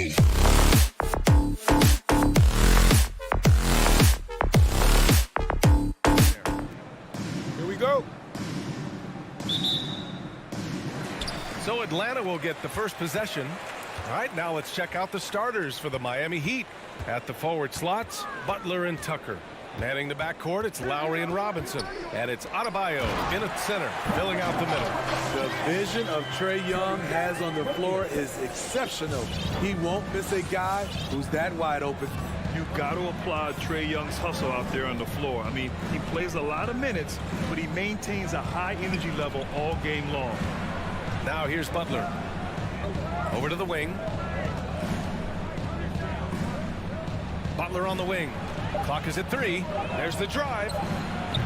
Here we go. So Atlanta will get the first possession. All right, now let's check out the starters for the Miami Heat. At the forward slots, Butler and Tucker. Manning the backcourt, it's Lowry and Robinson. And it's Adebayo in at center, filling out the middle. The vision of Trae Young has on the floor is exceptional. He won't miss a guy who's that wide open. You got to applaud Trae Young's hustle out there on the floor. I mean, he plays a lot of minutes, but he maintains a high energy level all game long. Now here's Butler. Over to the wing. Butler on the wing. Clock is at 3. There's the drive.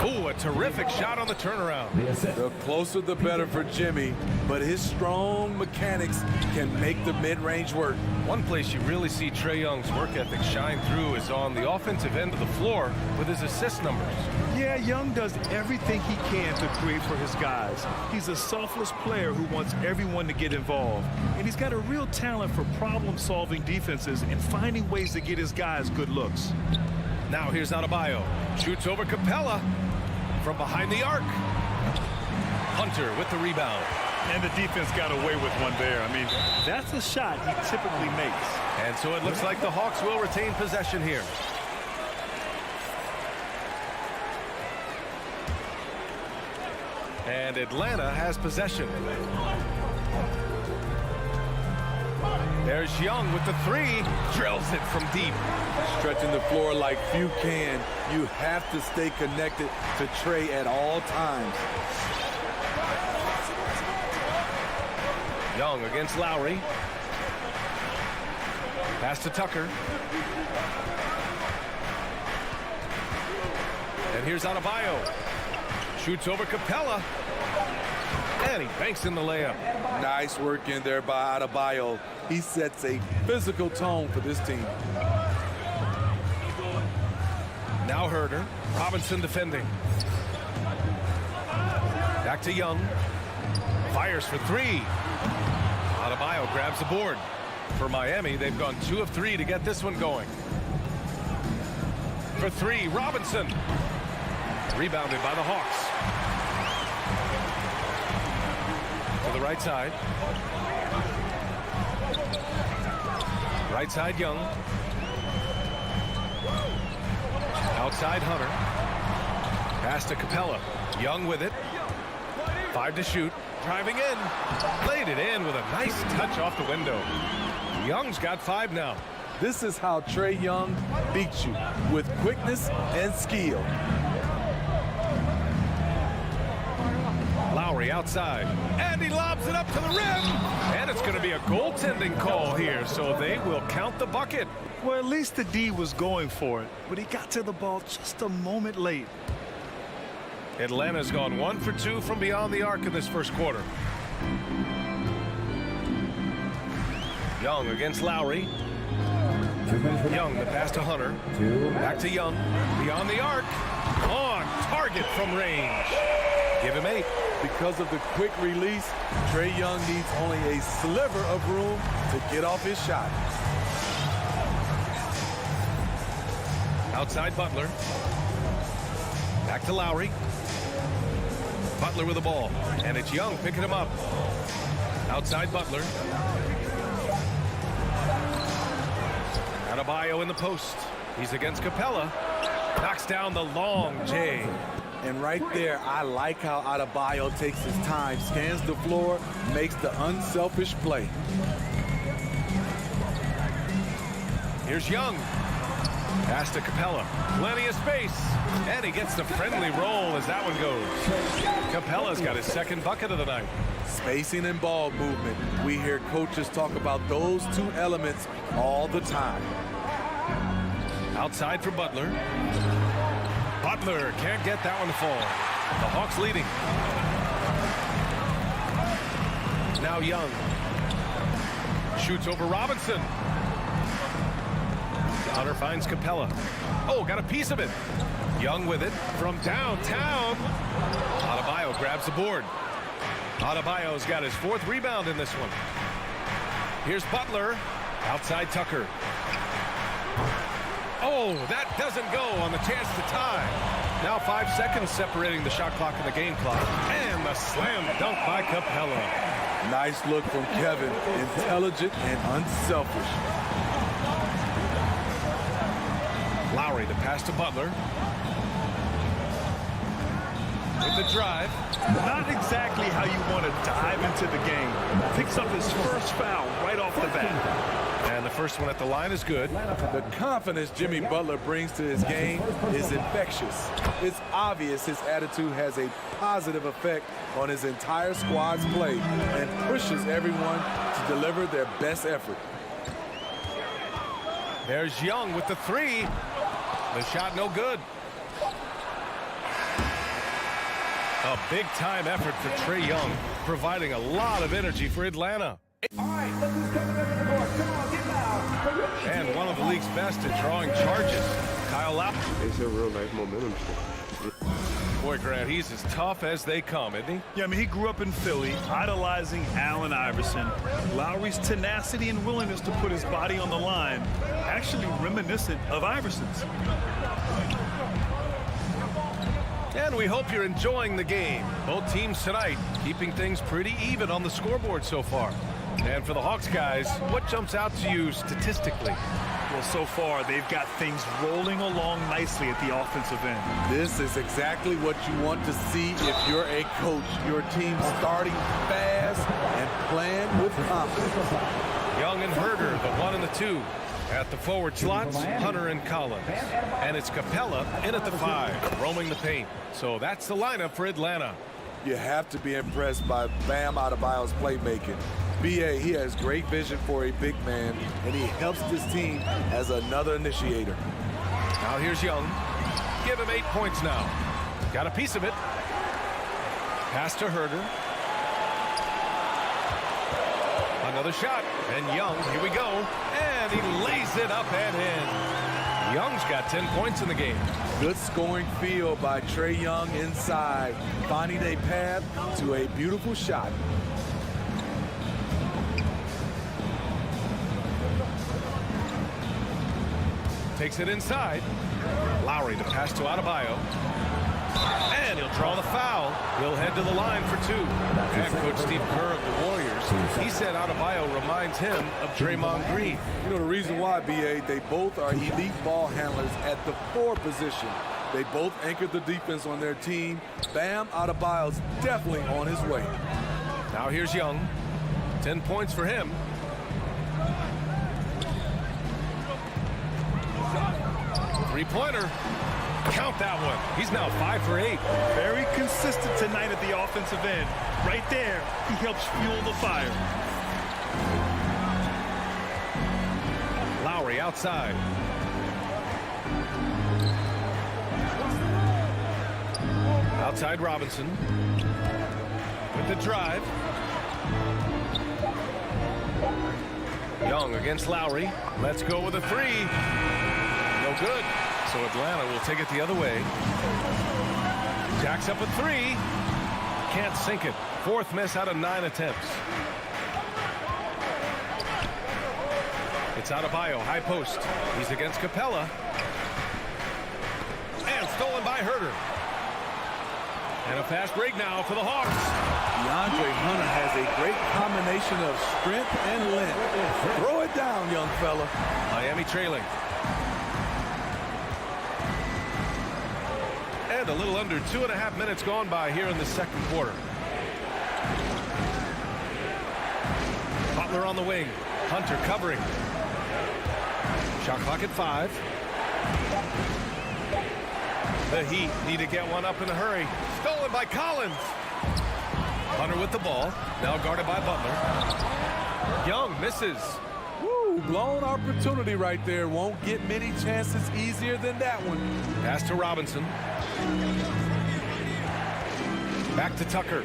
Ooh, a terrific shot on the turnaround. The closer the better for Jimmy, but his strong mechanics can make the mid-range work. One place you really see Trae Young's work ethic shine through is on the offensive end of the floor with his assist numbers. Yeah, Young does everything he can to create for his guys. He's a selfless player who wants everyone to get involved. And he's got a real talent for problem-solving defenses and finding ways to get his guys good looks. Now here's Adebayo. Shoots over Capella from behind the arc. Hunter with the rebound. And the defense got away with one there. I mean, that's a shot he typically makes. And so it looks like the Hawks will retain possession here. And Atlanta has possession. There's Young with the 3. Drills it from deep. Stretching the floor like few can. You have to stay connected to Trae at all times. Young against Lowry. Pass to Tucker. And here's Adebayo. Shoots over Capella. And he banks in the layup. Nice work in there by Adebayo. He sets a physical tone for this team. Now Herder. Robinson defending. Back to Young. Fires for 3. Adebayo grabs the board. For Miami, they've gone 2 of 3 to get this one going. For 3, Robinson. Rebounded by the Hawks. To the right side. Right side, Young. Outside, Hunter. Pass to Capella. Young with it. 5 to shoot. Driving in. Laid it in with a nice touch off the window. Young's got 5 now. This is how Trae Young beats you, with quickness and skill. Lowry outside. And he lobs it up to the rim. And it's going to be a goaltending call here, so they will count the bucket. Well, at least the D was going for it, but he got to the ball just a moment late. Atlanta's gone 1 for 2 from beyond the arc in this first quarter. Young against Lowry. Young, the pass to Hunter. Back to Young. Beyond the arc. On target from range. Give him 8. Because of the quick release, Trae Young needs only a sliver of room to get off his shot. Outside Butler. Back to Lowry. Butler with the ball. And it's Young picking him up. Outside Butler. Adebayo in the post. He's against Capella. Knocks down the long J. And right there, I like how Adebayo takes his time, scans the floor, makes the unselfish play. Here's Young. Pass to Capella. Plenty of space. And he gets the friendly roll as that one goes. Capella's got his second bucket of the night. Spacing and ball movement. We hear coaches talk about those 2 elements all the time. Outside for Butler. Butler can't get that one to fall. The Hawks leading. Now Young. Shoots over Robinson. Hunter finds Capella. Oh, got a piece of it. Young with it from downtown. Adebayo grabs the board. Adebayo's got his 4th rebound in this one. Here's Butler. Outside Tucker. Oh, that doesn't go on the chance to tie. Now 5 seconds separating the shot clock and the game clock. And the slam dunk by Capella. Nice look from Kevin. Intelligent and unselfish. Lowry, the pass to Butler. With the drive. Not exactly how you want to dive into the game. Picks up his first foul right off the bat. And the first one at the line is good. The confidence Jimmy Butler brings to his game is infectious. It's obvious his attitude has a positive effect on his entire squad's play and pushes everyone to deliver their best effort. There's Young with the three. The shot no good. A big-time effort for Trae Young, providing a lot of energy for Atlanta. And one of the league's best at drawing charges. Kyle Lowry. It's a real life momentum shift. Boy, Grant, he's as tough as they come, isn't he? Yeah, I mean, he grew up in Philly, idolizing Allen Iverson. Lowry's tenacity and willingness to put his body on the line, actually reminiscent of Iverson's. And we hope you're enjoying the game. Both teams tonight keeping things pretty even on the scoreboard so far. And for the Hawks guys, what jumps out to you statistically? Well, so far, they've got things rolling along nicely at the offensive end. This is exactly what you want to see if you're a coach. Your team starting fast and playing with confidence. Young and Herder, the 1 and the 2. At the forward slots, Hunter and Collins. And it's Capella in at the 5, roaming the paint. So that's the lineup for Atlanta. You have to be impressed by Bam Adebayo's playmaking. B.A., he has great vision for a big man, and he helps this team as another initiator. Now here's Young. Give him 8 points now. Got a piece of it. Pass to Herder. Another shot. And Young, here we go. And he lays it up and in. Young's got 10 points in the game. Good scoring field by Trae Young inside, finding a path to a beautiful shot. Takes it inside. Lowry to pass to Adebayo. And he'll draw the foul. He'll head to the line for 2. And Coach Steve Kerr of the Warriors, he said Adebayo reminds him of Draymond Green. You know the reason why, B.A., they both are elite ball handlers at the 4 position. They both anchored the defense on their team. Bam Adebayo's definitely on his way. Now here's Young. 10 points for him. Three-pointer. Count that one. He's now 5 for 8. Very consistent tonight at the offensive end. Right there, he helps fuel the fire. Lowry outside. Outside Robinson. With the drive. Young against Lowry. Let's go with a 3. No good. So Atlanta will take it the other way. Jacks up a 3. Can't sink it. 4th miss out of 9 attempts. It's Adebayo, high post. He's against Capella. And stolen by Herder. And a fast break now for the Hawks. DeAndre Hunter has a great combination of strength and length. Throw it down, young fella. Miami trailing. And a little under 2.5 minutes gone by here in the second quarter. Butler on the wing. Hunter covering. Shot clock at 5. The Heat need to get one up in a hurry. Stolen by Collins. Hunter with the ball. Now guarded by Butler. Young misses. Woo, blown opportunity right there. Won't get many chances easier than that one. Pass to Robinson. Back to Tucker.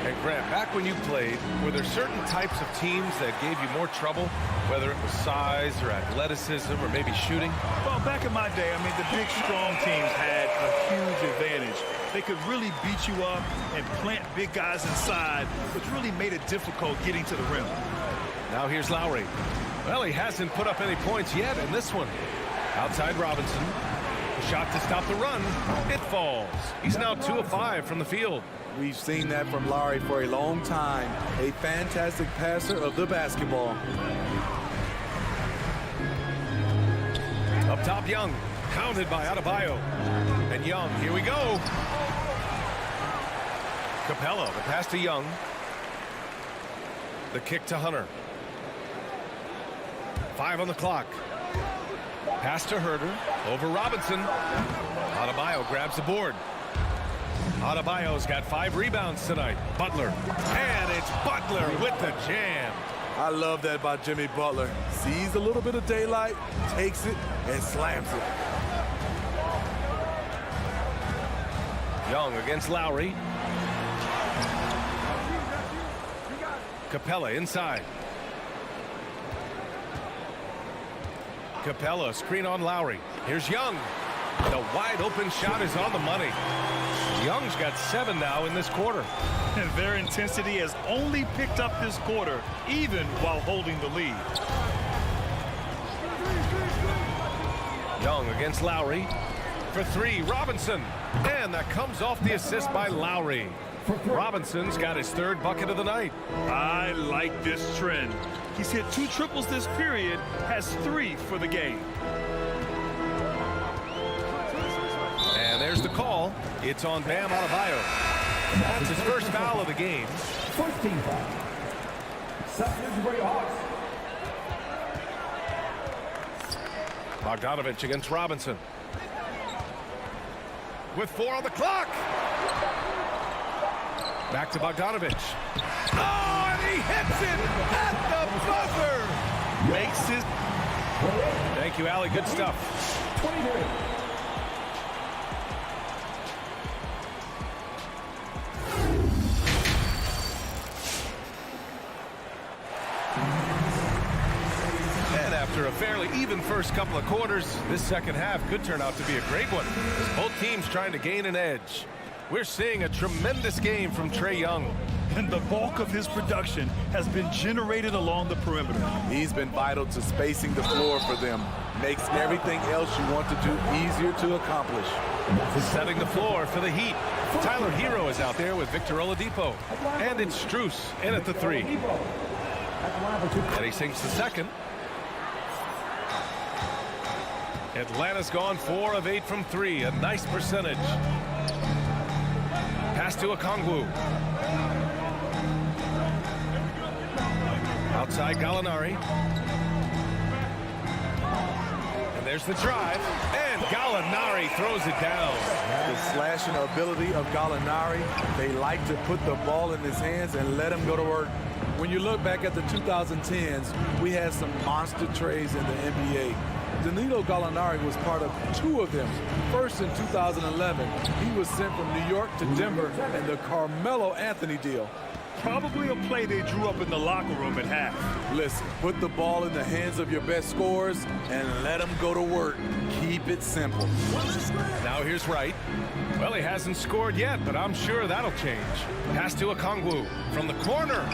And Grant, back when you played, were there certain types of teams that gave you more trouble, whether it was size or athleticism or maybe shooting? Well, back in my day, I mean, the big, strong teams had a huge advantage. They could really beat you up and plant big guys inside, which really made it difficult getting to the rim. Now here's Lowry. Well, he hasn't put up any points yet in this one. Outside Robinson. A shot to stop the run. It falls. He's now 2 of 5 from the field. We've seen that from Lowry for a long time. A fantastic passer of the basketball. Up top, Young. Counted by Adebayo. And Young, here we go. Capella, the pass to Young. The kick to Hunter. 5 on the clock. Pass to Herter. Over Robinson. Adebayo grabs the board. Adebayo's got 5 rebounds tonight. Butler. And it's Butler with the jam. I love that by Jimmy Butler. Sees a little bit of daylight, takes it, and slams it. Young against Lowry. Capella inside. Capella, screen on Lowry. Here's Young. The wide open shot is on the money. Young's got 7 now in this quarter. And their intensity has only picked up this quarter, even while holding the lead. Young against Lowry. For 3, Robinson. And that comes off the assist by Lowry. Robinson's got his 3rd bucket of the night. I like this trend. He's hit 2 triples this period, has 3 for the game. And there's the call. It's on Bam Adebayo. That's his first foul of the game. First team foul. Sacramento Hawks. Bogdanovich against Robinson. With 4 on the clock. Back to Bogdanovich. Oh, and he hits it at the buzzer. Makes it. Thank you, Allie. Good stuff. 23. And after a fairly even first couple of quarters, this second half could turn out to be a great one. Both teams trying to gain an edge. We're seeing a tremendous game from Trae Young. And the bulk of his production has been generated along the perimeter. He's been vital to spacing the floor for them. Makes everything else you want to do easier to accomplish. Setting the floor for the Heat. Tyler Hero is out there with Victor Oladipo. And it's Strus in at the 3. And he sinks the second. Atlanta's gone 4 of 8 from 3. A nice percentage. Pass to Okongwu. Outside Gallinari. And there's the drive. And Gallinari throws it down. The slashing ability of Gallinari, they like to put the ball in his hands and let him go to work. When you look back at the 2010s, we had some monster trades in the NBA. Danilo Gallinari was part of 2 of them. First in 2011, he was sent from New York to Denver in the Carmelo Anthony deal. Probably a play they drew up in the locker room at half. Listen, put the ball in the hands of your best scorers and let them go to work. Keep it simple. Now here's Wright. Well, he hasn't scored yet, but I'm sure that'll change. Pass to Okongwu from the corner.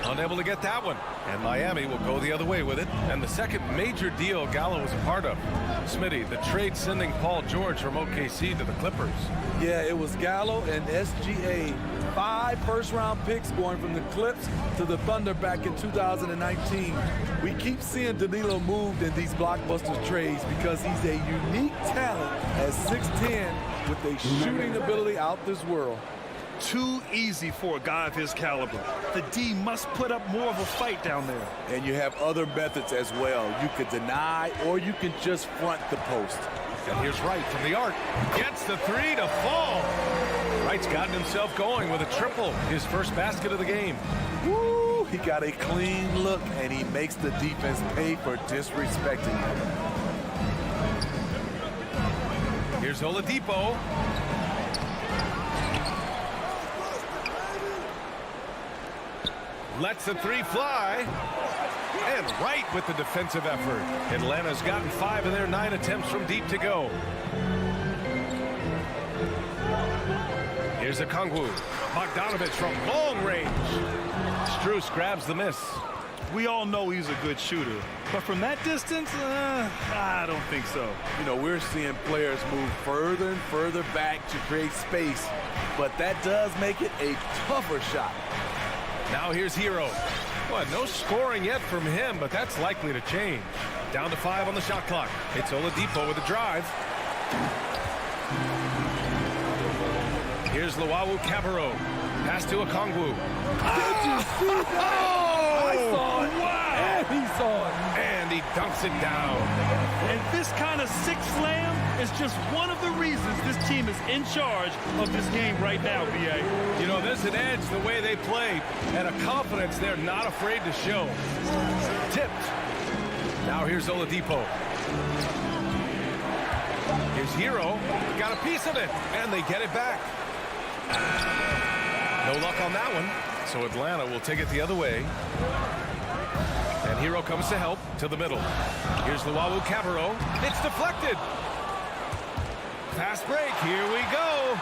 Unable to get that one. And Miami will go the other way with it. And the second major deal Gallo was a part of. Smitty, the trade sending Paul George from OKC to the Clippers. Yeah, it was Gallo and SGA. 5 first-round picks going from the Clips to the Thunder back in 2019. We keep seeing Danilo moved in these blockbuster trades because he's a unique talent at 6'10" with a shooting ability out this world. Too easy for a guy of his caliber. The D must put up more of a fight down there. And you have other methods as well. You could deny or you can just front the post. And here's Wright from the arc. Gets the 3 to fall. Wright's gotten himself going with a triple. His first basket of the game. Woo! He got a clean look and he makes the defense pay for disrespecting him. Here's Oladipo. Lets the three fly. And right with the defensive effort. Atlanta's gotten 5 of their 9 attempts from deep to go. Here's a Kongwu. Bogdanovich from long range. Strus grabs the miss. We all know he's a good shooter, but from that distance, I don't think so. You know, we're seeing players move further and further back to create space, but that does make it a tougher shot. Now here's Hero. Well, no scoring yet from him, but that's likely to change. Down to 5 on the shot clock. It's Oladipo with a drive. Here's Luwawu-Cabarrot. Pass to Okongwu. Did you see that? I saw it. Wow. And he saw it. And he dunks it down. And this kind of sick slam is just one of the reasons this team is in charge of this game right now, B.A. You know, there's an edge the way they play and a confidence they're not afraid to show. Tipped. Now here's Oladipo. Here's Hero. Got a piece of it. And they get it back. No luck on that one. So Atlanta will take it the other way. And Hero comes to help to the middle. Here's Luwawu-Cabarrot. It's deflected. Fast break. Here we go.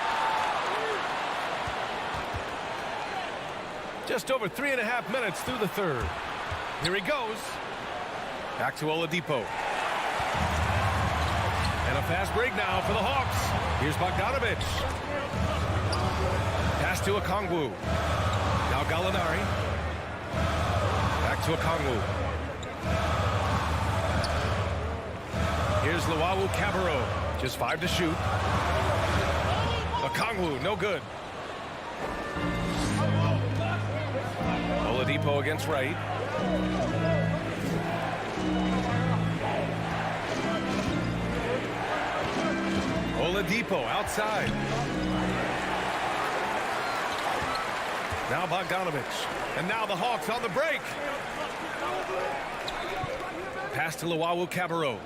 Just over 3.5 minutes through the third. Here he goes. Back to Oladipo. And a fast break now for the Hawks. Here's Bogdanovich. Pass to Okongwu. Now Gallinari. Back to Okongwu. Here's Luwawu-Cabarrot. Just 5 to shoot. Okongwu, no good. Oladipo against Wright. Oladipo outside. Now Bogdanovich. And now the Hawks on the break. Pass to Luwawu-Cabarrot.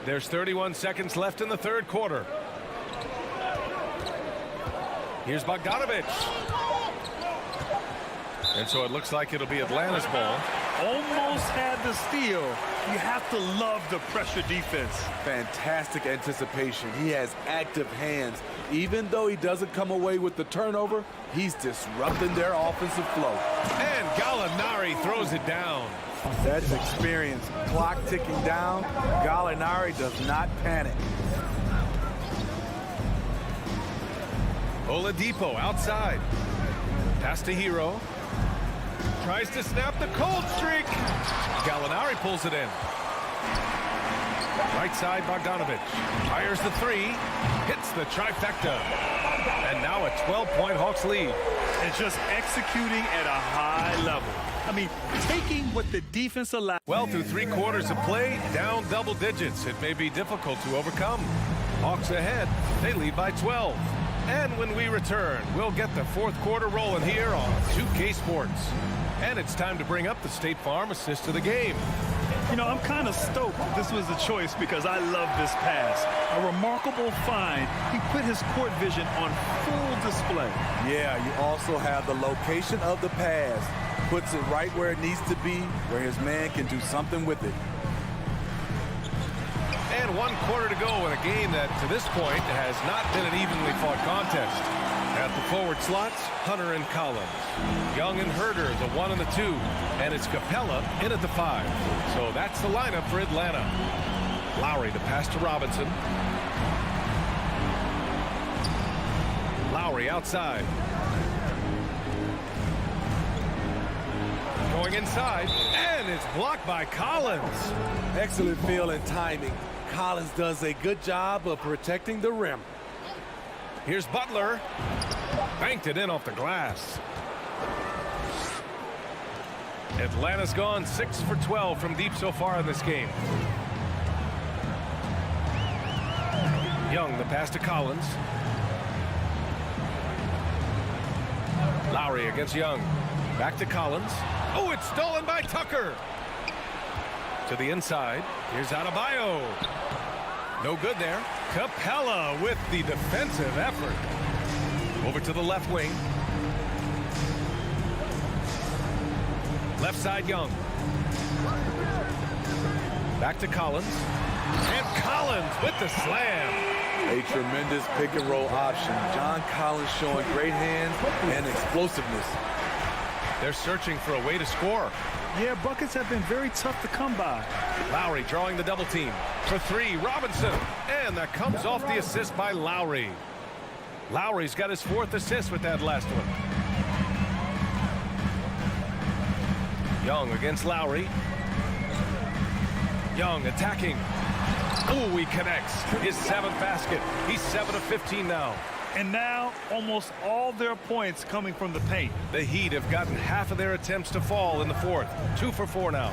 There's 31 seconds left in the third quarter. Here's Bogdanovich. And so it looks like it'll be Atlanta's ball. Almost had the steal. You have to love the pressure defense. Fantastic anticipation. He has active hands. Even though he doesn't come away with the turnover, he's disrupting their offensive flow. And Gallinari throws it down. That's experience. Clock ticking down. Gallinari does not panic. Oladipo outside. Pass to Hero. Tries to snap the cold streak. Gallinari pulls it in. Right side, Bogdanovich. Fires the three. Hits the trifecta. And now a 12-point Hawks lead. And just executing at a high level. I mean, taking what the defense allows. Well, through 3 quarters of play, down double digits. It may be difficult to overcome. Hawks ahead. They lead by 12. And when we return, we'll get the fourth quarter rolling here on 2K Sports. And it's time to bring up the State Farm assist of the game. You know, I'm kind of stoked this was a choice because I love this pass. A remarkable find. He put his court vision on full display. Yeah, you also have the location of the pass. Puts it right where it needs to be, where his man can do something with it. And 1 quarter to go in a game that, to this point, has not been an evenly fought contest. At the forward slots, Hunter and Collins. Young and Herder, the 1 and the 2. And it's Capella in at the 5. So that's the lineup for Atlanta. Lowry, the pass to Robinson. Lowry outside. Going inside, and it's blocked by Collins. Excellent feel and timing. Collins does a good job of protecting the rim. Here's Butler. Banked it in off the glass. Atlanta's gone 6 for 12 from deep so far in this game. Young, the pass to Collins. Lowry against Young. Back to Collins. Oh, it's stolen by Tucker. To the inside. Here's Adebayo. No good there. Capella with the defensive effort. Over to the left wing. Left side, Young. Back to Collins. And Collins with the slam. A tremendous pick and roll option. John Collins showing great hands and explosiveness. They're searching for a way to score. Yeah, buckets have been very tough to come by. Lowry drawing the double team. For three, Robinson. And that comes off the assist by Lowry. Lowry's got his 4th assist with that last one. Young against Lowry. Young attacking. Ooh, he connects. His 7th basket. He's 7 of 15 now. And now, almost all their points coming from the paint. The Heat have gotten half of their attempts to fall in the 4th. 2 for 4 now.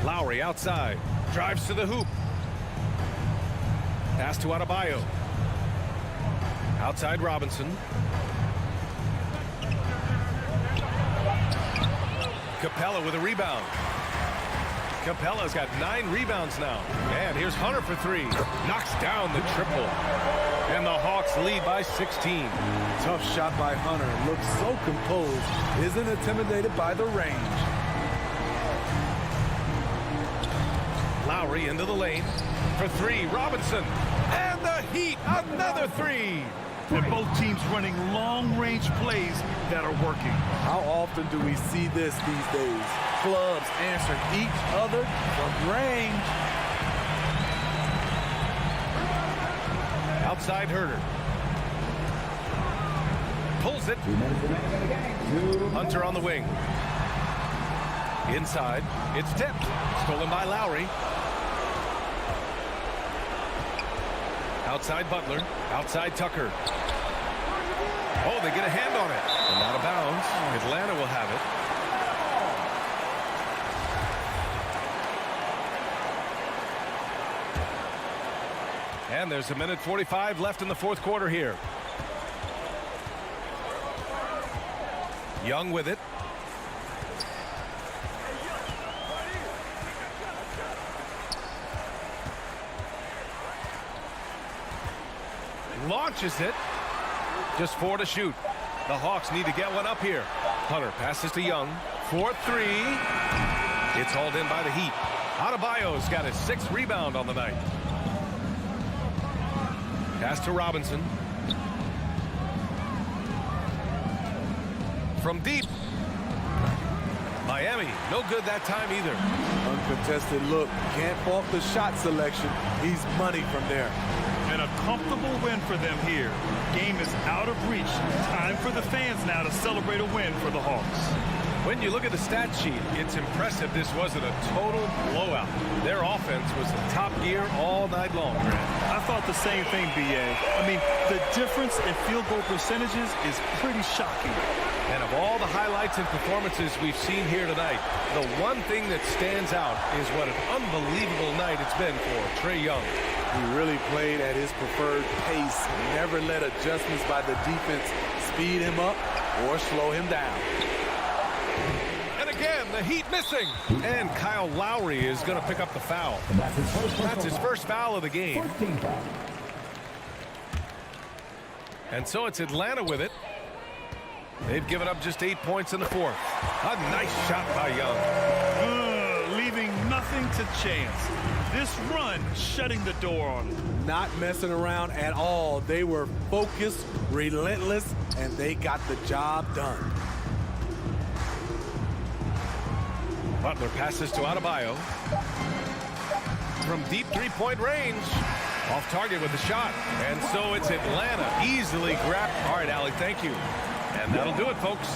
Lowry outside. Drives to the hoop. Pass to Adebayo. Outside Robinson. Capella with a rebound. Capella's got 9 rebounds now. And here's Hunter for 3. Knocks down the triple. And the Hawks lead by 16. Tough shot by Hunter. Looks so composed. Isn't intimidated by the range. Lowry into the lane. For 3, Robinson. And the Heat, another 3. And both teams running long-range plays that are working. How often do we see this these days? Clubs answering each other from range. Outside Herter. Pulls it. Hunter on the wing. Inside. It's tipped. Stolen by Lowry. Outside Butler. Outside Tucker. Oh, they get a hand on it. And out of bounds. Atlanta will have it. And there's 1:45 left in the 4th quarter here. Young with it. Launches it. Just 4 to shoot. The Hawks need to get one up here. Hunter passes to Young. 4-3. It's hauled in by the Heat. Adebayo's got his 6th rebound on the night. Pass to Robinson. From deep. Miami, no good that time either. Uncontested look. Can't fault the shot selection. He's money from there. And a comfortable win for them here. Game is out of reach. Time for the fans now to celebrate a win for the Hawks. When you look at the stat sheet, it's impressive this wasn't a total blowout. Their offense was in top gear all night long, Grant. I thought the same thing, B.A. I mean, the difference in field goal percentages is pretty shocking. And of all the highlights and performances we've seen here tonight, the one thing that stands out is what an unbelievable night it's been for Trae Young. He really played at his preferred pace. Never let adjustments by the defense speed him up or slow him down. And again, the Heat missing. And Kyle Lowry is going to pick up the foul. That's his first foul of the game. And so it's Atlanta with it. They've given up just 8 points in the 4th. A nice shot by Young. Leaving nothing to chance. This run shutting the door on them. Not messing around at all. They were focused, relentless, and they got the job done. Butler passes to Adebayo. From deep 3-point range. Off target with the shot. And so it's Atlanta easily grabbed. All right, Alec, thank you. And that'll do it, folks.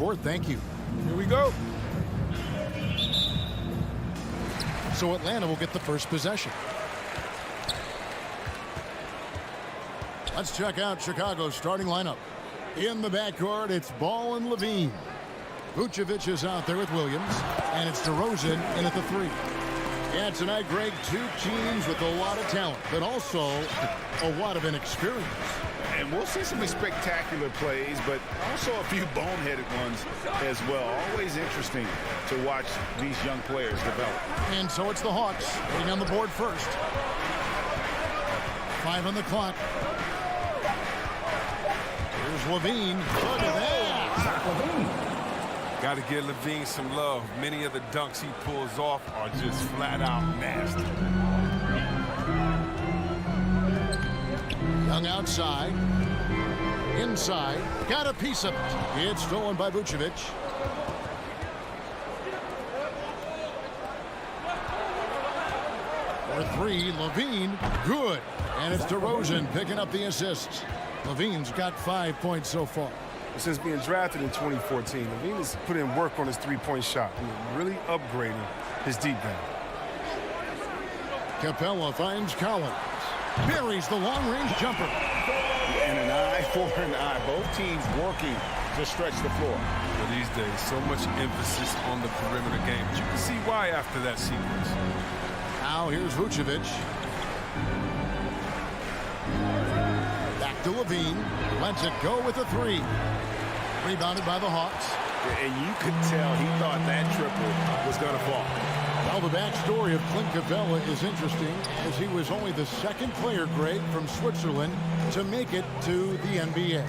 court. Thank you. Here we go. So Atlanta will get the first possession. Let's check out Chicago's starting lineup. In the backcourt, it's Ball and Levine. Vucevic is out there with Williams, and it's DeRozan in at the 3. Yeah, tonight, Greg, two teams with a lot of talent, but also a lot of inexperience. And we'll see some spectacular plays, but also a few boneheaded ones as well. Always interesting to watch these young players develop. And so it's the Hawks getting on the board first. 5 on the clock. Here's Levine. Look at that. Got to give Levine some love. Many of the dunks he pulls off are just flat out nasty. Young outside. Inside. Got a piece of it. It's stolen by Vucevic. For 3, Levine. Good. And it's DeRozan picking up the assists. Levine's got 5 points so far. Since being drafted in 2014, Levine has put in work on his three-point shot, really upgrading his deep game. Capella finds Collins. Buries the long-range jumper. And an eye for an eye. Both teams working to stretch the floor. Well, these days, so much emphasis on the perimeter game. But you can see why after that sequence. Now here's Vucevic. Back to Levine. Lets it go with a 3. Rebounded by the Hawks. And you could tell he thought that triple was going to fall. Well, the backstory of Clint Capella is interesting, as he was only the second player, Greg, from Switzerland to make it to the NBA.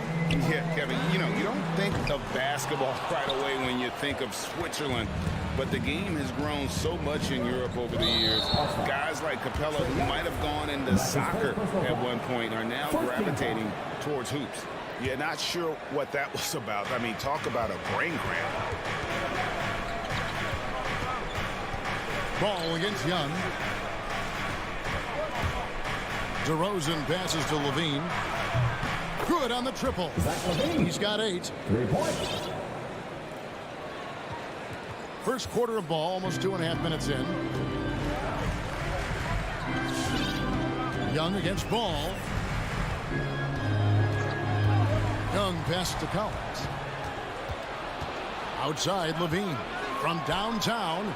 Yeah, Kevin, you know, you don't think of basketball right away when you think of Switzerland, but the game has grown so much in Europe over the years. Guys like Capella, who might have gone into soccer at one point, are now gravitating towards hoops. You're not sure what that was about. I mean, talk about a brain grab. Ball against Young. DeRozan passes to Levine. Good on the triple. He's got 8. 3 points. First quarter of ball, almost 2.5 minutes in. Young against Ball. Young passes to Collins. Outside, Levine. From downtown.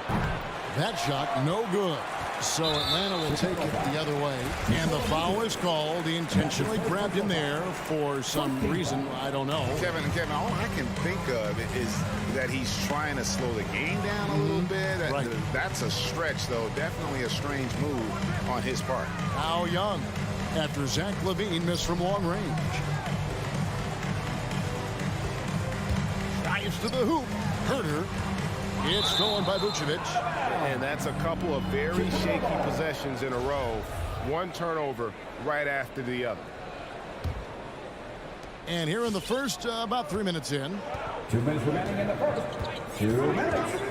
That shot, no good. So Atlanta will take it the other way. And the foul is called. He intentionally grabbed him there for some reason. I don't know. Kevin, all I can think of is that he's trying to slow the game down a little bit. Right. That's a stretch, though. Definitely a strange move on his part. Now Young, after Zach LaVine missed from long range. Dives to the hoop. Herter. It's stolen by Vucevic. And that's a couple of very shaky possessions in a row. One turnover right after the other. And here in the first, about 3 minutes in. 2 minutes remaining in the first. 2 minutes.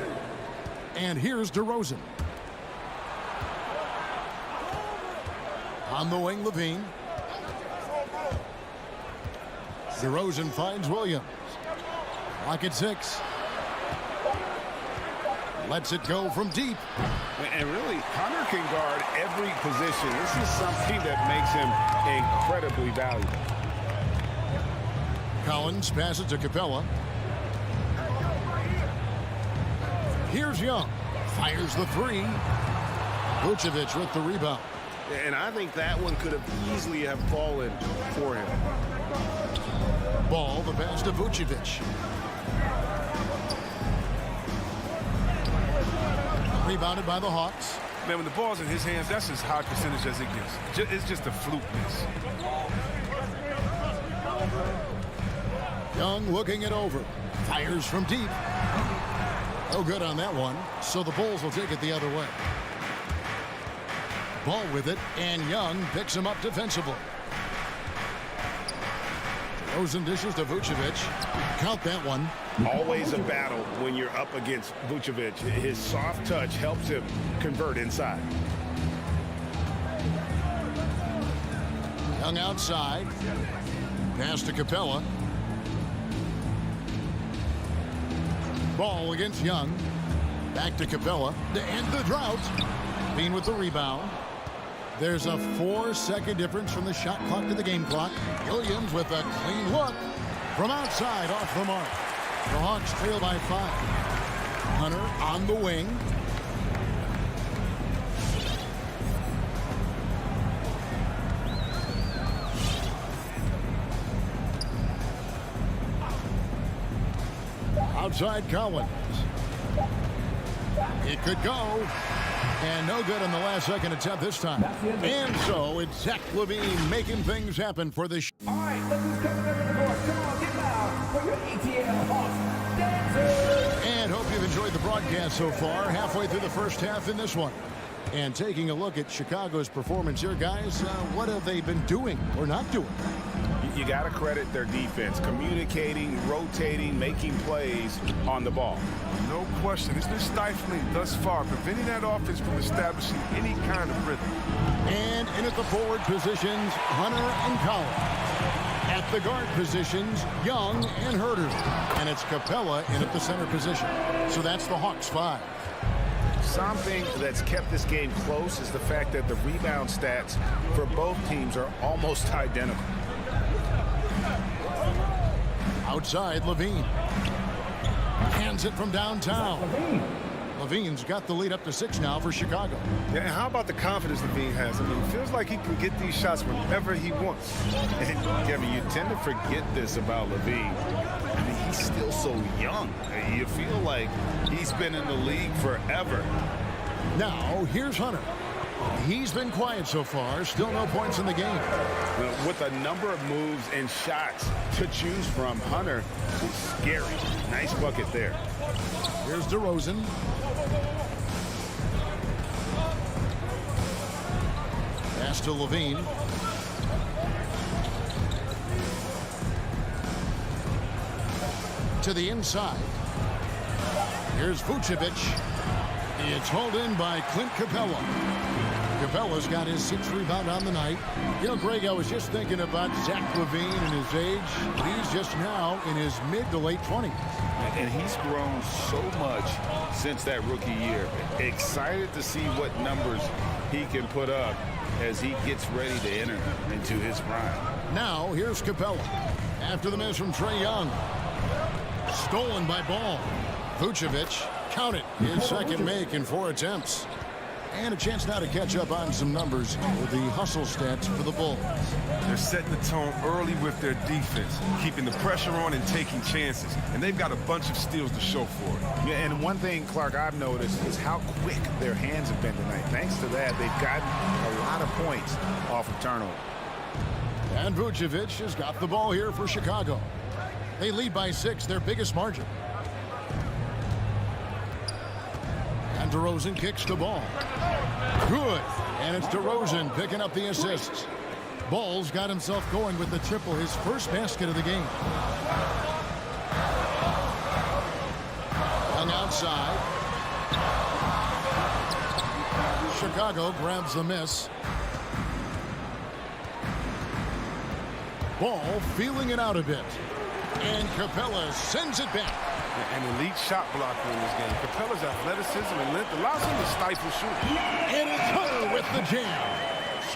And here's DeRozan. On the wing, Levine. DeRozan finds Williams. Lock at 6. Lets it go from deep. And really, Hunter can guard every position. This is something that makes him incredibly valuable. Collins passes to Capella. Here's Young. Fires the 3. Vucevic with the rebound. And I think that one could have easily have fallen for him. Ball, the pass to Vucevic. Rebounded by the Hawks. Man, when the ball's in his hands, that's as high percentage as it gets. It's just a fluke miss. Young looking it over. Fires from deep. No good on that one. So the Bulls will take it the other way. Ball with it, and Young picks him up defensively. DeRozan dishes to Vucevic. Count that one. Always a battle when you're up against Vucevic. His soft touch helps him convert inside. Young outside. Pass to Capella. Ball against Young. Back to Capella to end the drought. Bean with the rebound. There's a 4-second difference from the shot clock to the game clock. Williams with a clean look from outside off the mark. The Hawks trail by 5. Hunter on the wing. Outside Collins. It could go. And no good on the last second attempt this time. And so it's Zach LaVine making things happen for the All right, look who's coming over the board. Come on, get loud for your ETL Hawks dancers. And hope you've enjoyed the broadcast so far. Halfway through the first half in this one. And taking a look at Chicago's performance here, guys, what have they been doing or not doing? You got to credit their defense, communicating, rotating, making plays on the ball. No question. It's been stifling thus far, preventing that offense from establishing any kind of rhythm. And in at the forward positions, Hunter and Collins. At the guard positions, Young and Herter. And it's Capella in at the center position. So that's the Hawks 5. Something that's kept this game close is the fact that the rebound stats for both teams are almost identical. Outside, LaVine. Hands it from downtown. LaVine's got the lead up to 6 now for Chicago. Yeah, and how about the confidence LaVine has? I mean, it feels like he can get these shots whenever he wants. And Kevin, you tend to forget this about LaVine. I mean, he's still so young. You feel like he's been in the league forever. Now, here's Hunter. He's been quiet so far. Still no points in the game. With a number of moves and shots to choose from, Hunter is scary. Nice bucket there. Here's DeRozan. Pass to LaVine. To the inside. Here's Vucevic. It's hauled in by Clint Capella. Capella's got his 6th rebound on the night. You know, Greg, I was just thinking about Zach LaVine and his age. He's just now in his mid to late 20s. And he's grown so much since that rookie year. Excited to see what numbers he can put up as he gets ready to enter into his prime. Now, here's Capella. After the miss from Trae Young. Stolen by Ball. Vucevic, count it, his second make in 4 attempts. And a chance now to catch up on some numbers with the hustle stats for the Bulls. They're setting the tone early with their defense, keeping the pressure on and taking chances. And they've got a bunch of steals to show for it. Yeah, and one thing, Clark, I've noticed is how quick their hands have been tonight. Thanks to that, they've gotten a lot of points off of turnover. And Vucevic has got the ball here for Chicago. They lead by 6, their biggest margin. And DeRozan kicks the ball. Good. And it's DeRozan picking up the assists. Ball's got himself going with the triple, his first basket of the game. Hung outside. Chicago grabs the miss. Ball feeling it out a bit. And Capella sends it back. An elite shot blocker in this game. Capella's athleticism and length allows him to stifle shooting. And it's Hunter with the jam.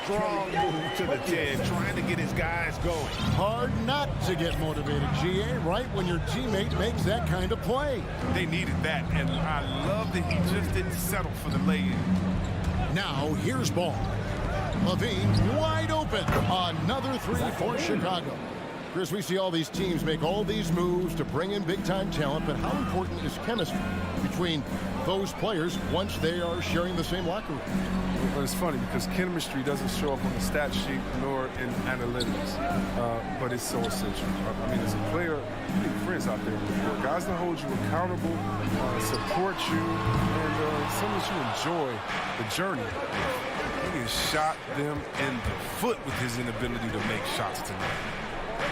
Strong move to the 10, trying to get his guys going. Hard not to get motivated, GA, right when your teammate makes that kind of play. They needed that, and I love that he just didn't settle for the lay-in. Now, here's Ball. LaVine wide open. Another 3 for Chicago. Chris, we see all these teams make all these moves to bring in big-time talent, but how important is chemistry between those players once they are sharing the same locker room? But it's funny because chemistry doesn't show up on the stat sheet nor in analytics, but it's so essential. I mean, as a player, you need friends out there on the court. Guys that hold you accountable, support you, and some that you enjoy the journey. He has shot them in the foot with his inability to make shots tonight.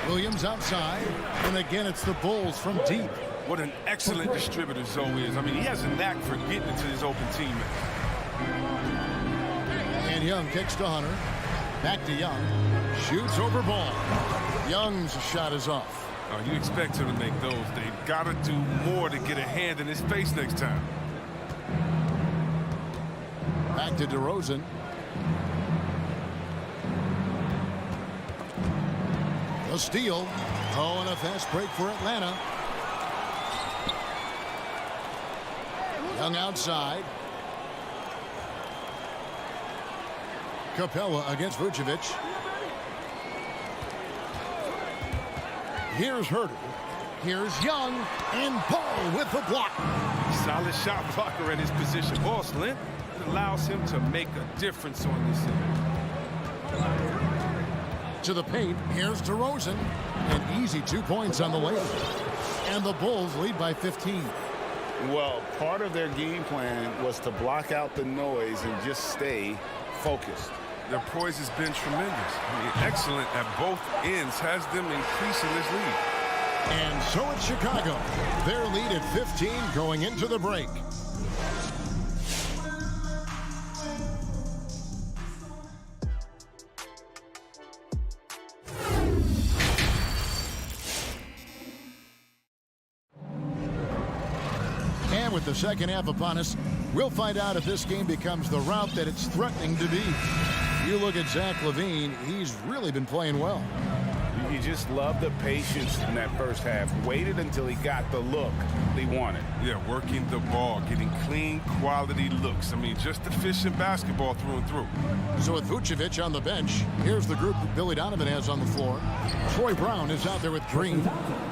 Williams outside, and again it's the Bulls from deep. What an excellent distributor Zoe is. I mean, he has a knack for getting it to his open teammates. And Young kicks to Hunter. Back to Young. Shoots over Ball. Young's shot is off. You expect him to make those. They've got to do more to get a hand in his face next time. Back to DeRozan. A steal. Oh, and a fast break for Atlanta. Young outside. Capella against Vucevic. Here's Herter. Here's Young. And Paul with the block. Solid shot blocker in his position. Ball slant. It allows him to make a difference on this end. To the paint. Here's DeRozan. An easy 2 points on the way. And the Bulls lead by 15. Well, part of their game plan was to block out the noise and just stay focused. Their poise has been tremendous. I mean, excellent at both ends, has them increasing this lead. And so it's Chicago. Their lead at 15 going into the break. And with the second half upon us, we'll find out if this game becomes the route that it's threatening to be. You look at Zach LaVine, he's really been playing well. You just love the patience in that first half. Waited until he got the look he wanted. Yeah, working the ball, getting clean, quality looks. I mean, just efficient basketball through and through. So with Vucevic on the bench, here's the group that Billy Donovan has on the floor. Troy Brown is out there with Green.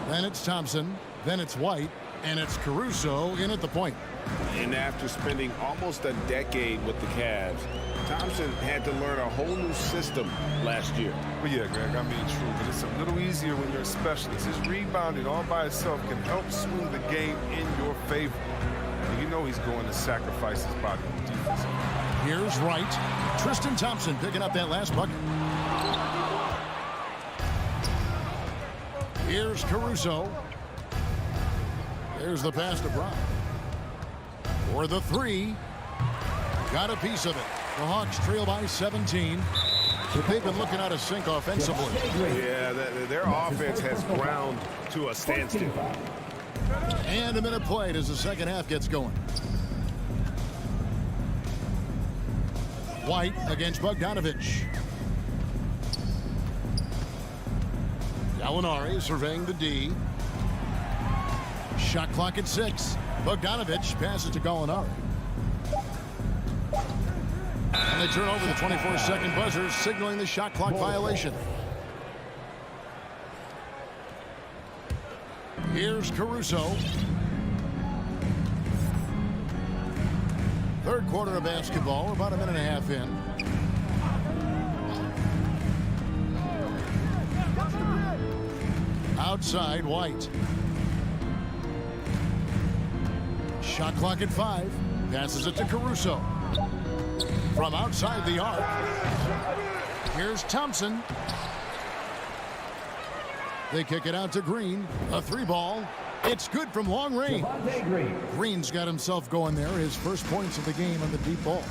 Then it's Thompson. Then it's White. And it's Caruso in at the point. And after spending almost a decade with the Cavs, Thompson had to learn a whole new system last year. But yeah, Greg, I mean, true, but it's a little easier when you're a specialist. His rebounding all by itself can help swing the game in your favor. And you know he's going to sacrifice his body on defense. Here's Wright. Tristan Thompson picking up that last bucket. Here's Caruso. There's the pass to Brown. For the three. Got a piece of it. The Hawks trail by 17. But they've been looking out of sync offensively. Yeah, their offense has ground to a standstill. And a minute played as the second half gets going. White against Bogdanovich. Gallinari surveying the D. Shot clock at 6. Bogdanovich passes to Gallinari. And they turn over the 24-second buzzer, signaling the shot clock violation. Here's Caruso. Third quarter of basketball, about a minute and a half in. Outside, White. Shot clock at 5. Passes it to Caruso. From outside the arc. Here's Thompson. They kick it out to Green. A 3-ball. It's good from long range. Green's got himself going there. His first points of the game on the deep ball.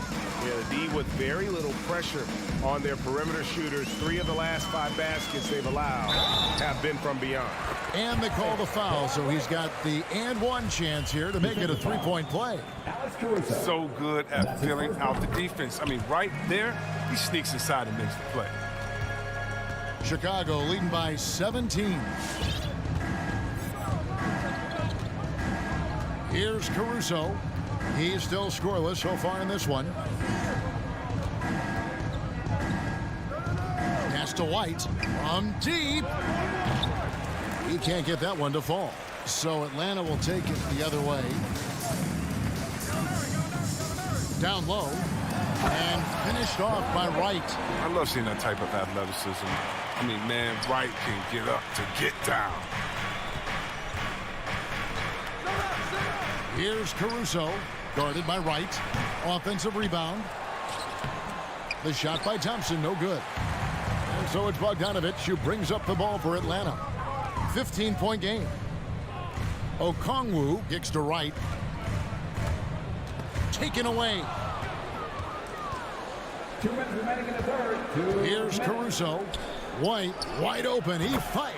Yeah, the D with very little pressure on their perimeter shooters. 3 of the last 5 baskets they've allowed have been from beyond. And they call the foul, so he's got the and one chance here to make it a 3-point play. So good at filling out the defense. I mean, right there, he sneaks inside and makes the play. Chicago leading by 17. Here's Caruso. He's still scoreless so far in this one. Pass to White from deep. He can't get that one to fall. So Atlanta will take it the other way. Down low. And finished off by Wright. I love seeing that type of athleticism. I mean, man, Wright can get up to get down. Here's Caruso, guarded by Wright. Offensive rebound. The shot by Thompson, no good. And so it's Bogdanovich who brings up the ball for Atlanta. 15-point game. Okongwu kicks to Wright. Taken away. 2 minutes remaining in the third. Here's Caruso. White, wide open. He fires.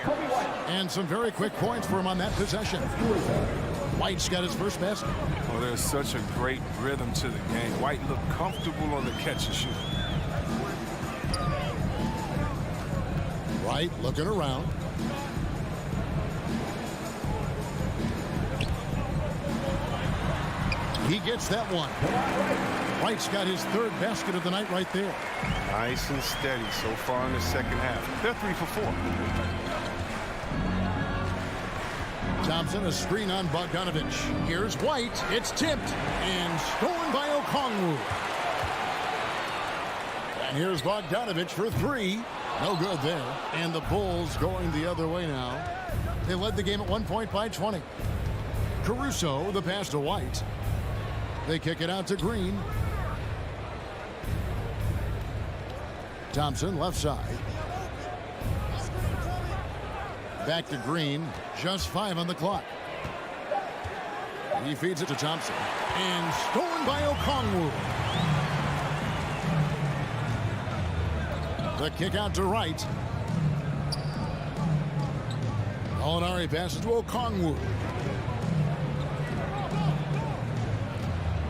And some very quick points for him on that possession. White's got his first basket. Oh, there's such a great rhythm to the game. White looked comfortable on the catch and shoot. White looking around. He gets that one. White's got his third basket of the night right there. Nice and steady so far in the second half. They're 3 for 4. Thompson, a screen on Bogdanovich. Here's White. It's tipped and stolen by Okongwu. And here's Bogdanovich for three. No good there. And the Bulls going the other way now. They led the game at 1 point by 20. Caruso, the pass to White. They kick it out to Green. Thompson, left side. Back to Green. Just 5 on the clock. He feeds it to Thompson. And stolen by Okongwu. The kick out to Wright. Molinari passes to Okongwu.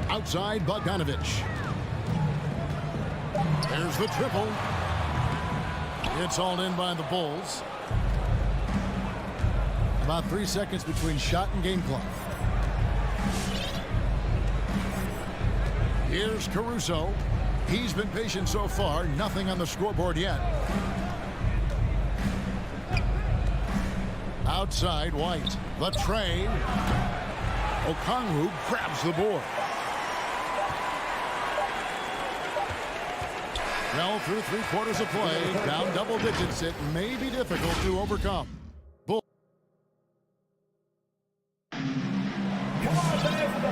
Outside Bogdanovich. There's the triple. It's hauled in by the Bulls. About 3 seconds between shot and game clock. Here's Caruso. He's been patient so far. Nothing on the scoreboard yet. Outside White. The tray. Okongwu grabs the board. Well, through 3 quarters of play, down double digits, it may be difficult to overcome.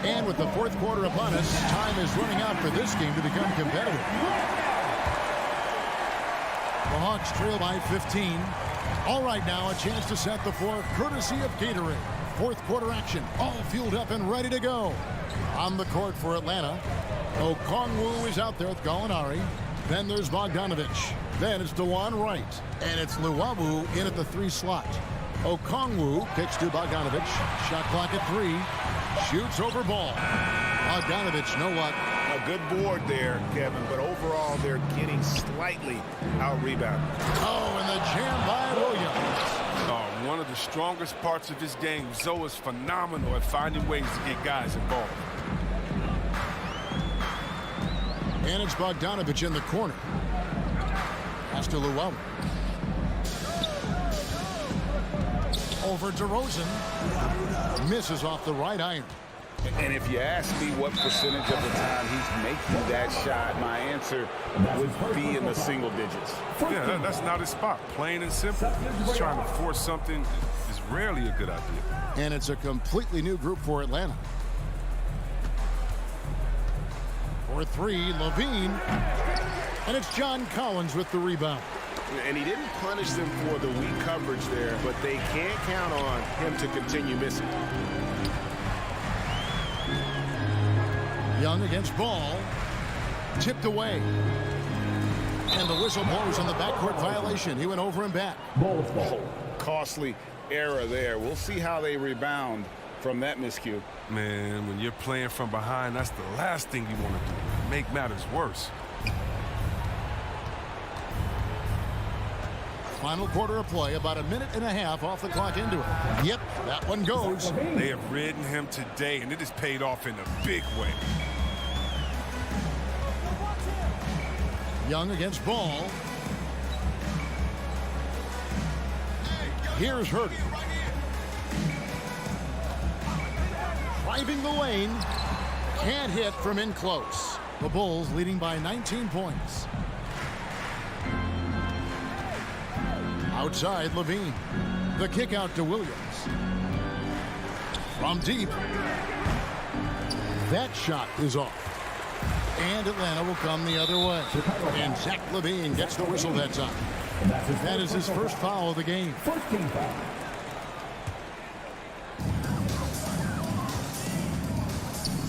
And with the fourth quarter upon us, time is running out for this game to become competitive. The Hawks trail by 15. All right, now a chance to set the floor courtesy of Gatorade. Fourth quarter action, all fueled up and ready to go. On the court for Atlanta, Okongwu is out there with Gallinari. Then there's Bogdanovich. Then it's DeJuan Wright. And it's Luwawu in at the 3 slot. Okongwu kicks to Bogdanovich. Shot clock at 3. Shoots over ball. Bogdanovich, know what? A good board there, Kevin, but overall they're getting slightly out-rebounded. Oh, and the jam by Williams. One of the strongest parts of his game. Zoe is phenomenal at finding ways to get guys involved. And it's Bogdanovich in the corner. Pass to Luwawu. Over DeRozan. Misses off the right iron. And if you ask me what percentage of the time he's making that shot, my answer would be in the single digits. Yeah, that's not his spot. Plain and simple. Just trying to force something is rarely a good idea. And it's a completely new group for Atlanta. For 3, Levine. And it's John Collins with the rebound. And he didn't punish them for the weak coverage there, but they can't count on him to continue missing. Young against Ball. Tipped away. And the whistle blows on the backcourt violation. He went over and back. Oh, costly error there. We'll see how they rebound from that miscue. Man, when you're playing from behind, that's the last thing you want to do. Make matters worse. Final quarter of play, about 1.5 minutes off the clock into it. Yep, that one goes. They have ridden him today, and it has paid off in a big way. Young against Ball. Here's Hurd. Driving the lane. Can't hit from in close. The Bulls leading by 19 points. Outside, Levine. The kick out to Williams. From deep. That shot is off. And Atlanta will come the other way. And Zach Levine gets the whistle that time. That is his first foul of the game.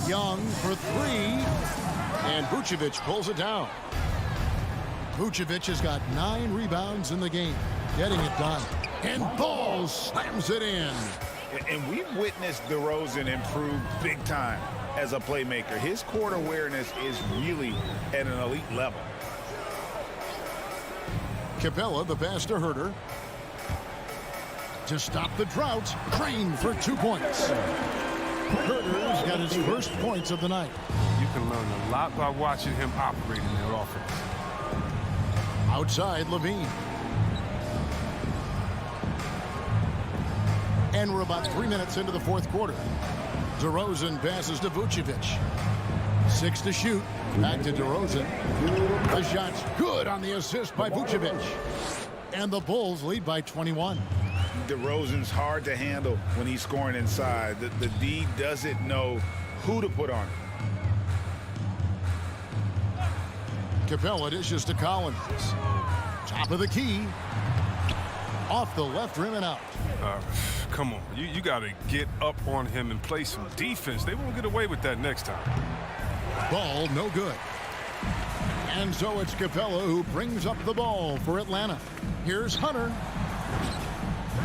Young for 3. And Vucevic pulls it down. Vucevic has got 9 rebounds in the game, getting it done. And Ball slams it in. And we've witnessed DeRozan improve big time as a playmaker. His court awareness is really at an elite level. Capella, the pass to Herter. To stop the drought, Crane for 2 points. Herter's got his first points of the night. You can learn a lot by watching him operate in their offense. Outside, Levine. And we're about 3 minutes into the fourth quarter. DeRozan passes to Vucevic. 6 to shoot. Back to DeRozan. The shot's good on the assist by Vucevic. And the Bulls lead by 21. DeRozan's hard to handle when he's scoring inside. The D doesn't know who to put on it. Capella dishes to Collins. Top of the key. Off the left rim and out. Come on, you got to get up on him and play some defense. They won't get away with that next time. Ball no good. And so it's Capella who brings up the ball for Atlanta. Here's Hunter.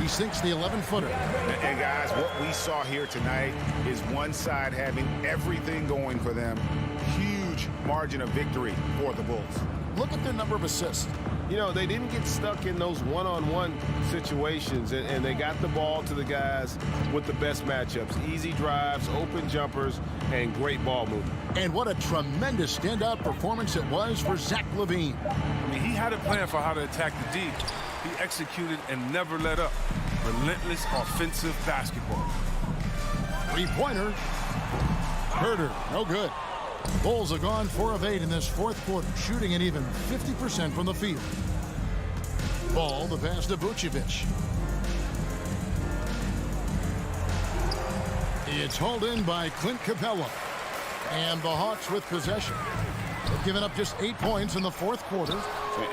He sinks the 11-footer. And guys, what we saw here tonight is one side having everything going for them. Huge margin of victory for the Bulls. Look at their number of assists. You know, they didn't get stuck in those one-on-one situations, and they got the ball to the guys with the best matchups. Easy drives, open jumpers, and great ball movement. And what a tremendous standout performance it was for Zach LaVine. I mean, he had a plan for how to attack the D. He executed and never let up. Relentless offensive basketball. 3-pointer. Herter, no good. Bulls have gone 4 of 8 in this fourth quarter, shooting an even 50% from the field. Ball, the pass to Vucevic. It's hauled in by Clint Capella. And the Hawks with possession. They've given up just 8 points in the fourth quarter.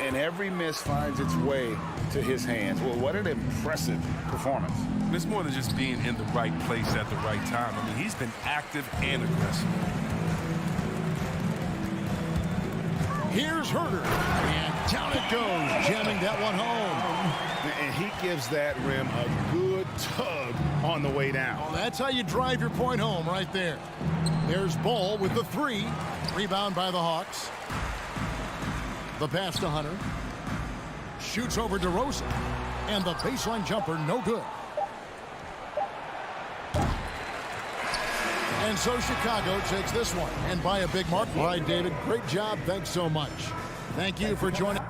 And every miss finds its way to his hands. Well, what an impressive performance. And it's more than just being in the right place at the right time. I mean, he's been active and aggressive. Here's Herter. And down it goes, jamming that one home. And he gives that rim a good tug on the way down. Well, that's how you drive your point home right there. There's Ball with the 3. Rebound by the Hawks. The pass to Hunter. Shoots over DeRozan. And the baseline jumper, no good. And so Chicago takes this one. And by a big mark. All right, David, great job. Thanks so much. Thank you for joining.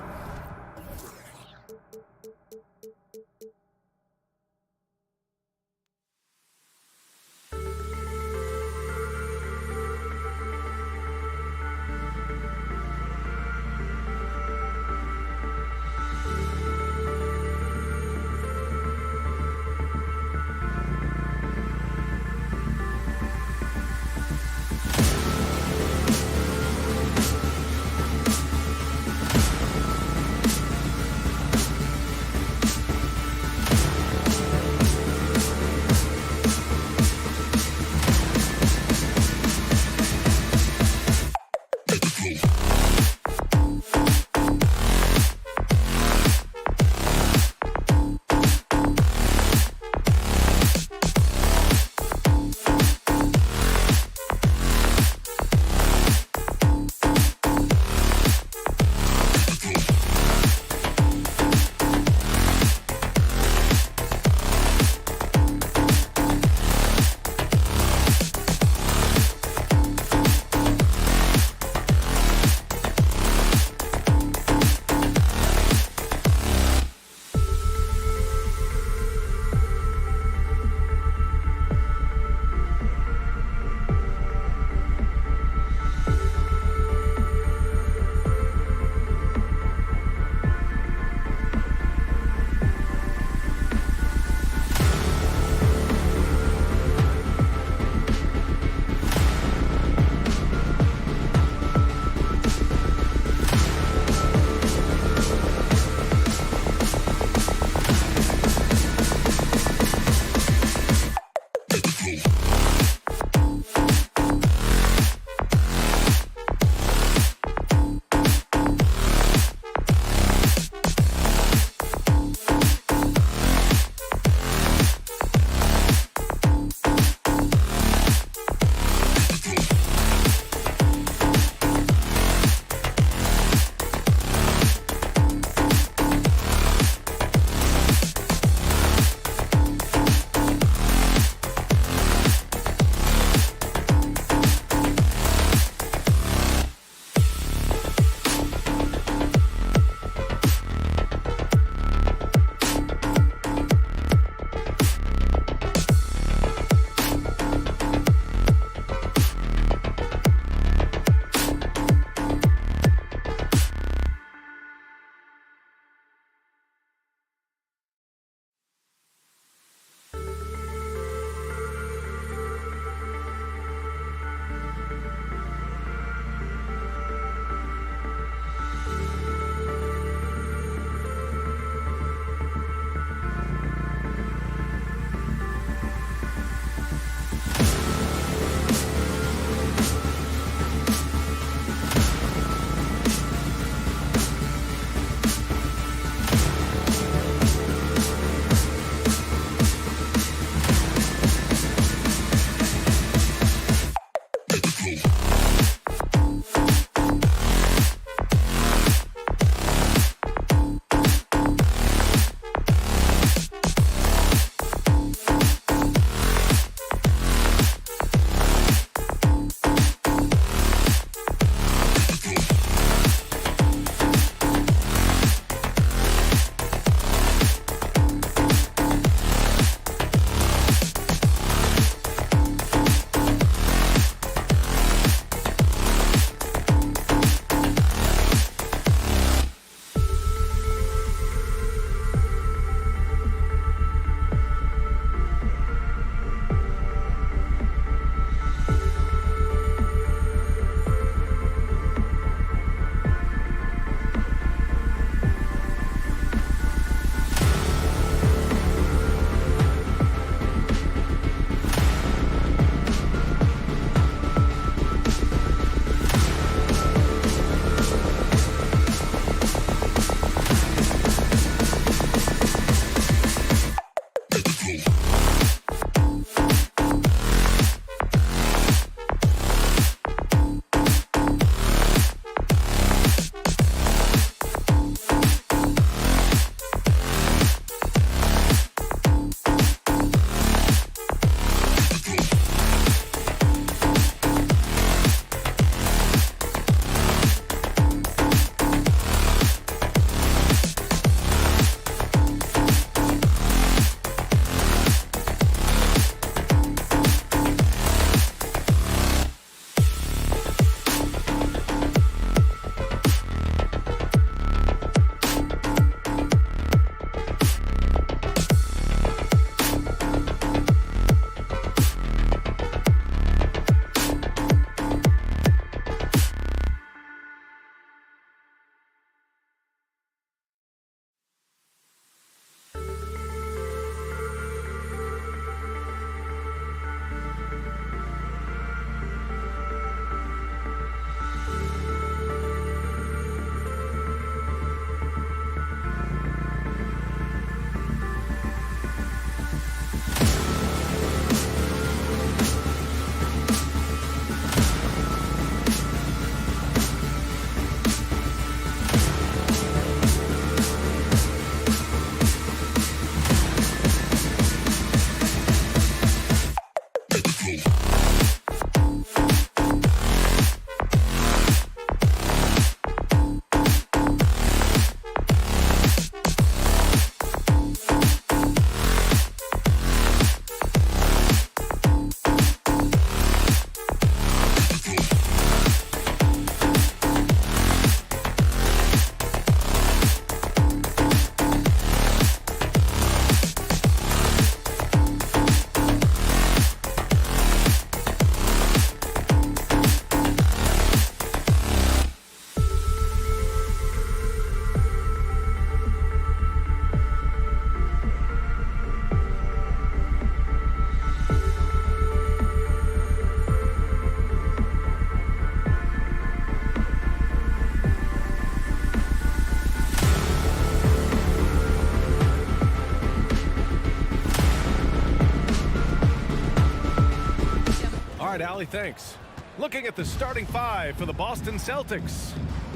Charlie, thanks. Looking at the starting five for the Boston Celtics.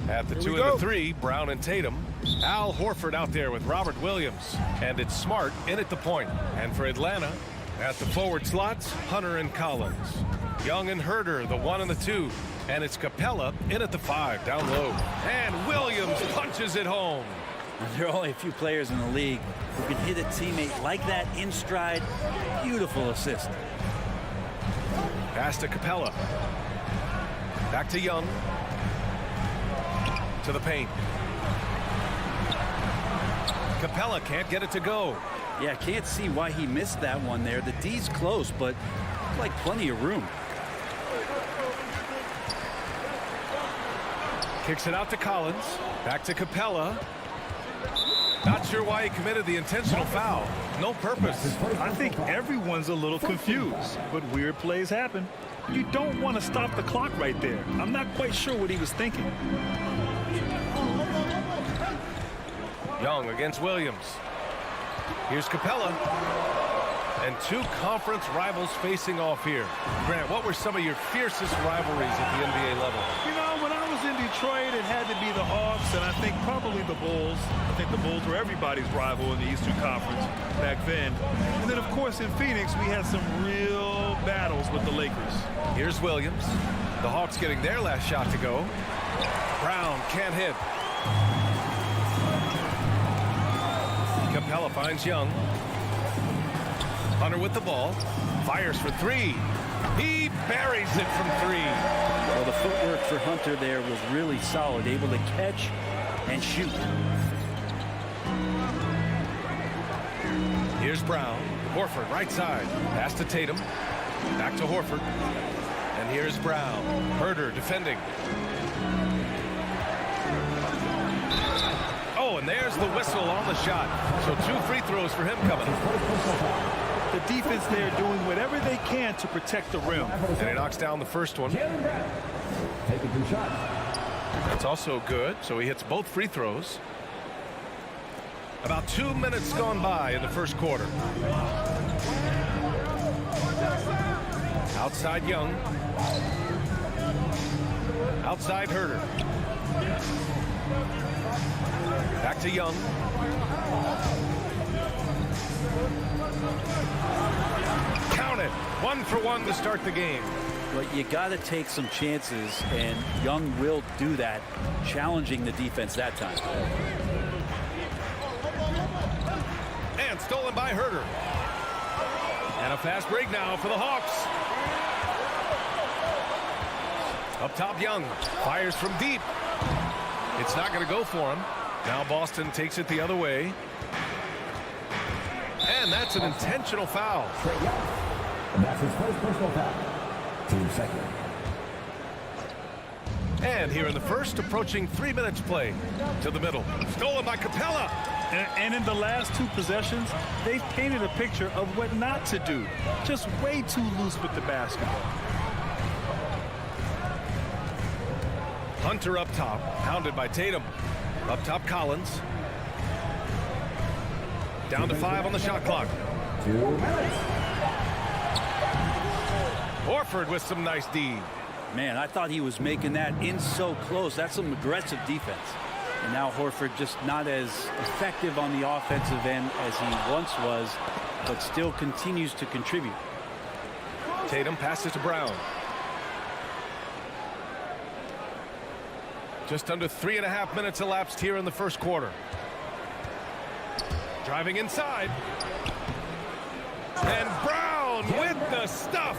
At the 2 and the 3, Brown and Tatum. Al Horford out there with Robert Williams. And it's Smart in at the point. And for Atlanta, at the forward slots, Hunter and Collins. Young and Herter, the 1 and the 2. And it's Capella in at the 5, down low. And Williams punches it home. There are only a few players in the league who can hit a teammate like that in stride. Beautiful assist. Pass to Capella. Back to Young. To the paint. Capella can't get it to go. Yeah, can't see why he missed that one there. The D's close, but like plenty of room. Kicks it out to Collins. Back to Capella. Not sure why he committed the intentional foul. No purpose. I think everyone's a little confused, but weird plays happen. You don't want to stop the clock right there. I'm not quite sure what he was thinking. Young against Williams. Here's Capella. And two conference rivals facing off here. Grant, what were some of your fiercest rivalries at the NBA level? You know, when I was in Detroit, it had to be the Hawks, and I think probably the Bulls. I think the Bulls were everybody's rival in the Eastern Conference back then. And then, of course, in Phoenix, we had some real battles with the Lakers. Here's Williams. The Hawks getting their last shot to go. Brown can't hit. Capella finds Young. Hunter with the ball. Fires for three. He buries it from three. Well, the footwork for Hunter there was really solid. Able to catch and shoot. Here's Brown. Horford right side. Pass to Tatum. Back to Horford. And here's Brown. Herter defending. Oh, and there's the whistle on the shot. So 2 free throws for him coming. The defense there doing whatever they can to protect the rim. And he knocks down the first one. Taking 2 shots. That's also good. So he hits both free throws. About 2 minutes gone by in the first quarter. Outside Young. Outside Herter. Back to Young. Count it. 1 for 1 to start the game. But you got to take some chances, and Young will do that, challenging the defense that time. And stolen by Herter. And a fast break now for the Hawks. Up top, Young fires from deep. It's not going to go for him. Now Boston takes it the other way. And that's an intentional foul. That's his first personal foul. Team second. And here in the first, approaching 3 minutes play. To the middle. Stolen by Capella. And in the last 2 possessions, they've painted a picture of what not to do. Just way too loose with the basketball. Hunter up top, pounded by Tatum. Up top, Collins. Down to 5 on the shot clock. 2 minutes. Horford with some nice D. Man, I thought he was making that in so close. That's some aggressive defense. And now Horford just not as effective on the offensive end as he once was, but still continues to contribute. Tatum passes to Brown. Just under 3.5 minutes elapsed here in the first quarter. Driving inside. And Brown with the stuff.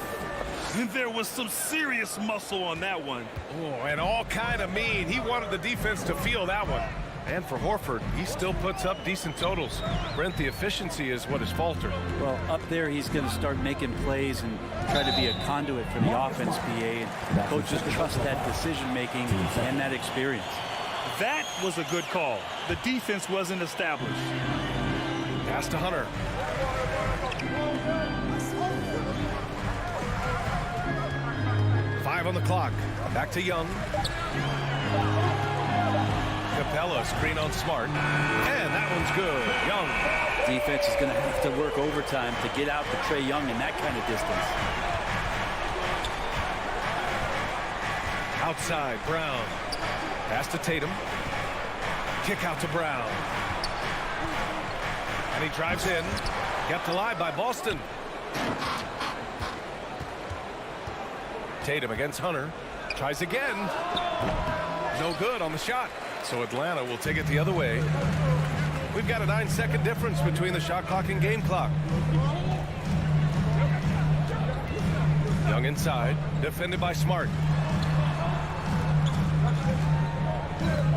And there was some serious muscle on that one. Oh, and all kind of mean. He wanted the defense to feel that one. And for Horford, he still puts up decent totals. Brent, the efficiency is what has faltered. Well, up there, he's going to start making plays and try to be a conduit for the offense, PA. And coaches trust that decision-making and that experience. That was a good call. The defense wasn't established. Pass to Hunter. Five on the clock. Back to Young. Capella screen on Smart. And that one's good. Young. Defense is going to have to work overtime to get out to Trae Young in that kind of distance. Outside, Brown. Pass to Tatum. Kick out to Brown. And he drives in. Kept alive by Boston. Tatum against Hunter. Tries again. No good on the shot. So Atlanta will take it the other way. We've got a 9-second difference between the shot clock and game clock. Young inside. Defended by Smart.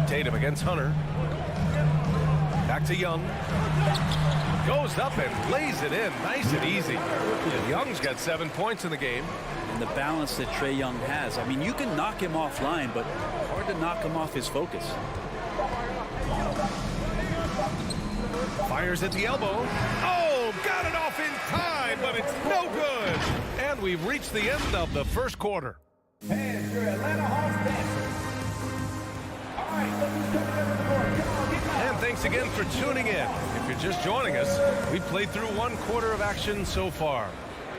Tatum against Hunter. Back to Young. Goes up and lays it in. Nice and easy. Young's got 7 points in the game. And the balance that Trae Young has. I mean, you can knock him offline, but hard to knock him off his focus. Fires at the elbow. Oh, got it off in time, but it's no good. And we've reached the end of the first quarter. And your Atlanta Hawks dancers. All right, look who's coming over the court. Come on, get loud. And thanks again for tuning in. If you're just joining us, we've played through 1 quarter of action so far.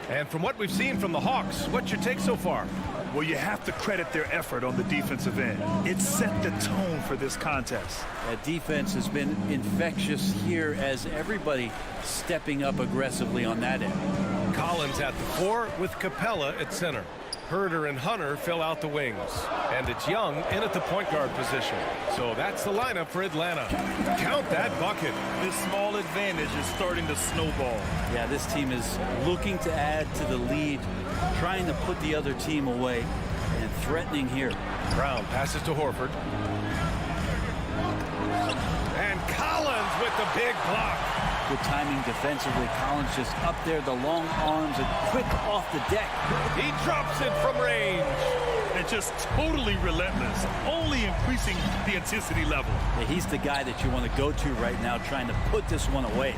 And from what we've seen from the Hawks, what's your take so far? Well, you have to credit their effort on the defensive end. It set the tone for this contest. That defense has been infectious here as everybody stepping up aggressively on that end. Collins at the 4 with Capella at center. Herter and Hunter fill out the wings. And it's Young in at the point guard position. So that's the lineup for Atlanta. Count that bucket. This small advantage is starting to snowball. Yeah, this team is looking to add to the lead, trying to put the other team away, and threatening here. Brown passes to Horford. And Collins with the big block. Good timing defensively. Collins just up there, the long arms, and quick off the deck. He drops it from range. And just totally relentless, only increasing the intensity level. Yeah, he's the guy that you want to go to right now, trying to put this one away.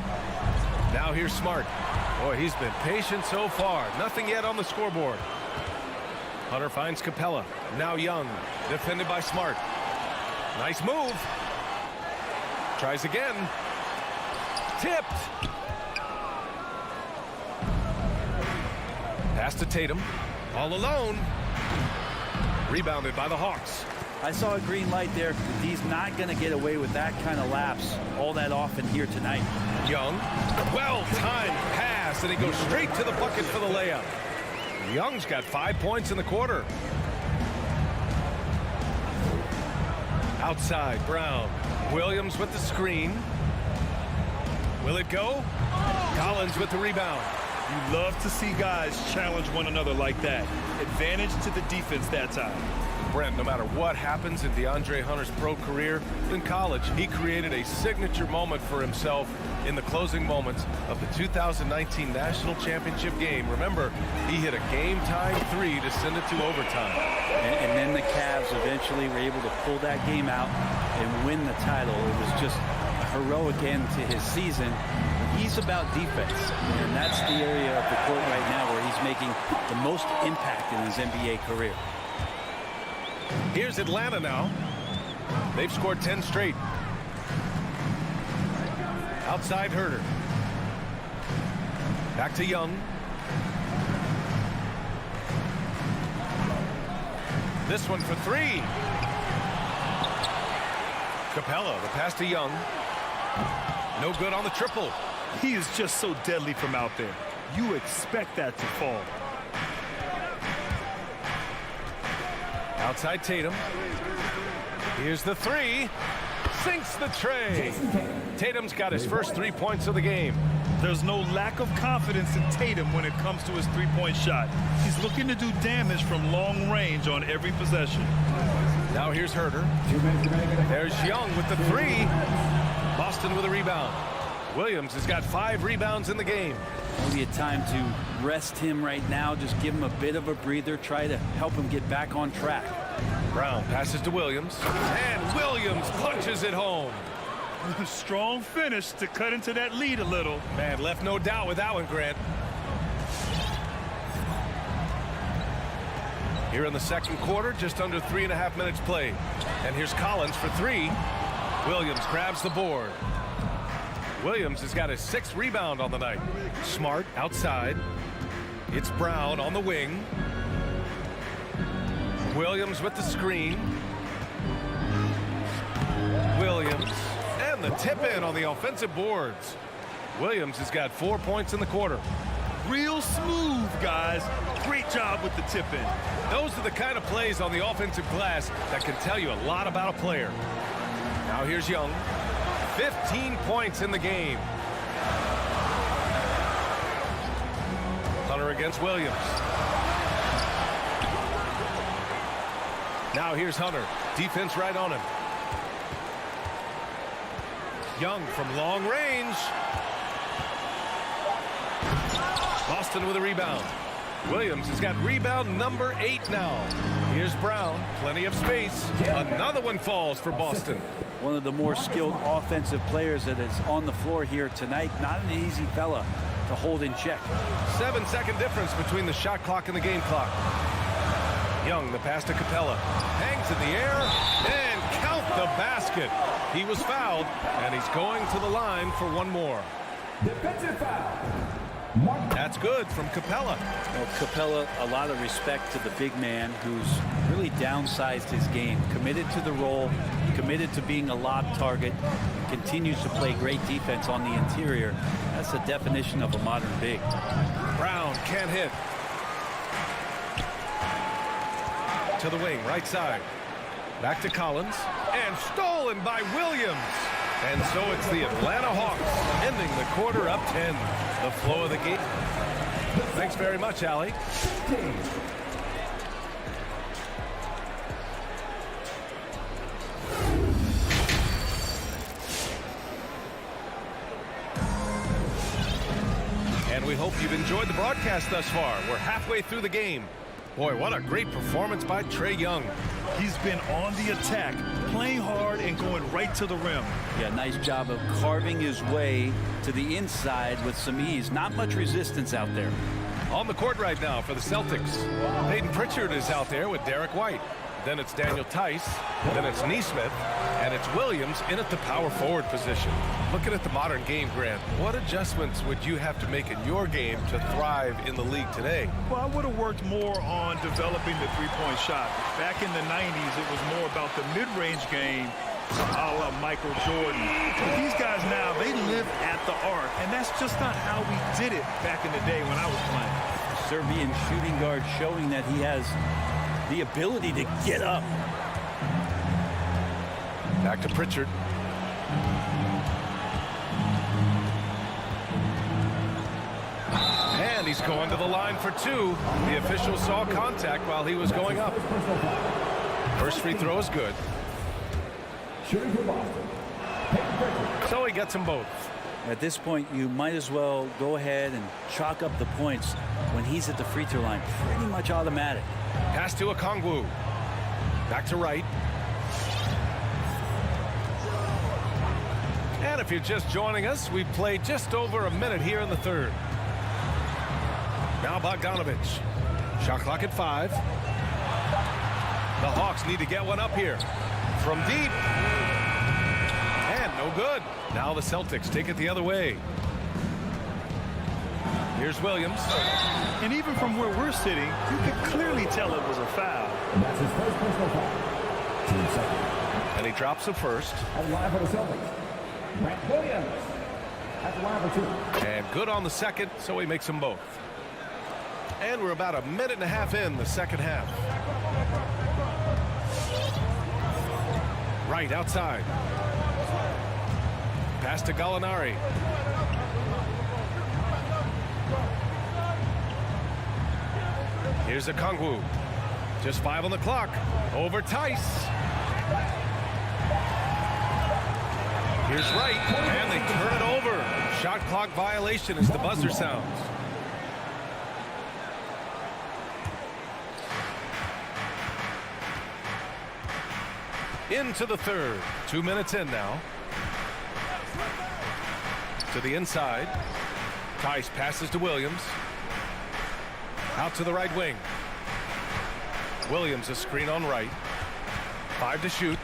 Now here's Smart. Boy, he's been patient so far. Nothing yet on the scoreboard. Hunter finds Capella. Now Young, defended by Smart. Nice move. Tries again. Tipped. Pass to Tatum. All alone. Rebounded by the Hawks. I saw a green light there. He's not going to get away with that kind of lapse all that often here tonight. Young. Well-timed pass, and he goes straight to the bucket for the layup. Young's got 5 points in the quarter. Outside, Brown. Williams with the screen. Will it go? Collins with the rebound. You love to see guys challenge one another like that. Advantage to the defense that time. Brent, no matter what happens in DeAndre Hunter's pro career, in college, he created a signature moment for himself in the closing moments of the 2019 National Championship game. Remember, he hit a game-time 3 to send it to overtime. And then the Cavs eventually were able to pull that game out and win the title. It was just a heroic end to his season. He's about defense, and that's the area of the court right now where he's making the most impact in his NBA career. Here's Atlanta now. They've scored 10 straight. Outside Herter. Back to Young. This one for 3. Capella, the pass to Young. No good on the triple. He is just so deadly from out there. You expect that to fall. Outside Tatum. Here's the 3. Sinks the tray. Tatum's got his first 3 points of the game. There's no lack of confidence in Tatum when it comes to his three-point shot. He's looking to do damage from long range on every possession. Now here's Herter. There's Young with the 3. Boston with a rebound. Williams has got 5 rebounds in the game. Maybe a time to rest him right now. Just give him a bit of a breather. Try to help him get back on track. Brown passes to Williams. And Williams punches it home. Strong finish to cut into that lead a little. Man, left no doubt with that one, Grant. Here in the second quarter, just under 3.5 minutes played. And here's Collins for 3. Williams grabs the board. Williams has got his 6th rebound on the night. Smart outside. It's Brown on the wing. Williams with the screen. Williams. And the tip in on the offensive boards. Williams has got 4 points in the quarter. Real smooth, guys. Great job with the tip in. Those are the kind of plays on the offensive glass that can tell you a lot about a player. Now here's Young. 15 points in the game. Hunter against Williams. Now here's Hunter. Defense right on him. Young from long range. Boston with a rebound. Williams has got rebound number 8 now. Here's Brown. Plenty of space. Another one falls for Boston. One of the more skilled offensive players that is on the floor here tonight. Not an easy fella to hold in check. 7-second difference between the shot clock and the game clock. Young, the pass to Capella. Hangs in the air and count the basket. He was fouled, and he's going to the line for one more. Defensive foul. That's good from Capella. Well, Capella, a lot of respect to the big man who's really downsized his game. Committed to the role, committed to being a lob target, continues to play great defense on the interior. That's the definition of a modern big. Brown can't hit. To the wing, right side. Back to Collins. And stolen by Williams. And so it's the Atlanta Hawks ending the quarter up 10. The flow of the game. Thanks very much, Allie. And we hope you've enjoyed the broadcast thus far. We're halfway through the game. Boy, what a great performance by Trae Young. He's been on the attack, playing hard and going right to the rim. Yeah, nice job of carving his way to the inside with some ease. Not much resistance out there. On the court right now for the Celtics. Peyton Pritchard is out there with Derek White. Then it's Daniel Tice. Then it's Neesmith. And it's Williams in at the power forward position. Looking at the modern game, Grant, what adjustments would you have to make in your game to thrive in the league today? Well, I would have worked more on developing the three-point shot. Back in the 90s, it was more about the mid-range game, a la Michael Jordan. But these guys now, they live at the arc, and that's just not how we did it back in the day when I was playing. Serbian shooting guard showing that he has the ability to get up. Back to Pritchard. And he's going to the line for 2. The official saw contact while he was going up. First free throw is good. So he gets them both. At this point, you might as well go ahead and chalk up the points when he's at the free throw line. Pretty much automatic. Pass to Okongwu. Back to Wright. And if you're just joining us, we've played just over a minute here in the third. Now Bogdanovich. Shot clock at 5. The Hawks need to get one up here. From deep. And no good. Now the Celtics take it the other way. Here's Williams. And even from where we're sitting, you could clearly tell it was a foul. And that's his first personal foul. Team second. And he drops the first. At the line for the Celtics, Grant Williams. At the line for 2. And good on the second, so he makes them both. And we're about a minute and a half in the second half. Right outside. Pass to Gallinari. Here's Okongwu. Just 5 on the clock. Over Tice. Here's Wright. And they turn it over. Shot clock violation as the buzzer sounds. Into the third. 2 minutes in now. To the inside. Tice passes to Williams. Out to the right wing. Williams a screen on right. 5 to shoot.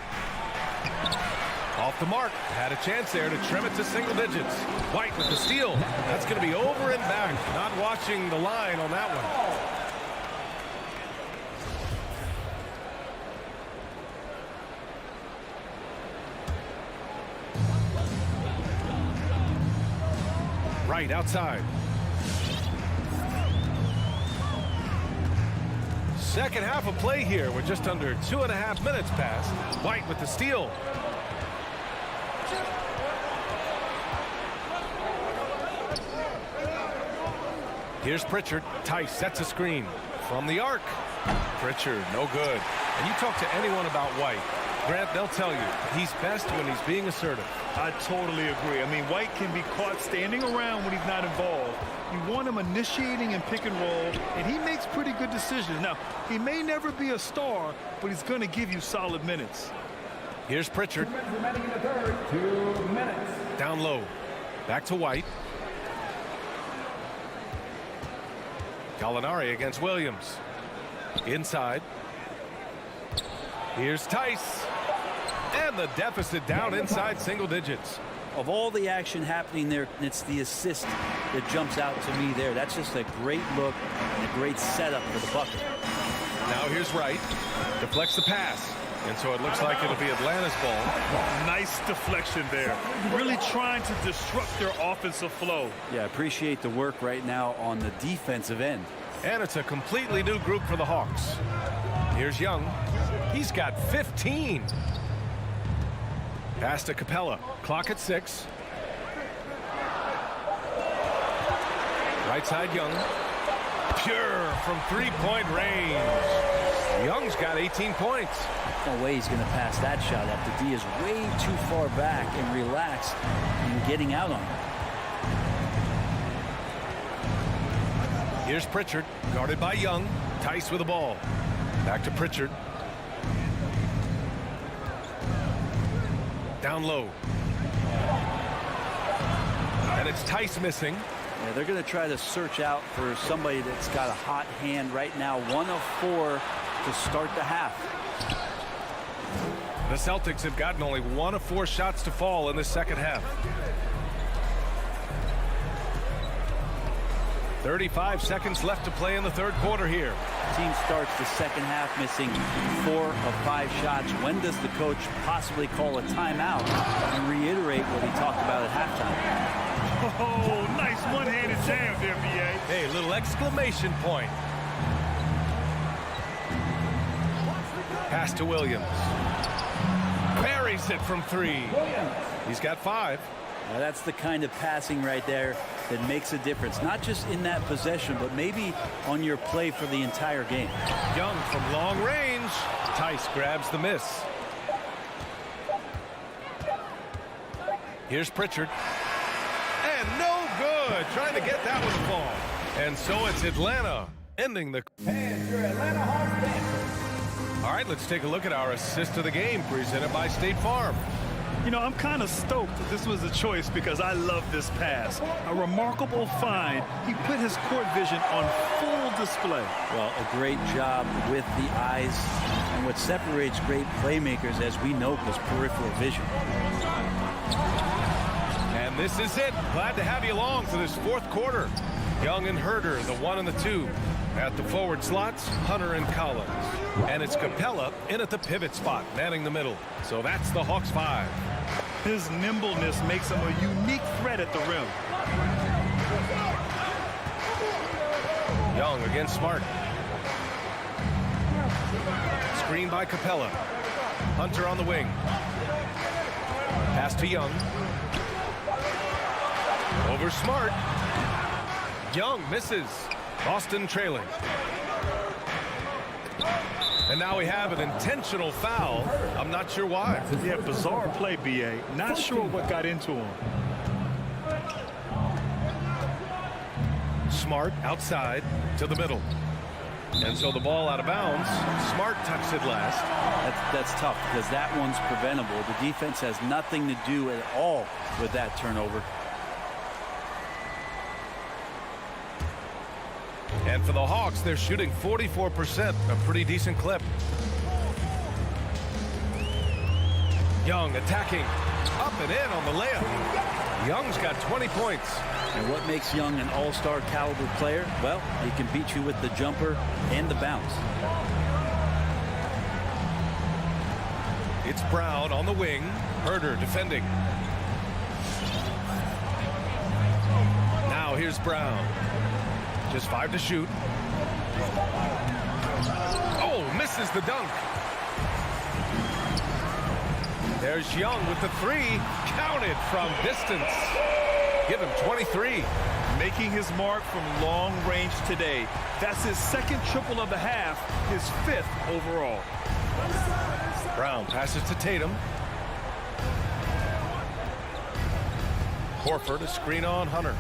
Off the mark. Had a chance there to trim it to single digits. White with the steal. That's going to be over and back. Not watching the line on that one. Right outside. Second half of play here. We're just under 2.5 minutes past. White with the steal. Here's Pritchard. Tice sets a screen from the arc. Pritchard, no good. And you talk to anyone about White, Grant, they'll tell you he's best when he's being assertive. I totally agree. I mean, White can be caught standing around when he's not involved. You want him initiating and pick and roll, and he makes pretty good decisions. Now, he may never be a star, but he's going to give you solid minutes. Here's Pritchard. 2 minutes remaining in the third. 2 minutes. Down low. Back to White. Gallinari against Williams. Inside. Here's Tice. And the deficit down inside single digits. Of all the action happening there, it's the assist that jumps out to me there. That's just a great look and a great setup for the bucket. Now here's Wright. Deflects the pass. And so it looks like it'll be Atlanta's ball. Nice deflection there. Really trying to disrupt their offensive flow. Yeah, appreciate the work right now on the defensive end. And it's a completely new group for the Hawks. Here's Young. He's got 15. Pass to Capella. Clock at 6. Right side Young. Pure from three-point range. Young's got 18 points. No way he's going to pass that shot after D is way too far back and relaxed and getting out on it. Here's Pritchard, guarded by Young. Tice with the ball. Back to Pritchard. Down low. And it's Tice missing. Yeah, they're going to try to search out for somebody that's got a hot hand right now. 1 of 4 to start the half. The Celtics have gotten only 1 of 4 shots to fall in the second half. 35 seconds left to play in the third quarter here. Team starts the second half missing 4 of 5 shots. When does the coach possibly call a timeout and reiterate what he talked about at halftime? Oh, nice one-handed jam there, B.A. Hey, little exclamation point. Pass to Williams. Buries it from 3. He's got 5. Now that's the kind of passing right there that makes a difference, not just in that possession, but maybe on your play for the entire game. Young from long range. Tice grabs the miss. Here's Pritchard. And no good. Trying to get that one to fall. And so it's Atlanta ending the... And your Atlanta Hawks Dancers. All right, let's take a look at our assist of the game presented by State Farm. You know, I'm kind of stoked that this was a choice because I love this pass. A remarkable find. He put his court vision on full display. Well, a great job with the eyes. And what separates great playmakers, as we know, is peripheral vision. And this is it. Glad to have you along for this fourth quarter. Young and Herder, the 1 and the 2. At the forward slots, Hunter and Collins. And it's Capella in at the pivot spot, manning the middle. So that's the Hawks 5. His nimbleness makes him a unique threat at the rim. Young against Smart. Screen by Capella. Hunter on the wing. Pass to Young. Over Smart. Young misses. Boston trailing. And now we have an intentional foul. I'm not sure why. Yeah, bizarre play, B.A. Not sure what got into him. Smart outside to the middle. And so the ball out of bounds. Smart touched it last. That's tough because that one's preventable. The defense has nothing to do at all with that turnover. And for the Hawks, they're shooting 44%, a pretty decent clip. Young attacking, up and in on the layup. Young's got 20 points. And what makes Young an all-star caliber player? Well, he can beat you with the jumper and the bounce. It's Brown on the wing. Herder defending. Here's Brown. Just 5 to shoot. Oh, misses the dunk. There's Young with the 3. Counted from distance. Give him 23. Making his mark from long range today. That's his second triple of the half, his 5th overall. Brown passes to Tatum. Horford, a screen on Hunter.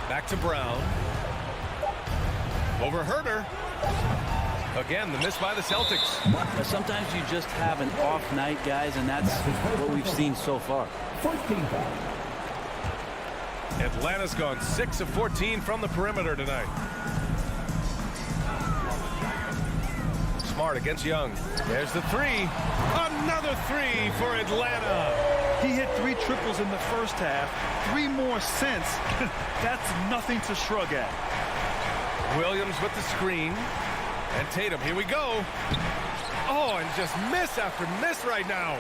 Back to Brown. Over Herter. Again, the miss by the Celtics. Sometimes you just have an off night, guys, and that's what we've seen so far. Atlanta's gone 6 of 14 from the perimeter tonight. Smart against Young. There's the 3. Another 3 for Atlanta. He hit 3 triples in the first half. 3 more since. That's nothing to shrug at. Williams with the screen. And Tatum, here we go. Oh, and just miss after miss right now.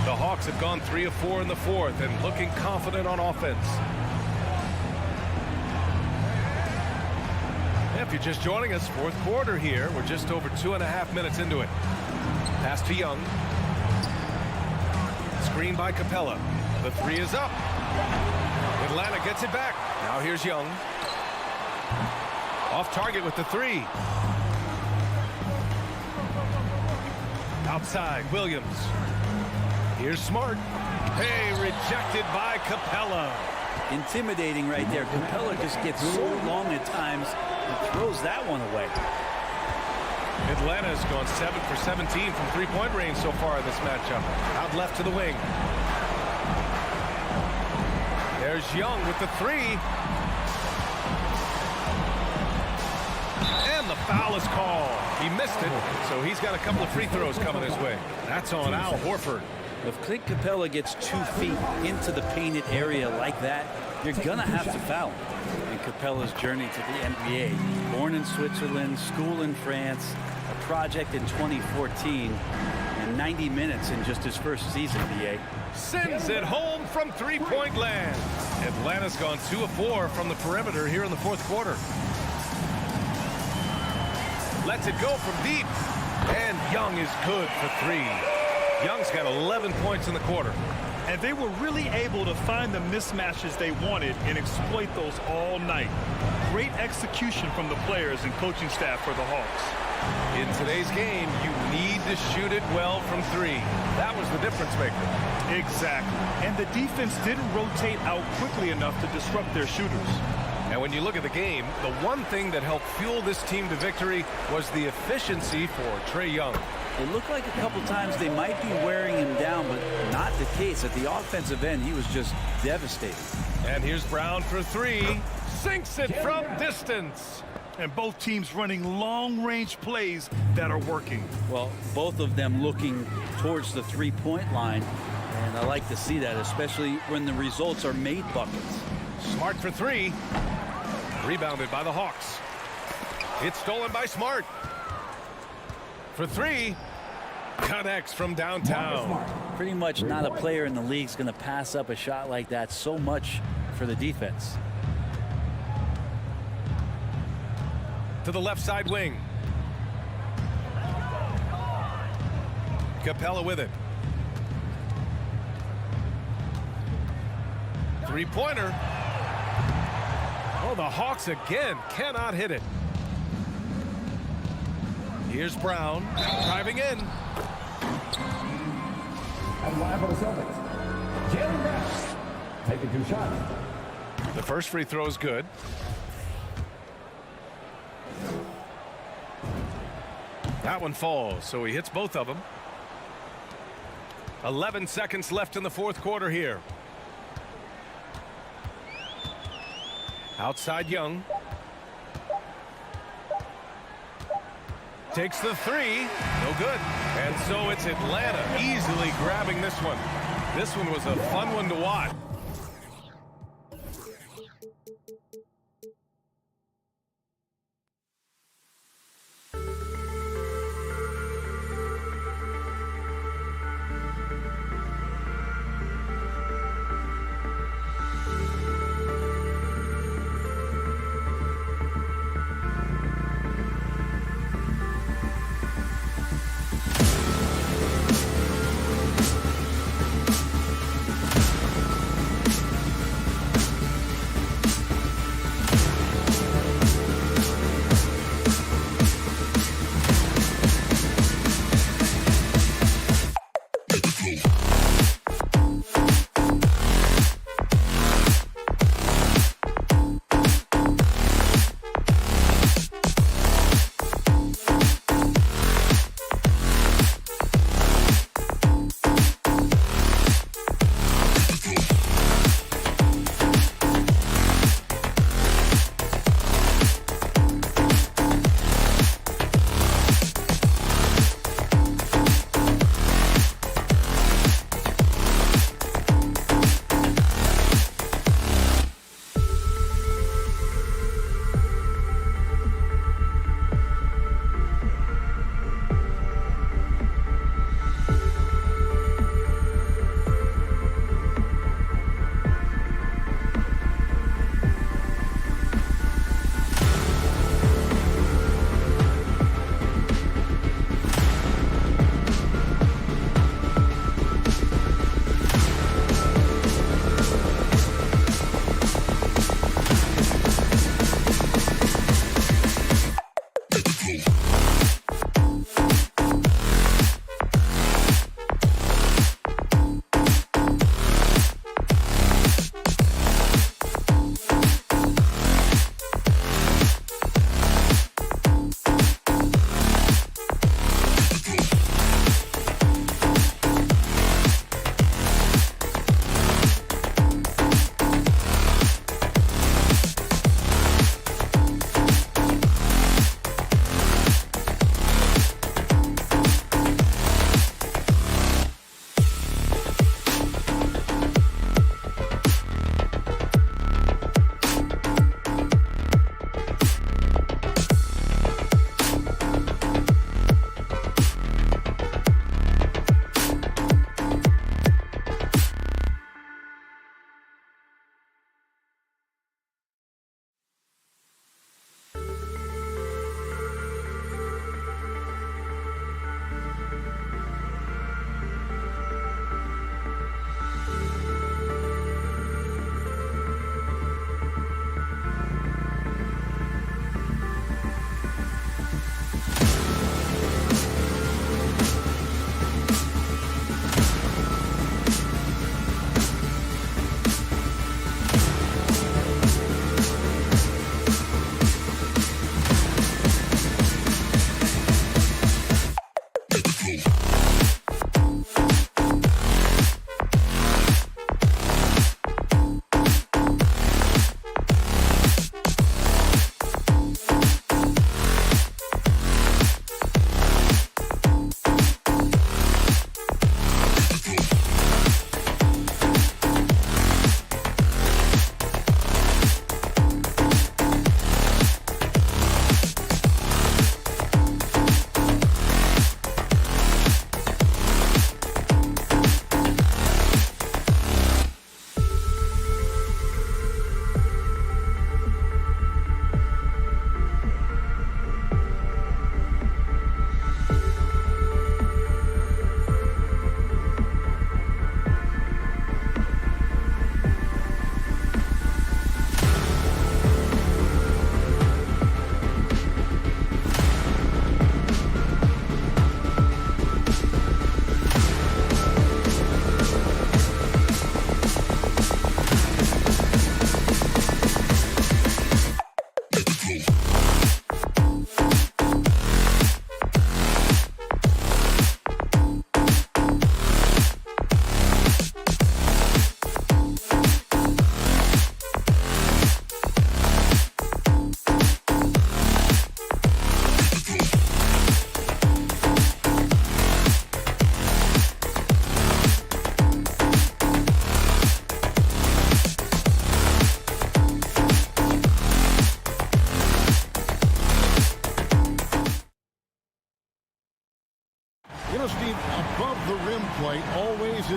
The Hawks have gone 3 of 4 in the fourth and looking confident on offense. If you're just joining us, fourth quarter here. We're just over 2.5 minutes into it. Pass to Young. Screen by Capella. The 3 is up. Atlanta gets it back. Now here's Young. Off target with the 3. Outside, Williams. Here's Smart. Hey, rejected by Capella. Intimidating right there. Capella just gets so long at times and throws that one away. Atlanta's gone 7 for 17 from three-point range so far in this matchup. Out left to the wing. There's Young with the 3. And the foul is called. He missed it, so he's got a couple of free throws coming his way. That's on Al Horford. If Clint Capella gets 2 feet into the painted area like that, you're going to have to foul him. And Capella's journey to the NBA, born in Switzerland, school in France, a project in 2014, and 90 minutes in just his first season, BA. Sends it home from three-point land. Atlanta's gone 2 of 4 from the perimeter here in the fourth quarter. Lets it go from deep. And Young is good for 3. Young's got 11 points in the quarter. And they were really able to find the mismatches they wanted and exploit those all night. Great execution from the players and coaching staff for the Hawks. In today's game, you need to shoot it well from 3. That was the difference maker. Exactly. And the defense didn't rotate out quickly enough to disrupt their shooters. And when you look at the game, the one thing that helped fuel this team to victory was the efficiency for Trae Young. It looked like a couple times they might be wearing him down, but not the case. At the offensive end, he was just devastating. And here's Brown for 3. Sinks it from distance. And both teams running long-range plays that are working. Well, both of them looking towards the three-point line. And I like to see that, especially when the results are made buckets. Smart for 3. Rebounded by the Hawks. It's stolen by Smart. For 3. Connects from downtown. Pretty much not a player in the league is going to pass up a shot like that so much for the defense. To the left side wing. Capella with it. Three-pointer. Oh, the Hawks again cannot hit it. Here's Brown driving in. And live for the Celtics, Jalen Brown taking 2 shots. The first free throw is good. That one falls, so he hits both of them. 11 seconds left in the fourth quarter here. Outside Young. Takes the 3. No good. And so it's Atlanta easily grabbing this one. This one was a fun one to watch.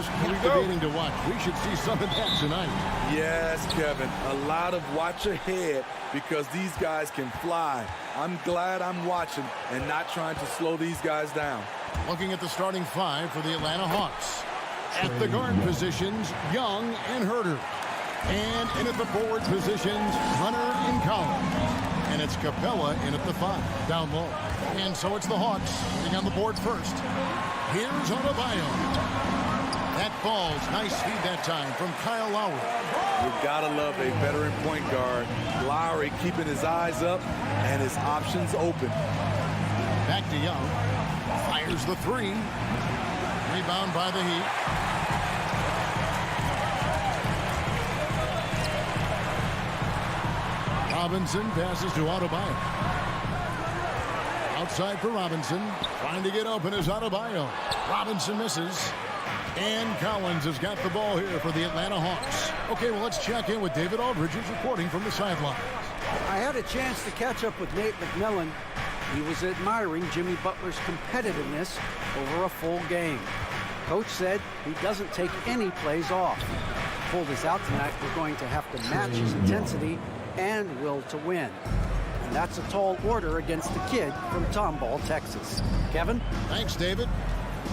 just captivating to watch. We should see some of that tonight. Yes, Kevin. A lot of watch ahead because these guys can fly. I'm glad I'm watching and not trying to slow these guys down. Looking at the starting five for the Atlanta Hawks. At the guard positions, Young and Herter. And in at the forward positions, Hunter and Collins. And it's Capella in at the 5, down low. And so it's the Hawks getting on the board first. Here's Adebayo. That falls. Nice feed that time from Kyle Lowry. You've got to love a veteran point guard. Lowry keeping his eyes up and his options open. Back to Young. Fires the 3. Rebound by the Heat. Robinson passes to Adebayo. Outside for Robinson. Trying to get open is Adebayo. Robinson misses. And Collins has got the ball here for the Atlanta Hawks. Okay, well, let's check in with David Aldridge, who's reporting from the sidelines. I had a chance to catch up with Nate McMillan. He was admiring Jimmy Butler's competitiveness over a full game. Coach said he doesn't take any plays off. Pull this out tonight, we're going to have to match his intensity and will to win. And that's a tall order against the kid from Tomball, Texas. Kevin? Thanks, David.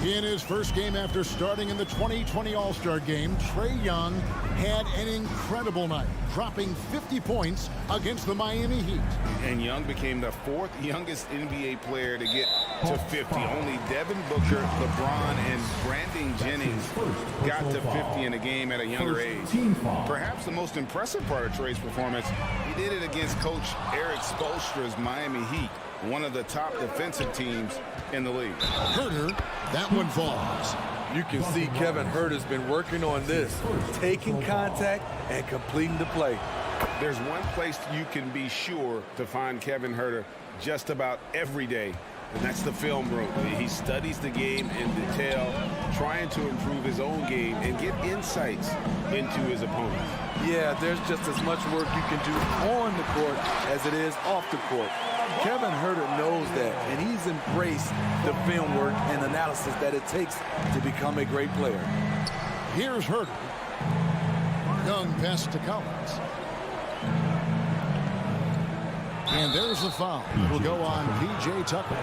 In his first game after starting in the 2020 All-Star Game, Trae Young had an incredible night, dropping 50 points against the Miami Heat. And Young became the 4th youngest NBA player to get to 50. Only Devin Booker, LeBron, and Brandon Jennings got to 50 in a game at a younger age. Perhaps the most impressive part of Trae's performance, he did it against Coach Eric Spoelstra's Miami Heat, one of the top defensive teams in the league. Herter, that one falls. You can see Kevin Herter's been working on this, taking contact and completing the play. There's one place you can be sure to find Kevin Herter just about every day, and that's the film room. He studies the game in detail, trying to improve his own game and get insights into his opponents. Yeah, there's just as much work you can do on the court as it is off the court. Kevin Herter knows that, and he's embraced the film work and analysis that it takes to become a great player. Here's Herter. Young pass to Collins. And there's the foul. It'll go on P.J. Tucker.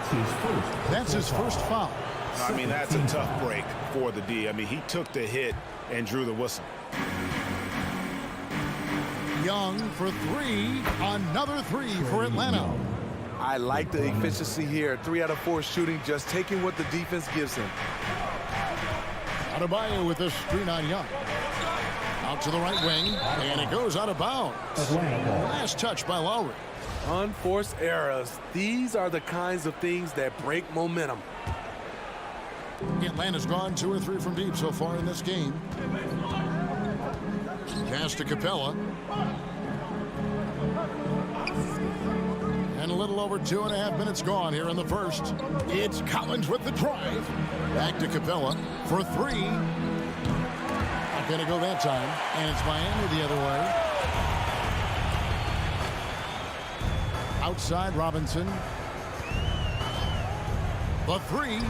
That's his first foul. I mean, that's a tough break for the D. I mean, he took the hit and drew the whistle. Young for 3. Another 3 for Atlanta. I like the efficiency here. 3 out of 4 shooting, just taking what the defense gives him. Adebayo with a screen on Young. Out to the right wing, and it goes out of bounds. Last touch by Lowry. Unforced errors. These are the kinds of things that break momentum. Atlanta's gone 2 or 3 from deep so far in this game. Pass to Capella. And a little over 2.5 minutes gone here in the first. It's Collins with the drive. Back to Capella for 3. Not going to go that time. And it's Miami the other way. Outside Robinson. The 3.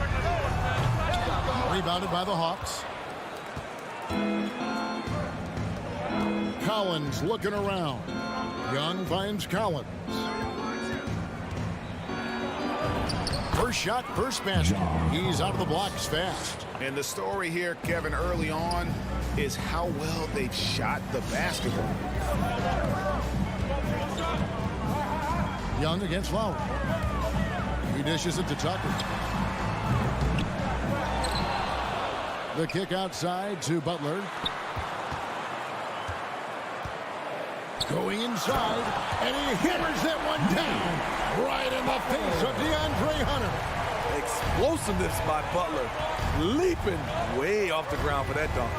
Rebounded by the Hawks. Collins looking around. Young finds Collins. First shot, first basket. He's out of the blocks fast. And the story here, Kevin, early on is how well they've shot the basketball. Young against Lowry. He dishes it to Tucker. The kick outside to Butler. Going inside, and he hammers that one down right in the face of DeAndre Hunter. Explosiveness by Butler. Leaping way off the ground for that dunk.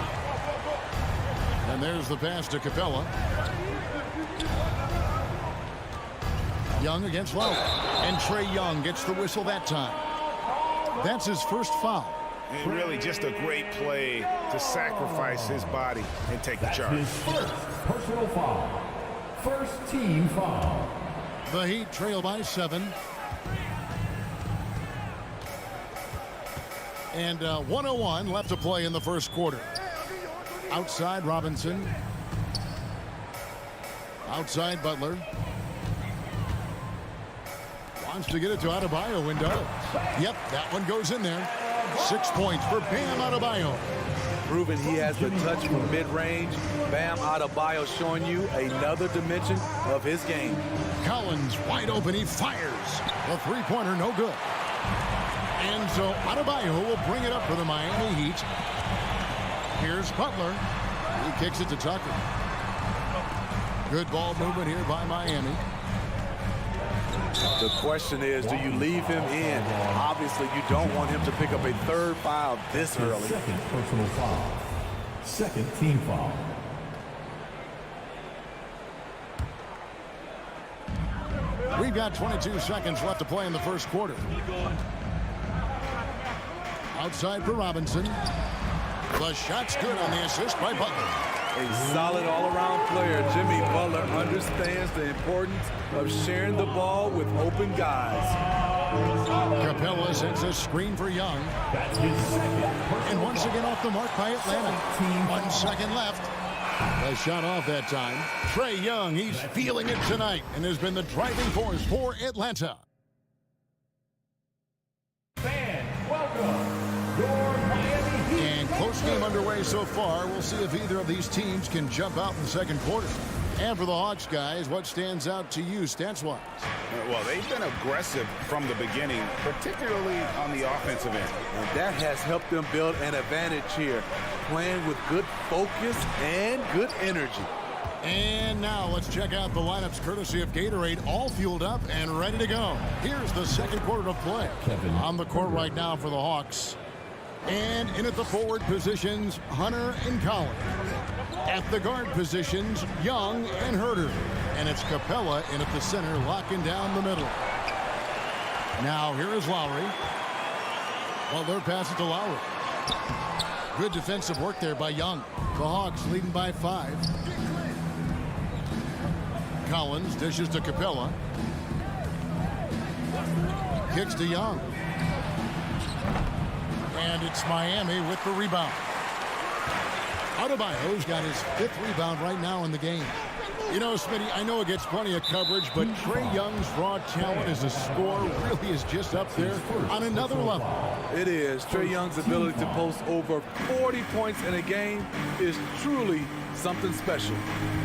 And there's the pass to Capella. Young against Lowry. And Trae Young gets the whistle that time. That's his first foul. And really just a great play to sacrifice his body and take the charge. His first personal foul. First team foul. The Heat trail by 7. And 1:01 left to play in the first quarter. Outside Robinson. Outside Butler. Wants to get it to Adebayo and does. Yep, that one goes in there. 6 points for Bam Adebayo. Proving he has the touch from mid-range. Bam Adebayo showing you another dimension of his game. Collins wide open. He fires. The three-pointer no good. And so Adebayo will bring it up for the Miami Heat. Here's Butler. He kicks it to Tucker. Good ball movement here by Miami. The question is, do you leave him in? Obviously, you don't want him to pick up a third foul this early. Second personal foul. Second team foul. We've got 22 seconds left to play in the first quarter. Outside for Robinson. The shot's good on the assist by Butler. A solid all-around player. Jimmy Butler understands the importance of sharing the ball with open guys. Capella sends a screen for Young. And once again off the mark by Atlanta. 1 second left. The shot off that time. Trae Young, he's feeling it tonight and has been the driving force for Atlanta. Fans, welcome your Miami Heat. And close game underway so far. We'll see if either of these teams can jump out in the second quarter. And for the Hawks, guys, what stands out to you stats-wise? Well, they've been aggressive from the beginning, particularly on the offensive end. And that has helped them build an advantage here, playing with good focus and good energy. And now let's check out the lineups courtesy of Gatorade, all fueled up and ready to go. Here's the second quarter of play. On the court right now for the Hawks. And in at the forward positions, Hunter and Collins. At the guard positions, Young and Herter. And it's Capella in at the center, locking down the middle. Now here is Lowry. Butler passes to Lowry. Good defensive work there by Young. The Hawks leading by 5. Collins dishes to Capella. Kicks to Young. And it's Miami with the rebound. Adebayo's got his 5th rebound right now in the game. You know, Smitty, I know it gets plenty of coverage, but Trae Young's raw talent as a scorer really is just up there on another level. It is. Trae Young's ability to post over 40 points in a game is truly something special.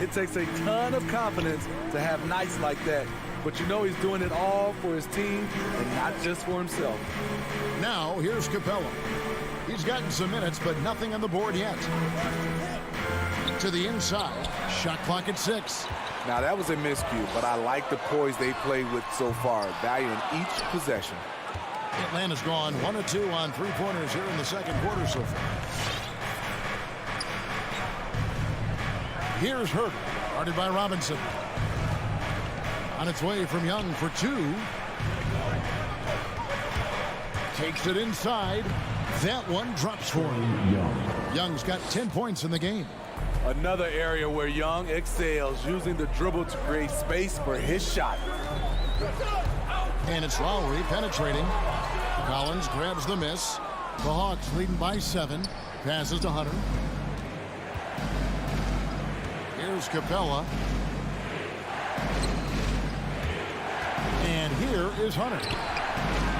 It takes a ton of confidence to have nights like that. But you know he's doing it all for his team and not just for himself. Now, here's Capella. He's gotten some minutes, but nothing on the board yet. To the inside. Shot clock at 6. Now, that was a miscue, but I like the poise they played with so far, valuing each possession. Atlanta's gone 1 of 2 on three-pointers here in the second quarter so far. Here's Herter, guarded by Robinson. On its way from Young for 2. Takes it inside. That one drops for him. Young's got 10 points in the game. Another area where Young excels, using the dribble to create space for his shot. And it's Lowry penetrating. Collins grabs the miss. The Hawks leading by 7. Passes to Hunter. Here's Capella. And here is Hunter.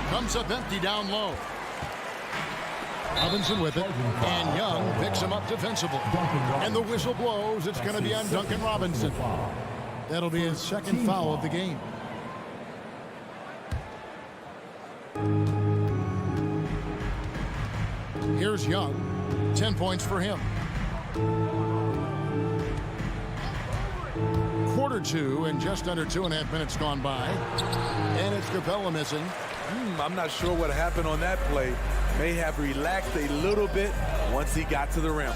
Comes up empty down low. Robinson with it. And Young picks him up defensively. And the whistle blows. It's going to be on Duncan Robinson. That'll be his second foul of the game. Here's Young. 10 points for him. Quarter 2 and just under 2.5 minutes gone by. And it's Capella missing. I'm not sure what happened on that play. May have relaxed a little bit once he got to the rim.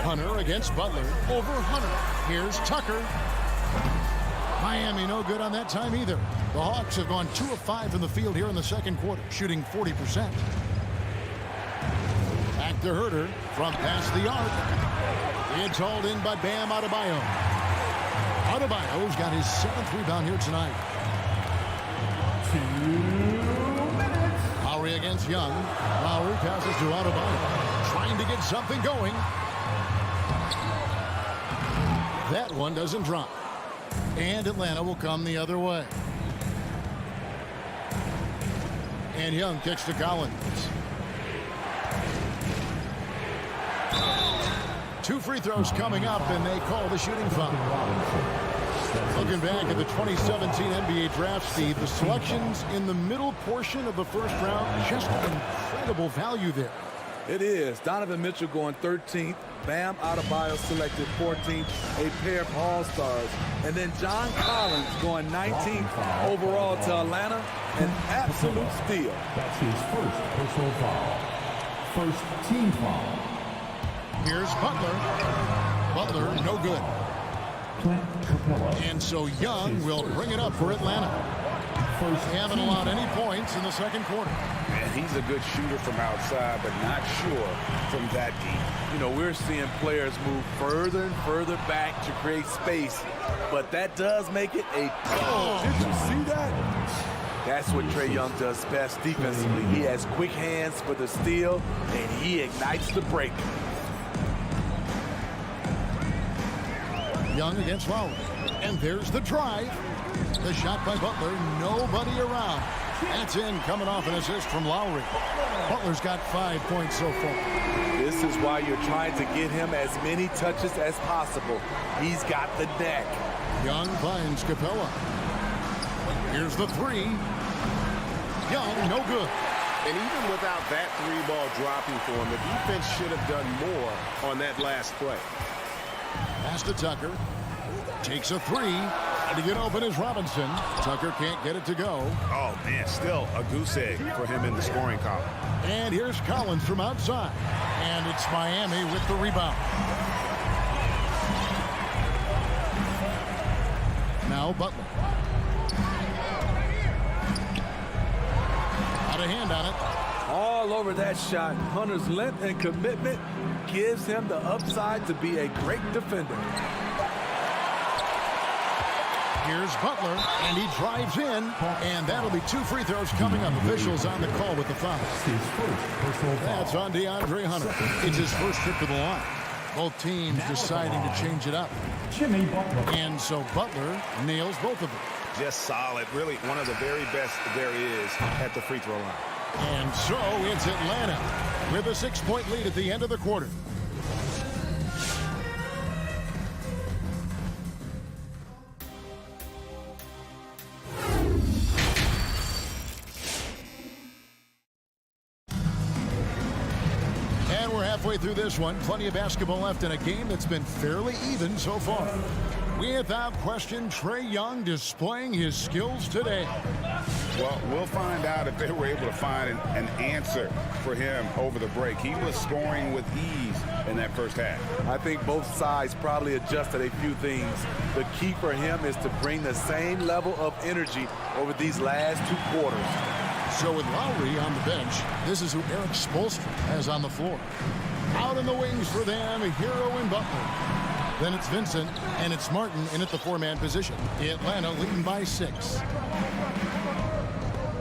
Hunter against Butler. Over Hunter. Here's Tucker. Miami no good on that time either. The Hawks have gone 2 of 5 in the field here in the second quarter, shooting 40%. Back to Herter from past the arc. It's hauled in by Bam Adebayo. Adebayo's got his 7th rebound here tonight. against Young. Lowry passes to Adebayo, trying to get something going. That one doesn't drop. And Atlanta will come the other way. And Young kicks to Collins. 2 free throws coming up, and they call the shooting foul. Looking back at the 2017 NBA draft, Steve, the selections in the middle portion of the first round, just incredible value there. It is. Donovan Mitchell going 13th. Bam Adebayo selected 14th, a pair of all-stars. And then John Collins going 19th overall to Atlanta, an absolute steal. That's his first personal foul. First team foul. Here's Butler. Butler, no good. And so Young will bring it up for Atlanta. Haven't allowed any points in the second quarter. And he's a good shooter from outside, but not sure from that deep. You know, we're seeing players move further and further back to create space, but that does make it a... Oh, did you see that? That's what Trae Young does best defensively. He has quick hands for the steal, and he ignites the break. Young against Lowry. And there's the drive. The shot by Butler, nobody around. That's in, coming off an assist from Lowry. Butler's got 5 points so far. This is why you're trying to get him as many touches as possible. He's got the neck. Young finds Capella. Here's the three. Young, no good. And even without that 3-ball dropping for him, the defense should have done more on that last play. Pass to Tucker. Takes a three. To get open is Robinson. Tucker can't get it to go. Oh, man, still a goose egg for him in the scoring column. And here's Collins from outside. And it's Miami with the rebound. Now Butler. Out of hand on it. All over that shot. Hunter's length and commitment gives him the upside to be a great defender. Here's Butler, and he drives in, and that'll be 2 free throws coming up. Officials on the call with the foul. That's on DeAndre Hunter. It's his first trip to the line. Both teams deciding to change it up. Jimmy Butler. And so Butler nails both of them. Just solid. Really one of the very best there is at the free throw line. And so it's Atlanta with a 6-point lead at the end of the quarter. Halfway through this one, plenty of basketball left in a game that's been fairly even so far. Without question, Trae Young displaying his skills today. Well, we'll find out if they were able to find an answer for him over the break. He was scoring with ease in that first half. I think both sides probably adjusted a few things. The key for him is to bring the same level of energy over these last 2 quarters. So with Lowry on the bench, this is who Eric Spoelstra has on the floor. Out in the wings for them, Hero and Butler. Then it's Vincent, and it's Martin in at the 4-man position. Atlanta leading by 6.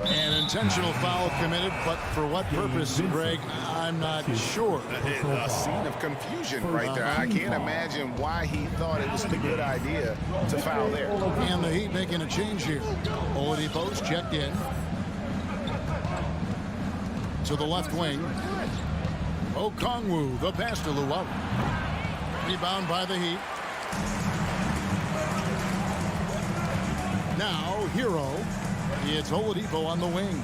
An intentional foul committed, but for what purpose, Greg, I'm not sure. A scene of confusion right there. I can't imagine why he thought it was a good idea to foul there. And the Heat making a change here. Oladipo's checked in. To the left wing. Okongwu, the pass to Luau. Rebound by the Heat. Now, Hero. It's Oladipo on the wing.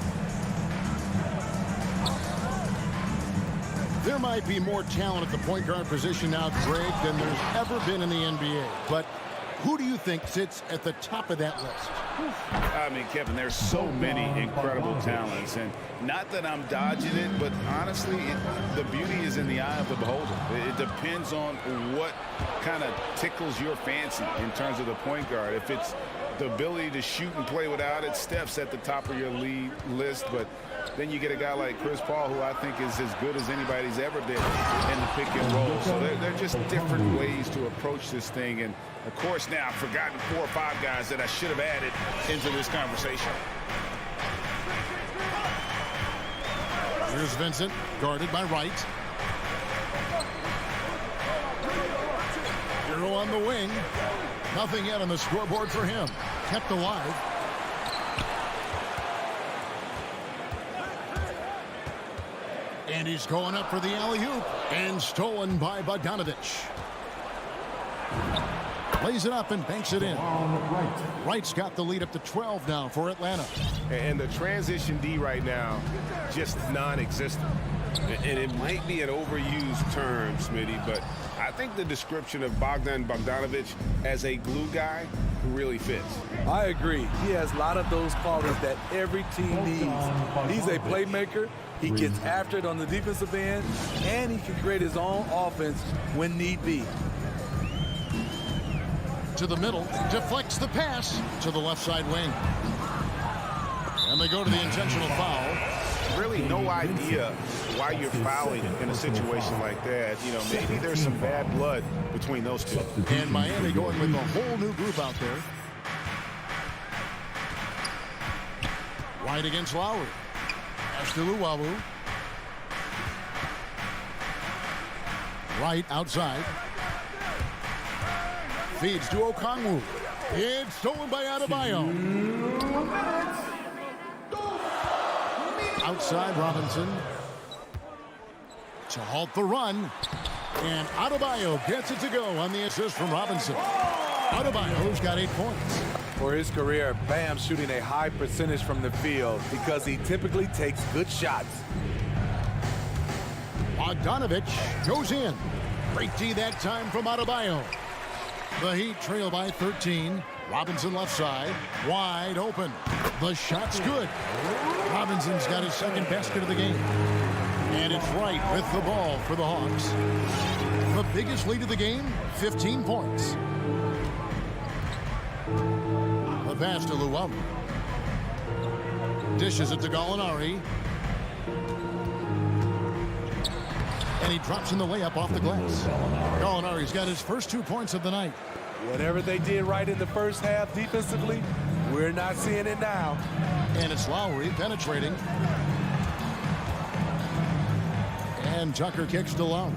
There might be more talent at the point guard position now, Greg, than there's ever been in the NBA. But who do you think sits at the top of that list? I mean, Kevin, there's so many incredible talents. And not that I'm dodging it, but honestly, the beauty is in the eye of the beholder. It depends on what kind of tickles your fancy in terms of the point guard. If it's the ability to shoot and play without it, Steph's at the top of your lead list. But then you get a guy like Chris Paul, who I think is as good as anybody's ever been in the pick and roll. So they're just different ways to approach this thing. And, of course, now I've forgotten 4 or 5 guys that I should have added into this conversation. Here's Vincent, guarded by Wright. Hero on the wing. Nothing yet on the scoreboard for him. Kept alive. And he's going up for the alley-oop. And stolen by Bogdanovich. Plays it up and banks it in. Wright's got the lead up to 12 now for Atlanta. And the transition D right now, just non-existent. And it might be an overused term, Smitty, but I think the description of Bogdan Bogdanovich as a glue guy really fits. I agree. He has a lot of those qualities that every team needs. He's a playmaker. He gets after it on the defensive end, and he can create his own offense when need be. To the middle, deflects the pass to the left side wing. And they go to the intentional foul. Really no idea why you're fouling in a situation like that. You know, maybe there's some bad blood between those two. And Miami going with a whole new group out there. Right against Lowry. Pass to Luwawu. Right outside. Feeds to Okongwu. It's stolen by Adebayo. Outside Robinson. To halt the run. And Adebayo gets it to go on the assist from Robinson. Adebayo's got 8 points. For his career, Bam shooting a high percentage from the field because he typically takes good shots. Bogdanovich goes in. Great D that time from Adebayo. The Heat trail by 13. Robinson left side. Wide open. The shot's good. Robinson's got his second basket of the game. And it's Wright with the ball for the Hawks. The biggest lead of the game, 15 points. The pass to Luwawu. Dishes it to Gallinari. And he drops in the layup off the glass. Gallinari's got his first 2 points of the night. Whatever they did right in the first half defensively, we're not seeing it now. And it's Lowry penetrating. And Tucker kicks to Lowry.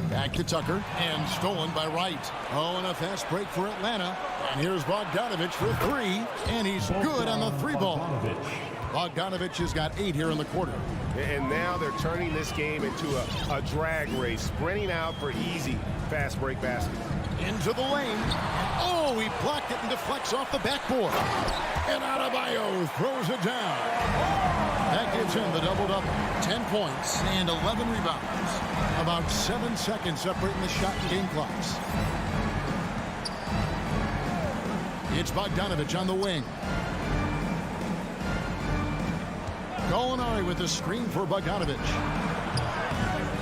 Back to Tucker. And stolen by Wright. Oh, and a fast break for Atlanta. And here's Bogdanovich for 3. And he's good on the 3-ball. Bogdanovich has got 8 here in the quarter. And now they're turning this game into a drag race, sprinting out for easy fast break basket. Into the lane. Oh, he blocked it and deflects off the backboard. And Adebayo throws it down. That gives him the double-double. 10 points and 11 rebounds. About 7 seconds separating the shot and game clocks. It's Bogdanovich on the wing. Gallinari with the screen for Bogdanovich.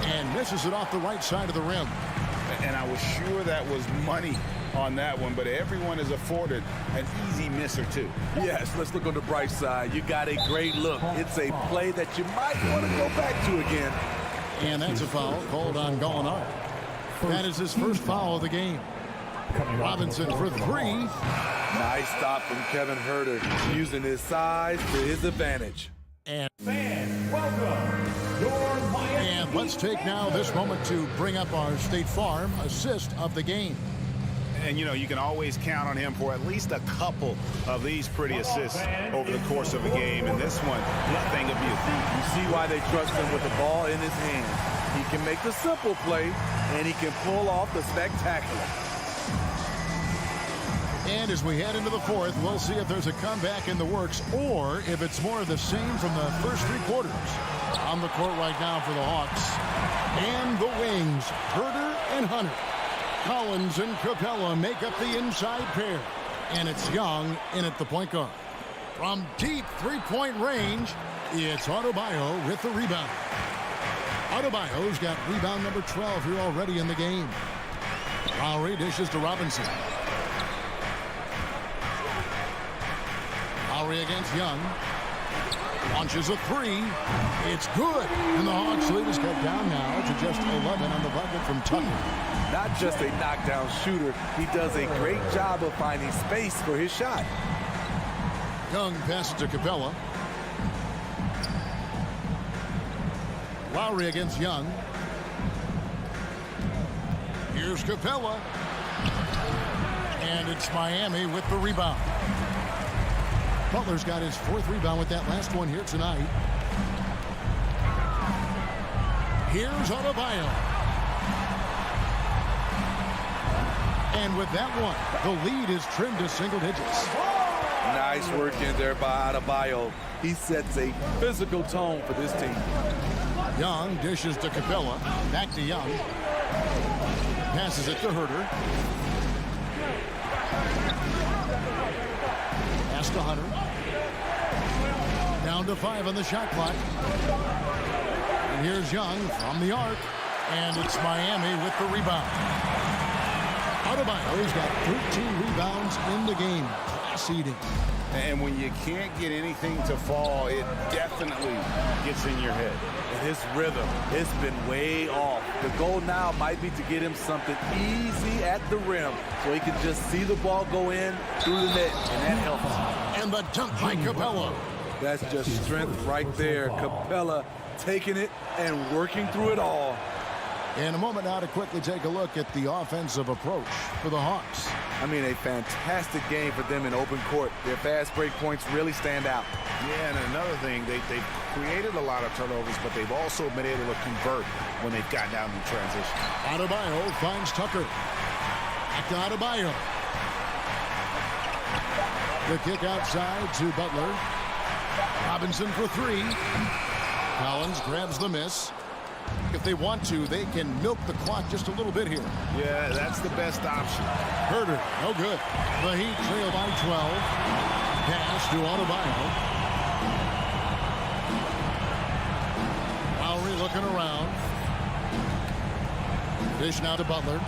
And misses it off the right side of the rim. And I was sure that was money on that one, but everyone is afforded an easy miss or two. Yes, let's look on the bright side. You got a great look. It's a play that you might want to go back to again. And that's a foul called on Gallinari. That is his first foul of the game. Robinson for 3. Nice stop from Kevin Huerter, using his size to his advantage. And welcome your Miami. And let's take now this moment to bring up our State Farm assist of the game. And, you know, you can always count on him for at least a couple of these pretty assists over the course of a game. And this one, nothing of you. You see why they trust him with the ball in his hands. He can make the simple play, and he can pull off the spectacular. And as we head into the fourth, we'll see if there's a comeback in the works or if it's more of the same from the first 3 quarters. On the court right now for the Hawks. And the wings, Huerter and Hunter. Collins and Capella make up the inside pair. And it's Young in at the point guard. From deep 3-point range, it's Adebayo with the rebound. Adebayo's got rebound number 12 here already in the game. Lowry dishes to Robinson. Lowry against Young. Launches a 3. It's good. And the Hawks lead is cut down now to just 11 on the bucket from Tucker. Not just a knockdown shooter, he does a great job of finding space for his shot. Young passes to Capella. Lowry against Young. Here's Capella. And it's Miami with the rebound. Butler's got his 4th rebound with that last one here tonight. Here's Adebayo. And with that one, the lead is trimmed to single digits. Nice work in there by Adebayo. He sets a physical tone for this team. Young dishes to Capella. Back to Young. Passes it to Herter. Pass to Hunter. Down to 5 on the shot clock. And here's Young from the arc. And it's Miami with the rebound. Adebayo's got 13 rebounds in the game. Class eating. And when you can't get anything to fall, it definitely gets in your head. And his rhythm, it's been way off. The goal now might be to get him something easy at the rim so he can just see the ball go in through the net, and that helps. And the dunk by Capella. That's just strength right there. Capella taking it and working through it all. In a moment now to quickly take a look at the offensive approach for the Hawks. I mean, a fantastic game for them in open court. Their fast break points really stand out. Yeah, and another thing, they've created a lot of turnovers, but they've also been able to convert when they've gotten down in transition. Adebayo finds Tucker. Back to Adebayo. The kick outside to Butler. Robinson for 3. Collins grabs the miss. If they want to, they can milk the clock just a little bit here. Yeah, that's the best option. Herter, no good. The Heat trail by 12. Pass to Adebayo. Lowry looking around. Dish now to Butler.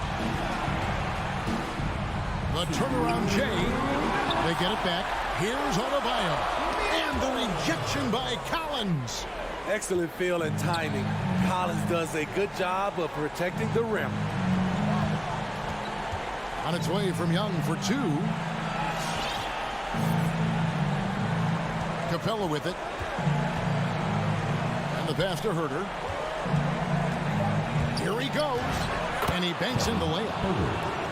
The turnaround Jay. They get it back. Here's Adebayo. And the rejection by Collins. Excellent feel and timing. Collins does a good job of protecting the rim. On its way from Young for 2. Capella with it. And the pass to Herter. Here he goes. And he banks in the layup.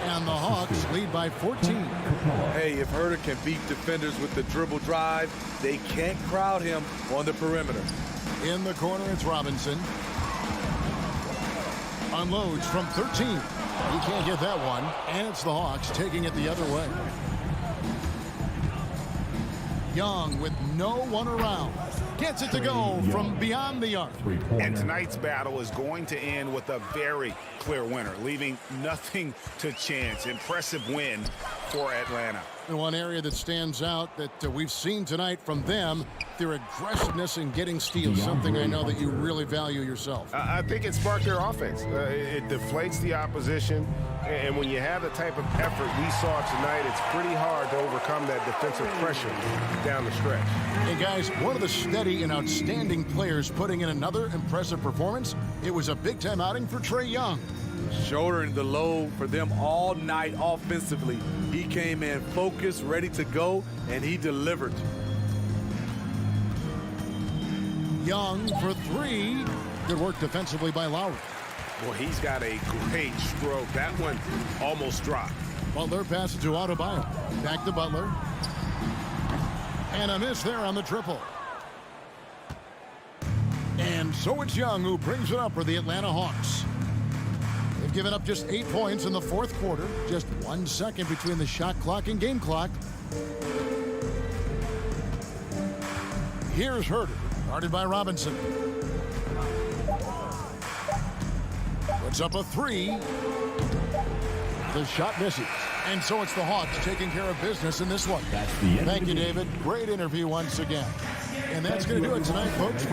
And the Hawks lead by 14. Hey, if Herter can beat defenders with the dribble drive, they can't crowd him on the perimeter. In the corner, it's Robinson. Unloads from 13. He can't get that one. And it's the Hawks taking it the other way. Young with no one around. Gets it to go from beyond the arc. And tonight's battle is going to end with a very clear winner, leaving nothing to chance. Impressive win for Atlanta. And one area that stands out that we've seen tonight from them, their aggressiveness in getting steals, something I know that you really value yourself. I think it sparked their offense. It deflates the opposition. And when you have the type of effort we saw tonight, it's pretty hard to overcome that defensive pressure down the stretch. Hey, guys, one of the steady and outstanding players putting in another impressive performance. It was a big-time outing for Trae Young. Shouldering the load for them all night offensively. He came in focused, ready to go, and he delivered. Young for 3. Good work defensively by Lowry. Boy, he's got a great stroke. That one almost dropped. Butler passes to Adebayo. Back to Butler. And a miss there on the triple. And so it's Young who brings it up for the Atlanta Hawks. They've given up just 8 points in the 4th quarter. Just 1 second between the shot clock and game clock. Here's Herter, guarded by Robinson. Puts up a 3. The shot misses. And so it's the Hawks taking care of business in this one. Thank you, David. Great interview once again. And that's going to do it tonight, folks.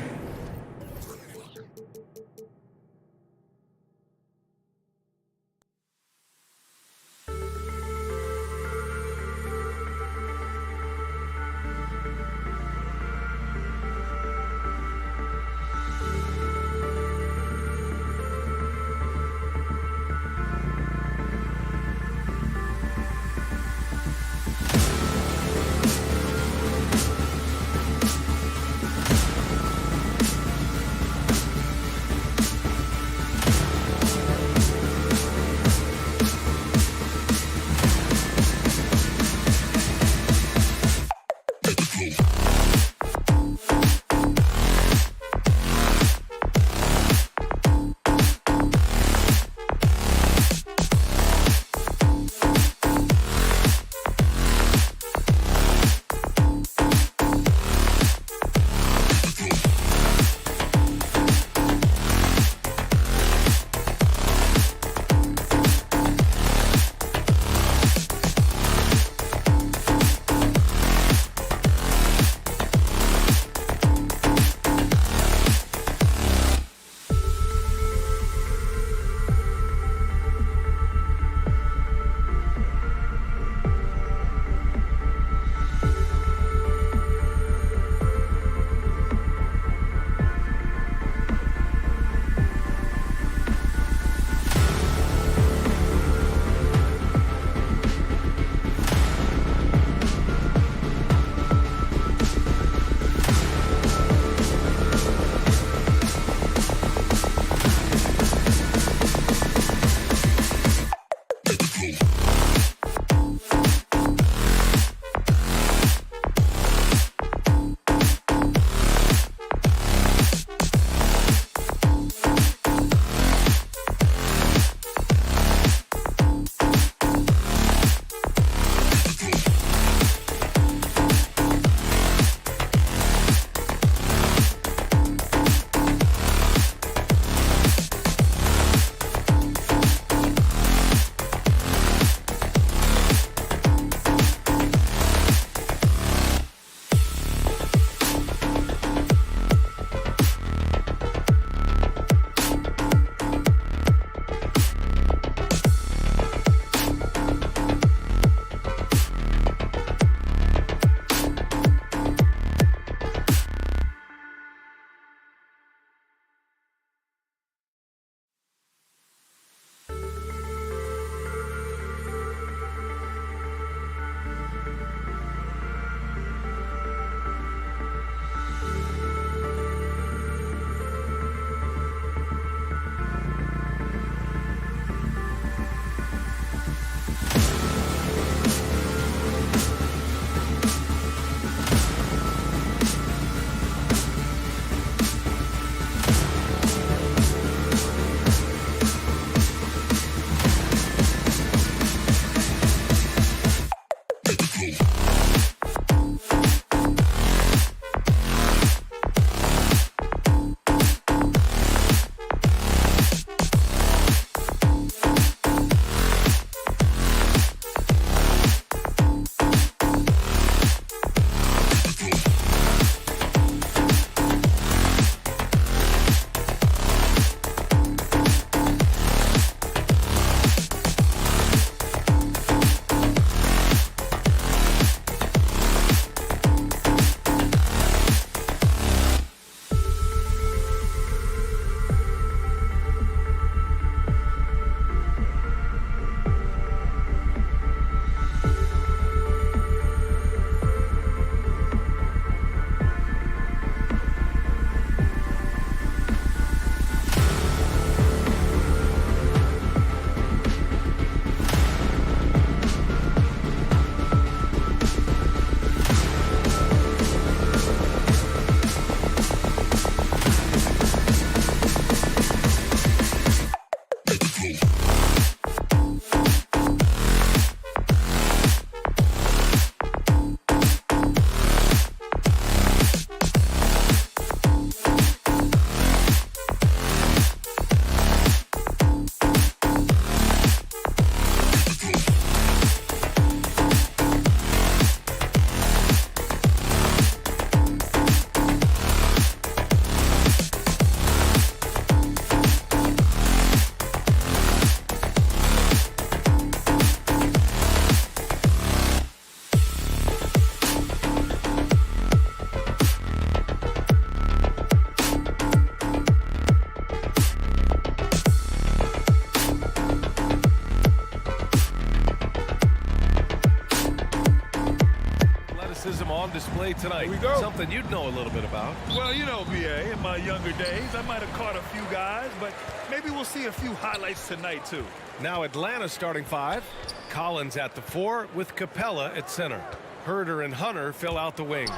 on display tonight. Here we go. Something you'd know a little bit about. Well, you know, BA, in my younger days, I might have caught a few guys, but maybe we'll see a few highlights tonight, too. Now Atlanta starting 5. Collins at the 4 with Capella at center. Herder and Hunter fill out the wings.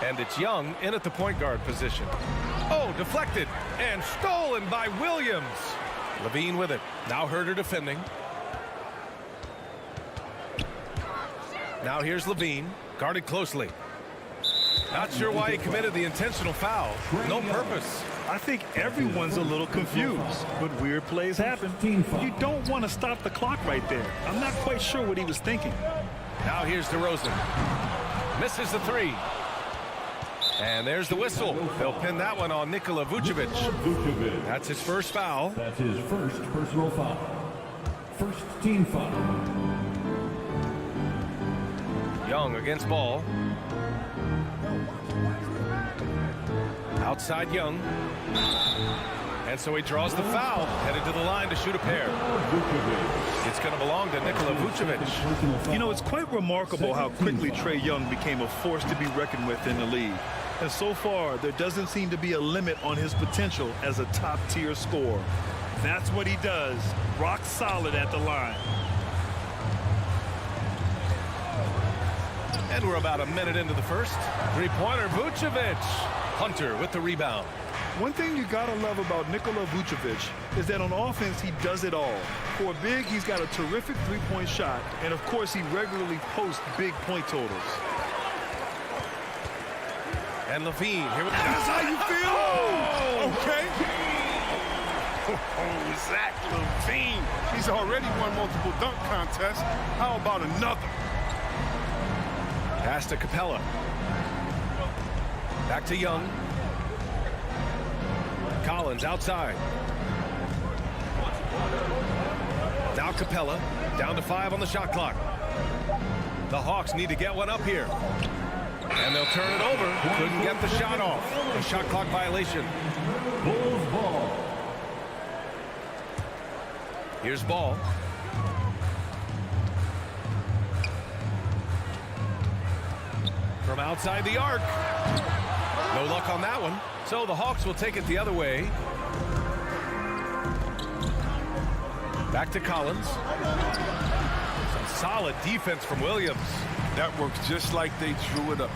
And it's Young in at the point guard position. Oh, deflected and stolen by Williams. Levine with it. Now Herder defending. Now here's Levine, guarded closely. Not sure why he committed the intentional foul. No purpose. I think everyone's a little confused, but weird plays happen. You don't want to stop the clock right there. I'm not quite sure what he was thinking. Now here's DeRozan. Misses the 3. And there's the whistle. They'll pin that one on Nikola Vucevic. That's his first foul. That's his first personal foul. First team foul. Young against Ball. Outside Young. And so he draws the foul, headed to the line to shoot a pair. It's going to belong to Nikola Vucevic. You know, it's quite remarkable how quickly Trae Young became a force to be reckoned with in the league. And so far, there doesn't seem to be a limit on his potential as a top-tier scorer. That's what he does, rock solid at the line. And we're about a minute into the first. Three-pointer, Vucevic. Hunter with the rebound. One thing you gotta love about Nikola Vucevic is that on offense, he does it all. For a big, he's got a terrific three-point shot, and of course, he regularly posts big point totals. And Levine, here we go. That's how you feel? Oh! Okay. Oh, Zach Levine. He's already won multiple dunk contests. How about another? Pass to Capella. Back to Young. Collins outside. Now Capella. Down to 5 on the shot clock. The Hawks need to get one up here. And they'll turn it over. Couldn't get the shot off. A shot clock violation. Bulls ball. Here's Ball. From outside the arc. No luck on that one. So the Hawks will take it the other way. Back to Collins. Some solid defense from Williams. That works just like they drew it up.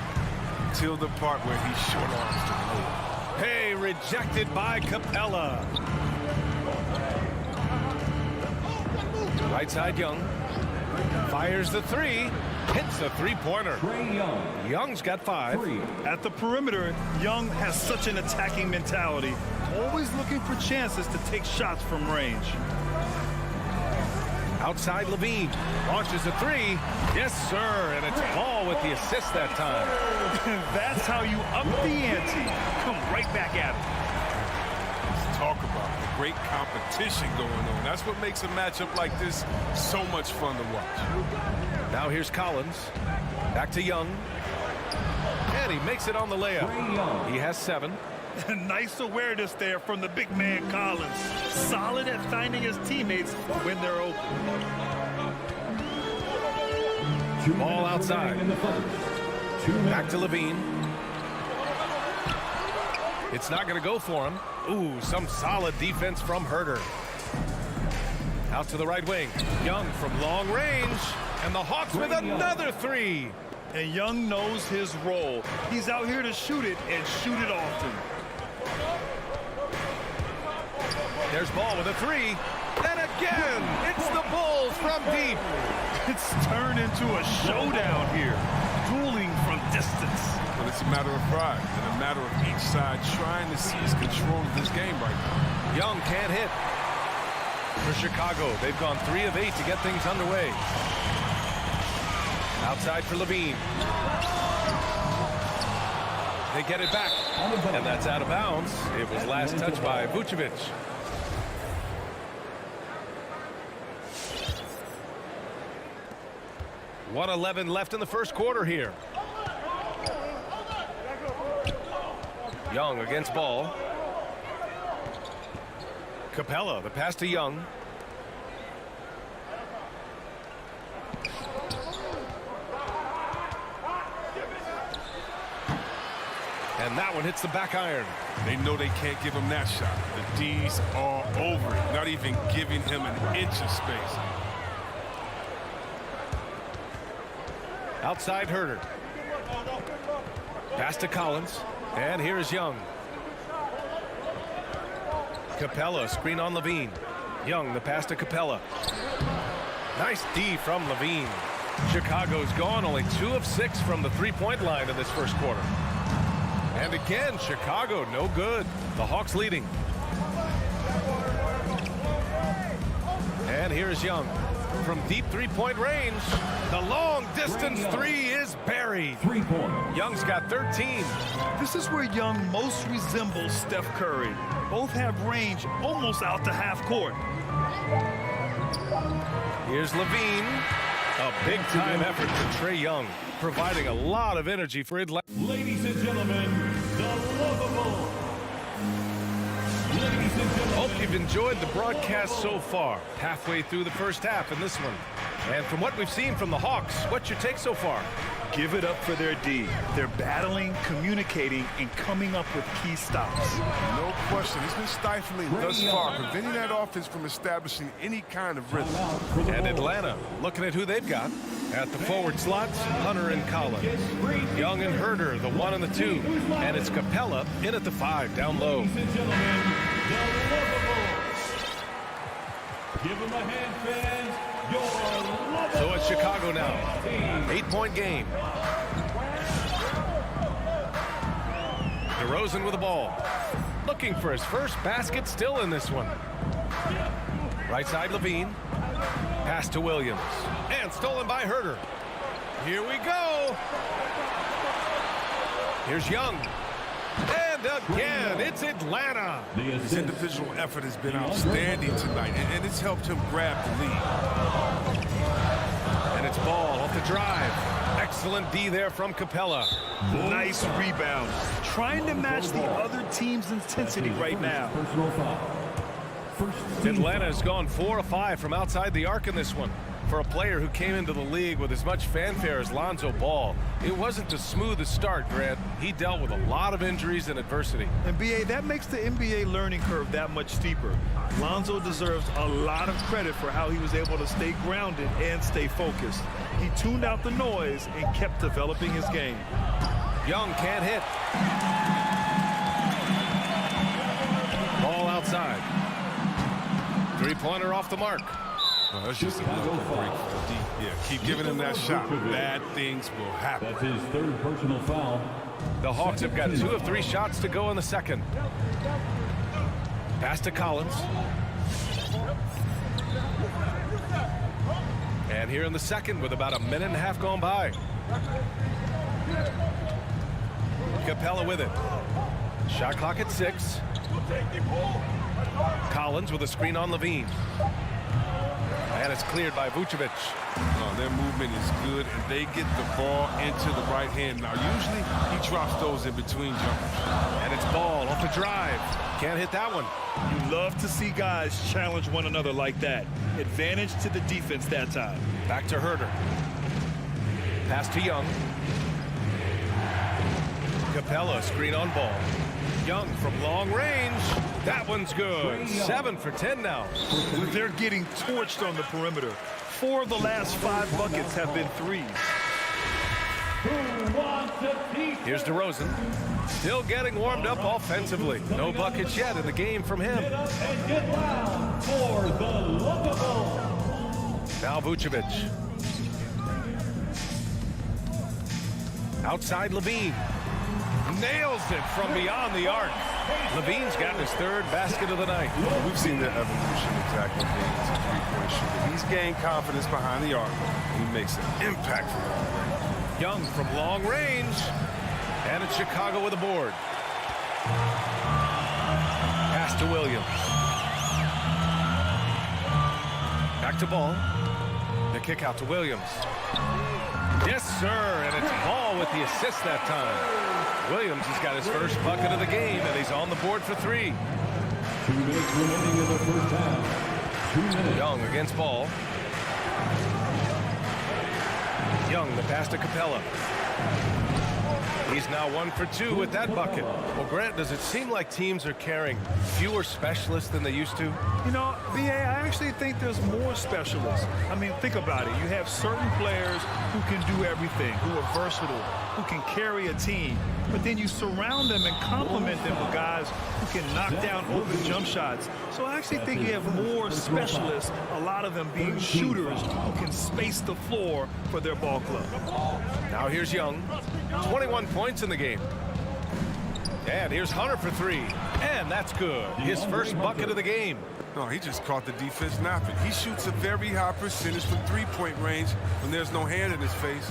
Till the part where he short arms the move. Hey, rejected by Capella. Right side Young. Fires the 3. Hits a three-pointer. Young's got 5. At the perimeter, Young has such an attacking mentality, always looking for chances to take shots from range. Outside Levine. Launches a 3. Yes, sir. And it's Ball with the assist that time. That's how you up the ante. Come right back at it. Let's talk about the great competition going on. That's what makes a matchup like this so much fun to watch. Now here's Collins. Back to Young. And he makes it on the layup. He has 7. Nice awareness there from the big man Collins. Solid at finding his teammates when they're open. Ball outside. Back to Levine. It's not going to go for him. Ooh, some solid defense from Herder. Out to the right wing. Young from long range. And the Hawks with another 3. And Young knows his role. He's out here to shoot it and shoot it often. There's Ball with a 3. And again, it's the Bulls from deep. It's turned into a showdown here. Dueling from distance. But it's a matter of pride and a matter of each side trying to seize control of this game right now. Young can't hit. For Chicago, they've gone 3 of 8 to get things underway. Outside for Levine. They get it back. And that's out of bounds. It was last touched by Vucevic. .111 left in the first quarter here. Young against Ball. Capella, the pass to Young. And that one hits the back iron. They know they can't give him that shot. The D's are over it, not even giving him an inch of space. Outside Herder. Pass to Collins. And here's Young. Capella, screen on Levine. Young, the pass to Capella. Nice D from Levine. Chicago's gone only 2 of 6 from the three-point line in this first quarter. And again, Chicago no good. The Hawks leading. And here's Young. From deep three-point range, the long-distance three is buried. Young's got 13. This is where Young most resembles Steph Curry. Both have range almost out to half court. Here's Levine. A big-time effort for Trae Young, providing a lot of energy for Atlanta. Ladies and gentlemen, the lovable. Ladies and gentlemen. Hope you've enjoyed the broadcast so far. Halfway through the first half in this one. And from what we've seen from the Hawks, what's your take so far? Give it up for their D. They're battling, communicating, and coming up with key stops. No question. He's been stifling thus far, preventing that offense from establishing any kind of rhythm. And Atlanta, looking at who they've got. At the forward slots, Hunter and Collins. Young and Herder, the 1 and the 2. And it's Capella in at the 5, down low. Ladies and gentlemen, the lovable. Give them a hand, fans. Your lovable. So it's Chicago now. 8-point game. DeRozan with the ball. Looking for his first basket, still in this one. Right side Levine. Pass to Williams. And stolen by Herder. Here we go. Here's Young. And again, it's Atlanta. His individual effort has been outstanding tonight, and it's helped him grab the lead. And it's Ball off the drive. Excellent D there from Capella. Nice rebound. Trying to match the other team's intensity right now. Atlanta has gone 4 of 5 from outside the arc in this one. For a player who came into the league with as much fanfare as Lonzo Ball, it wasn't the smoothest start, Grant. He dealt with a lot of injuries and adversity. And BA, that makes the NBA learning curve that much steeper. Lonzo deserves a lot of credit for how he was able to stay grounded and stay focused. He tuned out the noise and kept developing his game. Young can't hit. Ball outside. Three-pointer off the mark. Well, that's just another break for D. Yeah, keep giving him that shot. Bad things will happen. That's his 3rd personal foul. The Hawks have got 2 of 3 shots to go in the second. Pass to Collins. And here in the second with about a minute and a half gone by. Capella with it. Shot clock at 6. Collins with a screen on Levine. And it's cleared by Vucevic. Oh, their movement is good, and they get the ball into the right hand. Now, usually he drops those in between jumpers. And it's Ball off the drive. Can't hit that one. You love to see guys challenge one another like that. Advantage to the defense that time. Back to Herder. Pass to Young. Capella, screen on Ball. Young from long range. That one's good. 7 for 10 now. They're getting torched on the perimeter. 4 of the last 5 buckets have been threes. Here's DeRozan. Still getting warmed up offensively. No buckets yet in the game from him. Now Vucevic. Outside Levine. Nails it from beyond the arc. Levine's gotten his 3rd basket of the night. We've seen the evolution of Zach Levine's three-point shooting. He's gained confidence behind the arc. He makes an impact from it. Young from long range. And it's Chicago with a board. Pass to Williams. Back to Ball. The kick out to Williams. Yes, sir. And it's Ball with the assist that time. Williams has got his first bucket of the game, and he's on the board for 3. 2 minutes remaining in the first half. 2 minutes. Young against Ball. Young, the pass to Capella. He's now 1 for 2 with that bucket. Well, Grant, does it seem like teams are carrying fewer specialists than they used to? You know, B.A., I actually think there's more specialists. I mean, think about it. You have certain players who can do everything, who are versatile, who can carry a team. But then you surround them and complement them with guys who can knock down open jump shots. So I actually think you have more specialists, a lot of them being shooters who can space the floor for their ball club. Now here's Young. 21 points in the game. And here's Hunter for 3. And that's good. His first bucket of the game. No, he just caught the defense napping. He shoots a very high percentage from three-point range when there's no hand in his face.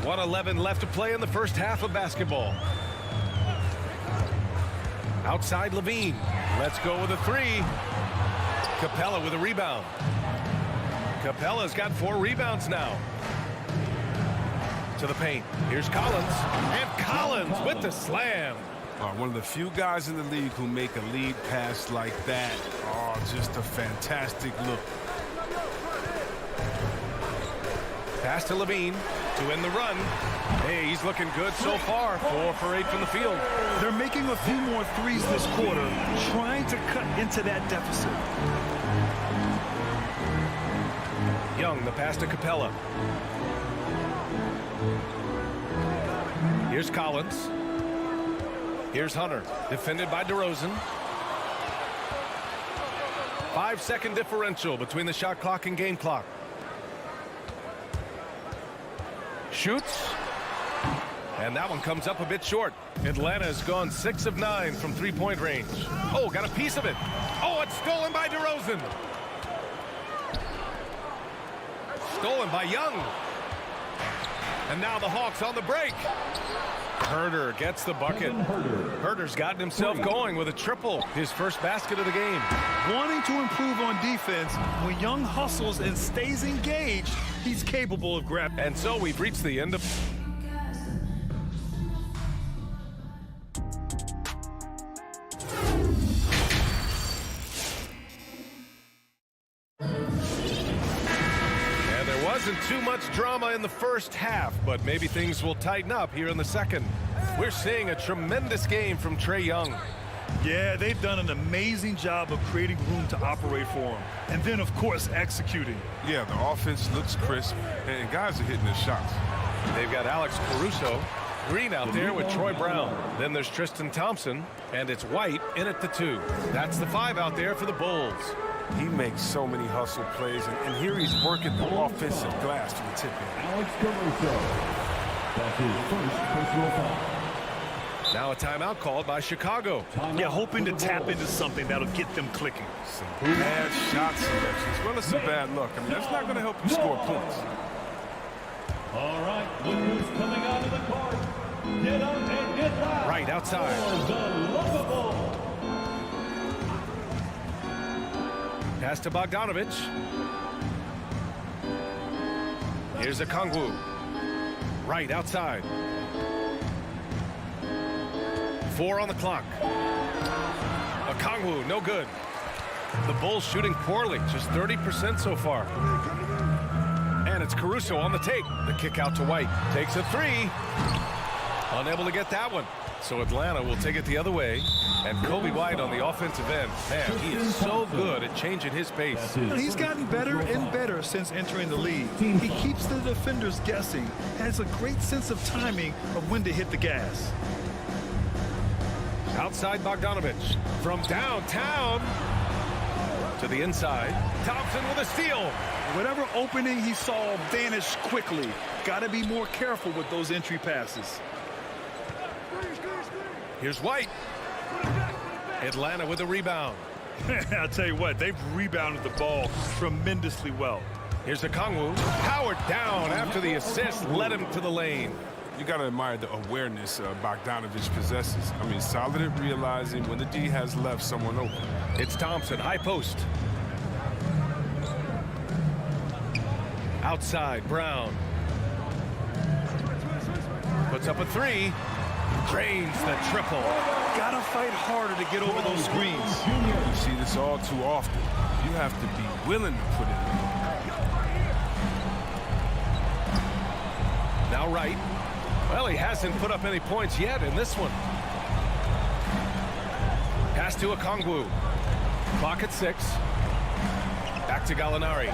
1:11 left to play in the first half of basketball. Outside Levine. Let's go with a 3. Capella with a rebound. Capella's got 4 rebounds now. To the paint. Here's Collins. And Collins with the slam. One of the few guys in the league who make a lead pass like that. Oh, just a fantastic look. Pass to Levine to end the run. Hey, he's looking good so far. 4 for 8 from the field. They're making a few more threes this quarter, trying to cut into that deficit. Young, the pass to Capella. Here's Collins. Here's Hunter, defended by DeRozan. 5-second differential between the shot clock and game clock. Shoots. And that one comes up a bit short. Atlanta's gone 6 of 9 from three-point range. Oh, got a piece of it. Oh, it's stolen by DeRozan. Stolen by Young. And now the Hawks on the break. Herder gets the bucket. Herder's gotten himself going with a triple, his first basket of the game. Wanting to improve on defense, when Young hustles and stays engaged, he's capable of grabbing. And so we've reached the end of... Wasn't too much drama in the first half, but maybe things will tighten up here in the second. We're seeing a tremendous game from Trae Young. Yeah, they've done an amazing job of creating room to operate for him. And then, of course, executing. Yeah, the offense looks crisp, and guys are hitting their shots. They've got Alex Caruso, Green out there with Troy Brown. Then there's Tristan Thompson, and it's White in at the 2. That's the 5 out there for the Bulls. He makes so many hustle plays, and here he's working the offensive glass to the tip in. Alex Caruso. That's his first personal foul. Now a timeout called by Chicago. Yeah, hoping to tap into something that'll get them clicking. Some bad shot selections, as well as some bad luck. I mean, that's not going to help you score points. All right, look who's coming out of the court. Get up and get loud. Right outside. For the Lovable. Pass to Bogdanovich. Here's Okongwu. Right outside. 4 on the clock. Okongwu, no good. The Bulls shooting poorly, just 30% so far. And it's Caruso on the take. The kick out to White. Takes a 3. Unable to get that one. So Atlanta will take it the other way. And Kobe White on the offensive end. Man, he is so good at changing his pace. He's gotten better and better since entering the league. He keeps the defenders guessing. Has a great sense of timing of when to hit the gas. Outside Bogdanovich. From downtown to the inside. Thompson with a steal. Whatever opening he saw vanished quickly. Got to be more careful with those entry passes. Here's White. Atlanta with a rebound. I'll tell you what, they've rebounded the ball tremendously well. Here's Okongwu. Powered down after the assist led him to the lane. You got to admire the awareness Bogdanovich possesses. I mean, solid at realizing when the D has left someone open. It's Thompson, high post. Outside, Brown. Puts up a 3. Drains the triple. Gotta fight harder to get over those screens. You see this all too often. You have to be willing to put it in. Now Wright. Well, he hasn't put up any points yet in this one. Pass to Okongwu. Clock at 6. Back to Gallinari.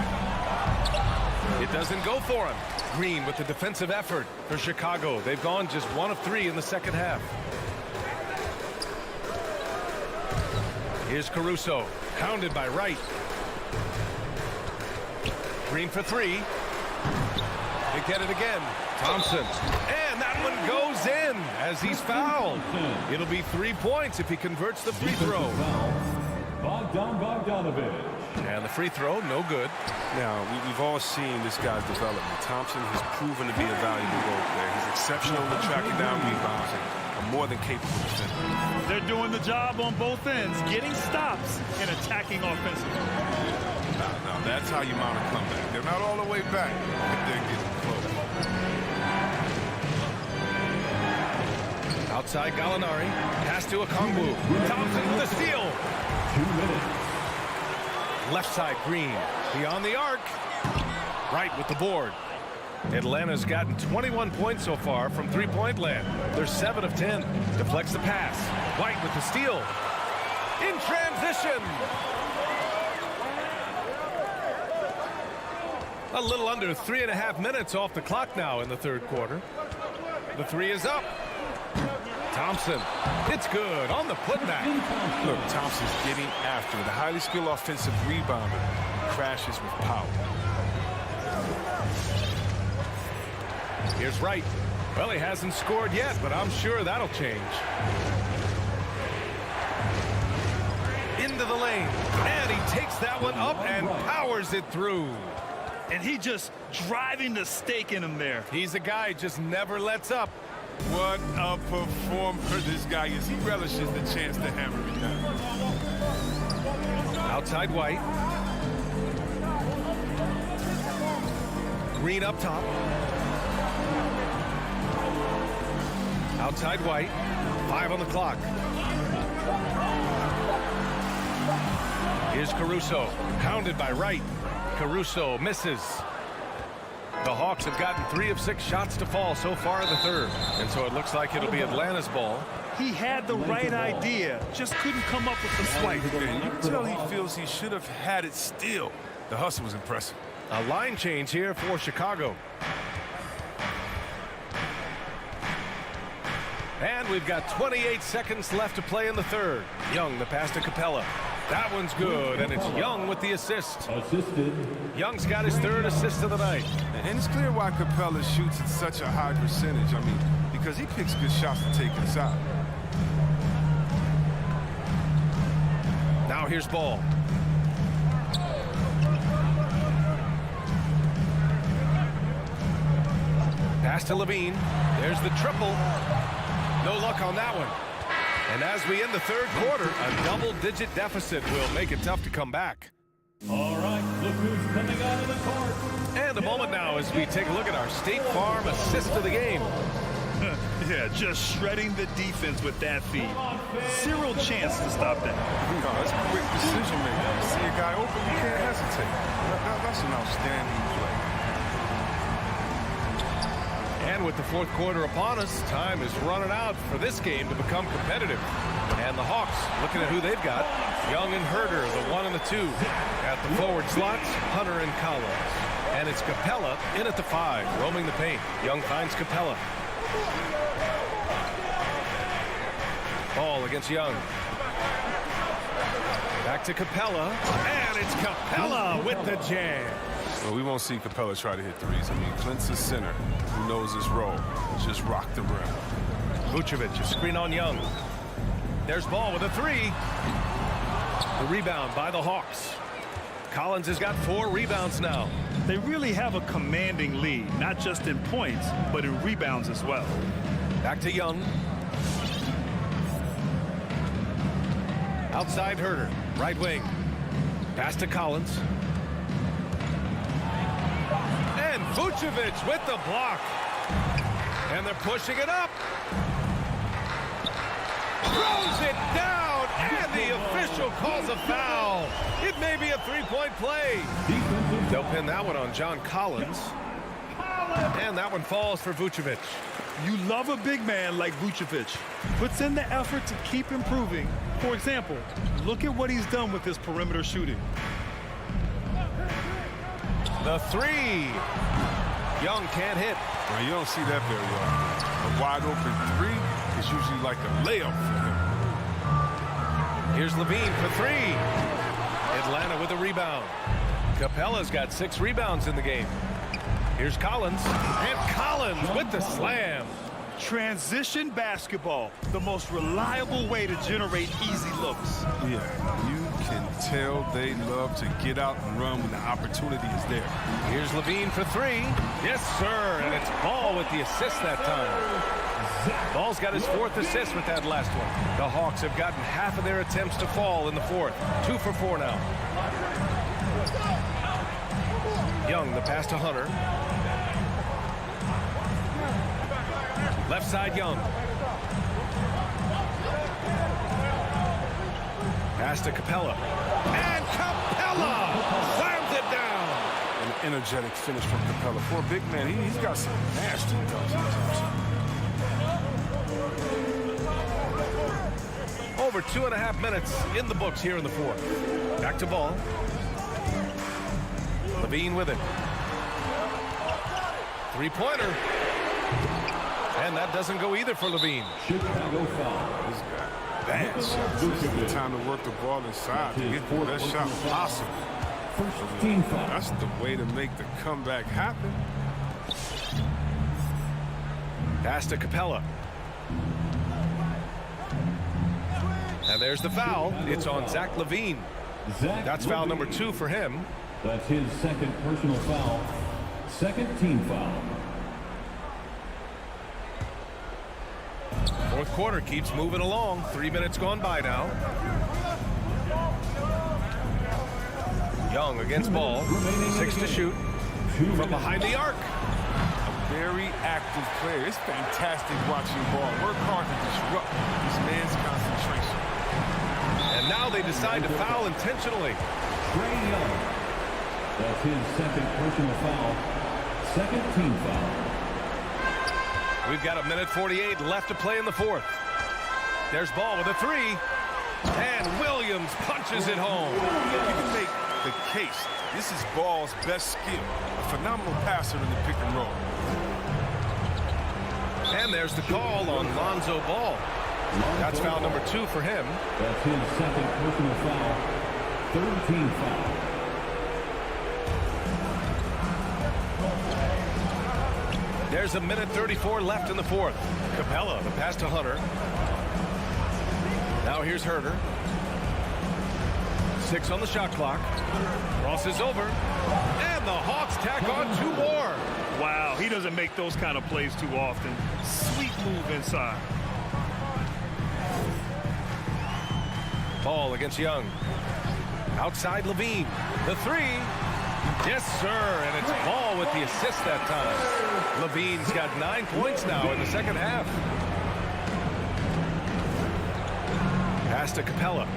It doesn't go for him. Green with the defensive effort for Chicago. They've gone just 1 of 3 in the second half. Here's Caruso. Hounded by Wright. Green for 3. They get it again. Thompson. And that one goes in as he's fouled. It'll be 3 points if he converts the free throw. Bogdanovich. And the free throw, no good. Now, we've all seen this guy's development. Thompson has proven to be a valuable role player. He's exceptional at tracking down rebounds and more than capable defender. They're doing the job on both ends, getting stops and attacking offensively. Now, that's how you mount a comeback. They're not all the way back, but they're getting close. Outside Gallinari. Pass to Okongwu. Thompson with a steal. 2 minutes. Left side Green. Beyond the arc. Wright with the board. Atlanta's gotten 21 points so far from three-point land. They're 7 of 10. Deflects the pass. White with the steal. In transition. A little under 3.5 minutes off the clock now in the third quarter. The 3 is up. Thompson. It's good on the putback. Look, Thompson's getting after it. The highly skilled offensive rebounder crashes with power. Here's Wright. Well, he hasn't scored yet, but I'm sure that'll change. Into the lane. And he takes that one up and powers it through. And he just driving the stake in him there. He's a guy who just never lets up. What a performer this guy is. He relishes the chance to hammer it down. Outside White. Green up top. Outside White. 5 on the clock. Here's Caruso. Hounded by Wright. Caruso misses. The Hawks have gotten 3 of 6 shots to fall so far in the third. And so it looks like it'll be Atlanta's ball. He had the right idea, just couldn't come up with the swipe. And you can tell he feels he should have had it still. The hustle was impressive. A line change here for Chicago. And we've got 28 seconds left to play in the third. Young, the pass to Capella. That one's good, and it's Young with the assist. Assisted. Young's got his 3rd assist of the night. And it's clear why Capella shoots at such a high percentage. I mean, because he picks good shots to take inside. Now here's Ball. Pass to Levine. There's the triple. No luck on that one. And as we end the third quarter, a double-digit deficit will make it tough to come back. All right, look who's coming out of the court. And a moment now as we take a look at our State Farm assist of the game. Yeah, just shredding the defense with that feed. Zero chance to stop that. No, that's quick decision making. You see a guy open, you can't hesitate. That's an outstanding play. And with the fourth quarter upon us, time is running out for this game to become competitive. And the Hawks, looking at who they've got, Young and Herder, the 1 and the 2. At the forward slots, Hunter and Collins. And it's Capella in at the 5, roaming the paint. Young finds Capella. Ball against Young. Back to Capella. And it's Capella with the jam. Well, we won't see Capella try to hit threes. I mean, Clint's a center who knows his role. Just rock the rim. Vucevic, a screen on Young. There's Ball with a 3. The rebound by the Hawks. Collins has got 4 rebounds now. They really have a commanding lead, not just in points, but in rebounds as well. Back to Young. Outside Herder, right wing. Pass to Collins. And Vucevic with the block. And they're pushing it up. Throws it down, and the official calls a foul. It may be a 3-point play. They'll pin that one on John Collins. And that one falls for Vucevic. You love a big man like Vucevic. Puts in the effort to keep improving. For example, look at what he's done with his perimeter shooting. The three. Young can't hit. Well, you don't see that very often. A wide open three is usually like a layup for him. Here's Levine for three. Atlanta with a rebound. Capella's got 6 rebounds in the game. Here's Collins. And Collins with the slam. Transition basketball, the most reliable way to generate easy looks. Yeah, you can tell they love to get out and run when the opportunity is there. Here's Levine for three. Yes, sir. And it's Ball with the assist that time. Ball's got his 4th assist with that last one. The Hawks have gotten half of their attempts to fall in the 4th. 2 for 4 now. Young, the pass to Hunter. Left side, Young. Pass to Capella. And Capella slams it down. An energetic finish from Capella. For a big man, he's got some nasty touches. Over 2.5 minutes in the books here in the 4th. Back to Ball. Levine with it. Three-pointer. And that doesn't go either for Levine. Chicago foul. He's got bad shots. This is the time to work the ball inside to get the best shot possible. First team foul. That's the way to make the comeback happen. Pass to Capella. And there's the foul. It's on Zach Levine. That's foul number 2 for him. That's his 2nd personal foul. 2nd team foul. 4th quarter keeps moving along. 3 minutes gone by now. Young against Ball. 6 to shoot. From behind the arc. A very active player. It's fantastic watching Ball work hard to disrupt this man's concentration. And now they decide to foul intentionally. Trae Young. That's his 2nd personal foul. 2nd team foul. We've got 1:48 left to play in the 4th. There's Ball with a three. And Williams punches it home. You can make the case. This is Ball's best skill. A phenomenal passer in the pick and roll. And there's the call on Lonzo Ball. That's foul number 2 for him. That's his 2nd personal foul. 3rd team foul. There's 1:34 left in the 4th. Capella, the pass to Hunter. Now here's Herter. 6 on the shot clock. Crosses over. And the Hawks tack on 2 more. Wow, he doesn't make those kind of plays too often. Sweet move inside. Ball against Young. Outside Levine. The three. Yes, sir. And it's Ball with the assist that time. Levine's got 9 points now in the 2nd half. Pass to Capella.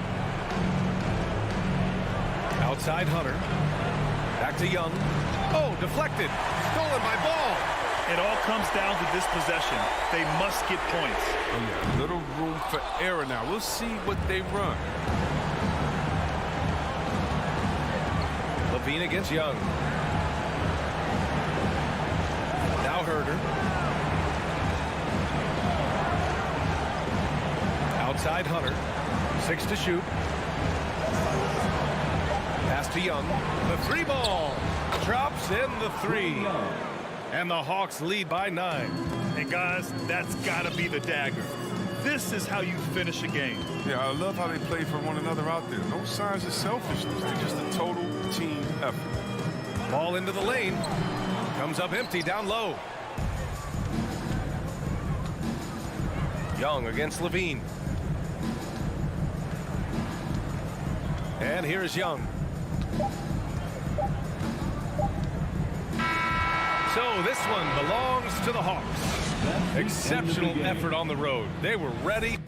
Outside Hunter. Back to Young. Oh, deflected. Stolen by Ball. It all comes down to this possession. They must get points. Oh, yeah. Little room for error now. We'll see what they run. Levine against Young. Now Herter. Outside Hunter. 6 to shoot. Pass to Young. The 3 ball. Drops in the 3. And the Hawks lead by 9. And guys, that's got to be the dagger. This is how you finish a game. Yeah, I love how they play for one another out there. No signs of selfishness. They're just a total team effort. Ball into the lane. Comes up empty down low. Young against Levine. And here's Young. So this one belongs to the Hawks. Exceptional effort on the road. They were ready.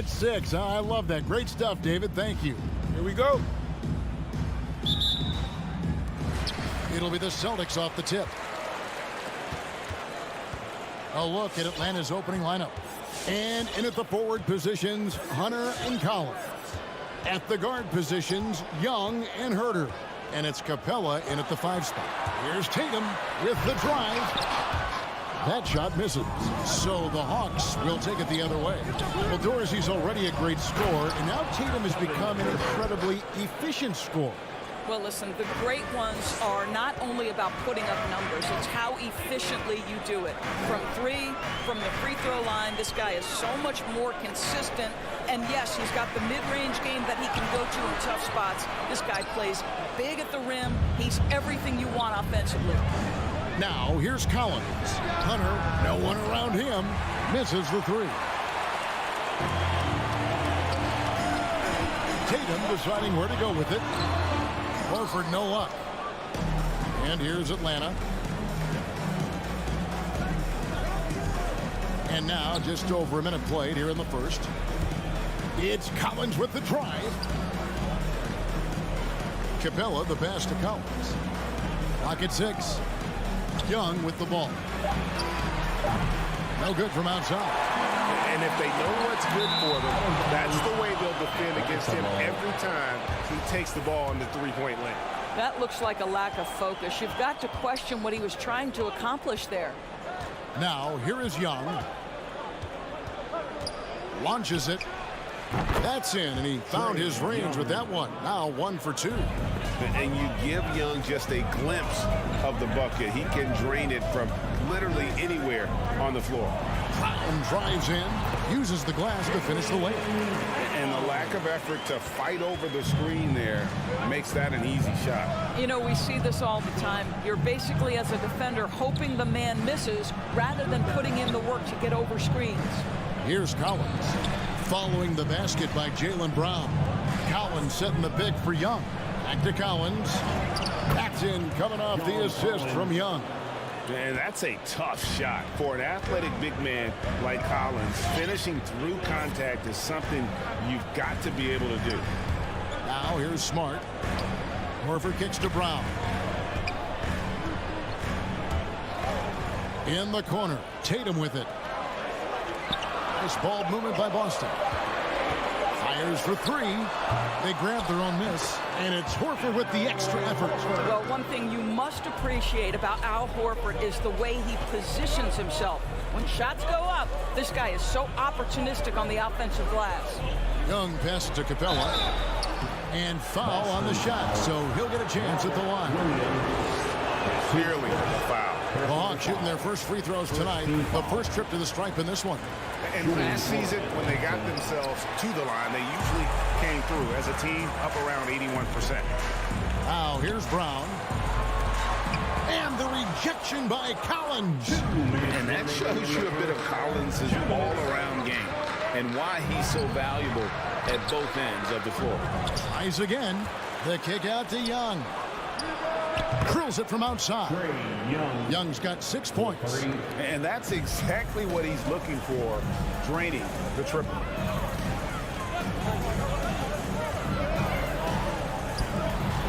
stretch 6. I love that. Great stuff, David. Thank you. Here we go. It'll be the Celtics off the tip. A look at Atlanta's opening lineup. And in at the forward positions, Hunter and Collins. At the guard positions, Young and Herter. And it's Capella in at the 5 spot. Here's Tatum with the drive. That shot misses. So the Hawks will take it the other way. Well, Dorsey's already a great scorer, and now Tatum has become an incredibly efficient scorer. Well, listen, the great ones are not only about putting up numbers, it's how efficiently you do it. From 3, from the free throw line, this guy is so much more consistent. And yes, he's got the mid-range game that he can go to in tough spots. This guy plays big at the rim. He's everything you want offensively. Now, here's Collins. Hunter, no one around him, misses the 3. Tatum deciding where to go with it. Horford no luck. And here's Atlanta. And now just over a minute played here in the first. It's Collins with the drive. Capella the pass to Collins. Clock at 6. Young with the ball. No good from outside. And if they know what's good for them, that's the way they'll defend against him every time he takes the ball in the three-point lane. That looks like a lack of focus. You've got to question what he was trying to accomplish there. Now, here is Young. Launches it. That's in, and he found his range with that one. Now 1 for 2. And you give Young just a glimpse of the bucket. He can drain it from literally anywhere on the floor. Brown drives in, uses the glass to finish the layup. And the lack of effort to fight over the screen there makes that an easy shot. You know, we see this all the time. You're basically, as a defender, hoping the man misses rather than putting in the work to get over screens. Here's Collins. Following the basket by Jaylen Brown. Collins setting the pick for Young. Back to Collins. That's in, coming off the assist from Young. And that's a tough shot for an athletic big man like Collins. Finishing through contact is something you've got to be able to do. Now here's Smart. Horford kicks to Brown. In the corner, Tatum with it. Nice ball movement by Boston. Fires for 3. They grab their own miss, and it's Horford with the extra effort. Well, one thing you must appreciate about Al Horford is the way he positions himself. When shots go up, this guy is so opportunistic on the offensive glass. Young passes to Capella, and foul on the shot, so he'll get a chance at the line. Clearly a foul. The Hawks shooting their first free throws tonight. The first trip to the stripe in this one. And last season, when they got themselves to the line, they usually came through as a team up around 81%. Now here's Brown. And the rejection by Collins. And that shows you a bit of Collins' all-around game and why he's so valuable at both ends of the floor. Tries again. The kick out to Young. Drills it from outside. Young's got 6 points. And that's exactly what he's looking for, draining the triple.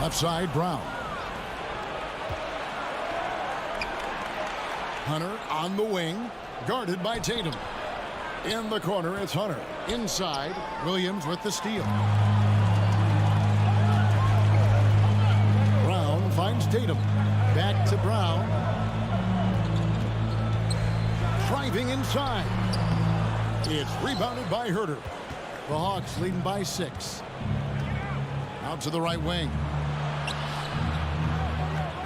Left side, Brown. Hunter on the wing, guarded by Tatum. In the corner, it's Hunter. Inside, Williams with the steal. Brown finds Tatum. Back to Brown. Driving inside. It's rebounded by Herter. The Hawks leading by 6. Out to the right wing.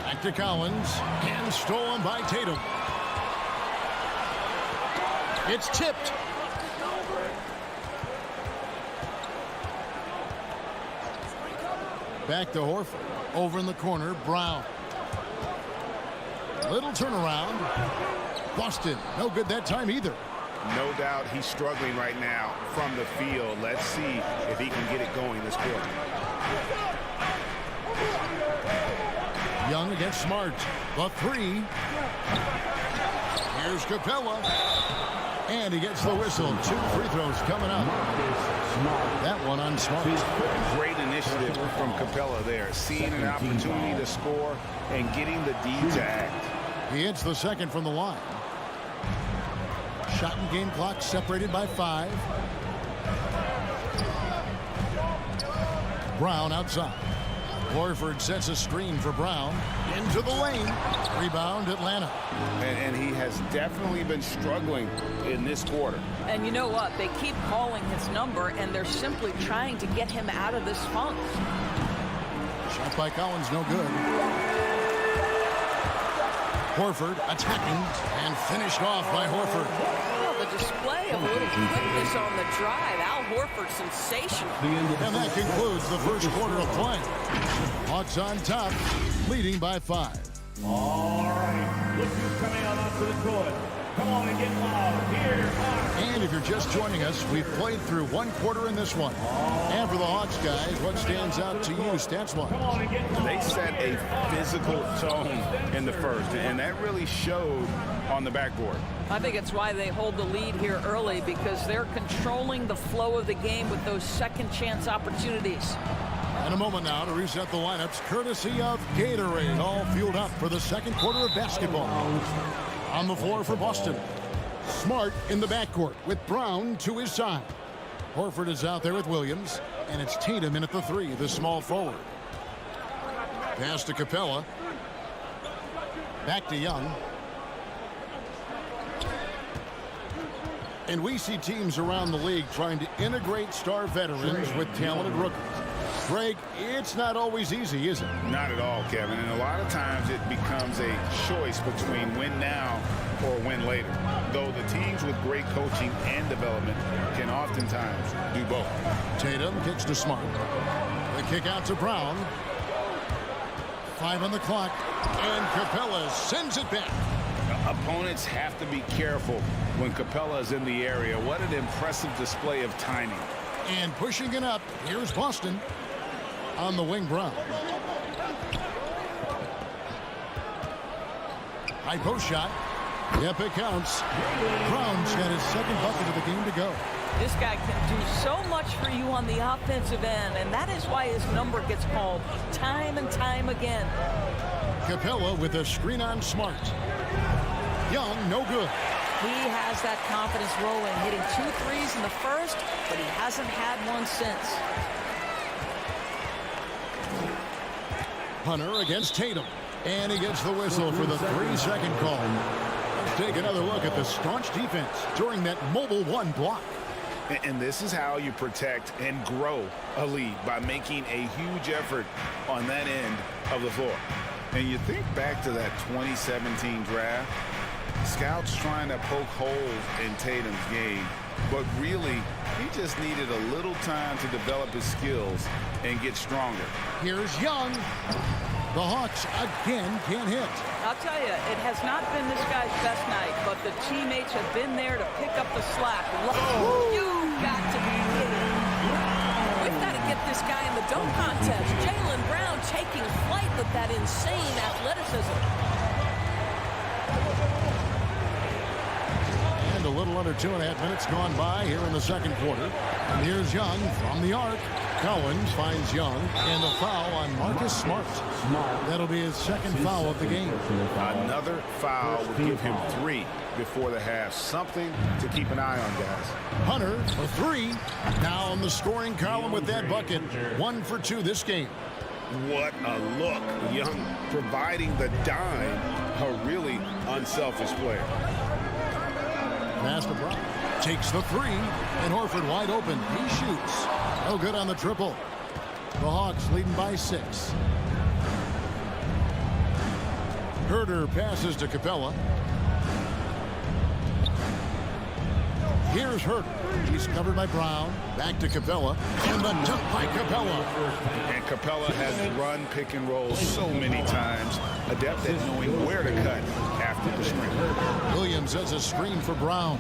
Back to Collins. And stolen by Tatum. It's tipped. Back to Horford. Over in the corner, Brown. Little turnaround. Boston, no good that time either. No doubt he's struggling right now from the field. Let's see if he can get it going this quarter. Young against Smart. The 3. Here's Capella. And he gets the whistle. 2 free throws coming up. That one on Smart. Great initiative from Capella there. Seeing an opportunity to score and getting the D to act. He hits the second from the line. Shot and game clock separated by 5. Brown outside. Horford sets a screen for Brown. Into the lane. Rebound Atlanta. And he has definitely been struggling in this quarter. And you know what? They keep calling his number, and they're simply trying to get him out of this funk. Shot by Collins, no good. Horford attacking and finished off by Horford. Oh, the display of a little quickness on the drive. Al Horford, sensational. And that concludes the first quarter of play. Hawks on top, leading by 5. All right, look who's coming out onto the court. Come on and get loud. Here are... And if you're just joining us, we've played through 1 quarter in this one. And for the Hawks guys, what stands out to you stats-wise? They set a physical tone in the first, and that really showed on the backboard. I think it's why they hold the lead here early, because they're controlling the flow of the game with those second chance opportunities. And a moment now to reset the lineups, courtesy of Gatorade, all fueled up for the second quarter of basketball. On the floor for Boston, Smart in the backcourt with Brown to his side. Horford is out there with Williams, and it's Tatum in at the 3, the small forward. Pass to Capella. Back to Young. And we see teams around the league trying to integrate star veterans with talented rookies. Greg, it's not always easy, is it? Not at all, Kevin. And a lot of times it becomes a choice between win now or win later. Though the teams with great coaching and development can oftentimes do both. Tatum kicks to Smart. The kick out to Brown. 5 on the clock. And Capella sends it back. Opponents have to be careful when Capella is in the area. What an impressive display of timing. And pushing it up, here's Boston. On the wing, Brown. High post shot. Yep, it counts. Brown's got his second bucket of the game to go. This guy can do so much for you on the offensive end, and that is why his number gets called time and time again. Capella with a screen on Smart. Young, no good. He has that confidence rolling, hitting 2 threes in the first, but he hasn't had one since. Hunter against Tatum. And he gets the whistle for the 3-second call. Let's take another look at the staunch defense during that mobile 1 block. And this is how you protect and grow a lead, by making a huge effort on that end of the floor. And you think back to that 2017 draft, scouts trying to poke holes in Tatum's game, but really he just needed a little time to develop his skills and get stronger. Here's Young. The Hawks again can't hit. I'll tell you, it has not been this guy's best night, but the teammates have been there to pick up the slack. You've got to be kidding. We've got to get this guy in the dunk contest. Jaylen Brown taking flight with that insane athleticism. And a little under 2.5 minutes gone by here in the second quarter. And here's Young from the arc. Collins finds Young, and a foul on Marcus Smart. That'll be his second foul of the game. Another foul would give him 3 before the half. Something to keep an eye on, guys. Hunter for 3. Now on the scoring column with that bucket. 1 for 2 this game. What a look. Young providing the dime. A really unselfish player. Pass to Brown. Takes the 3. And Horford wide open. He shoots. No good on the triple. The Hawks leading by 6. Herter passes to Capella. Here's Herter. He's covered by Brown. Back to Capella. And the dunk by Capella. And Capella has run pick and roll so many times. Adept at knowing where to cut after the screen. Williams has a screen for Brown.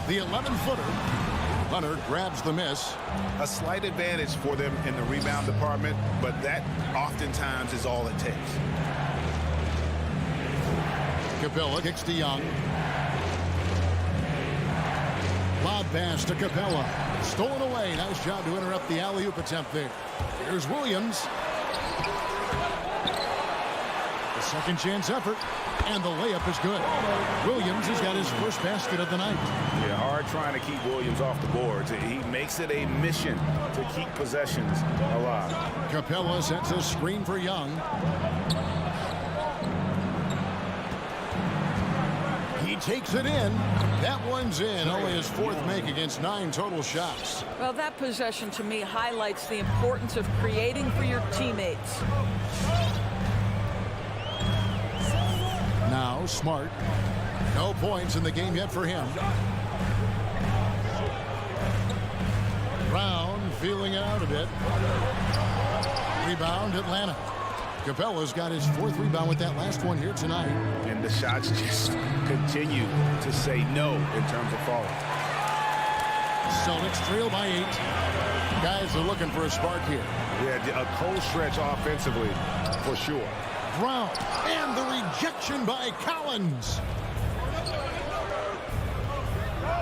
The 11-footer. Hunter grabs the miss. A slight advantage for them in the rebound department, but that oftentimes is all it takes. Capella kicks to Young. Lob pass to Capella. Stolen away. Nice job to interrupt the alley-oop attempt there. Here's Williams. The second chance effort. And the layup is good. Williams has got his first basket of the night. Yeah, hard trying to keep Williams off the boards. He makes it a mission to keep possessions alive. Capella sets a screen for Young. He takes it in. That one's in. Only his fourth make against 9 total shots. Well, that possession to me highlights the importance of creating for your teammates. Now Smart. No points in the game yet for him. Brown feeling it out a bit. Rebound Atlanta. Capella's got his 4th rebound with that last one here tonight. And the shots just continue to say no in terms of falling. Celtics trail by 8. Guys are looking for a spark here. Yeah, a cold stretch offensively for sure. Brown, and the rejection by Collins.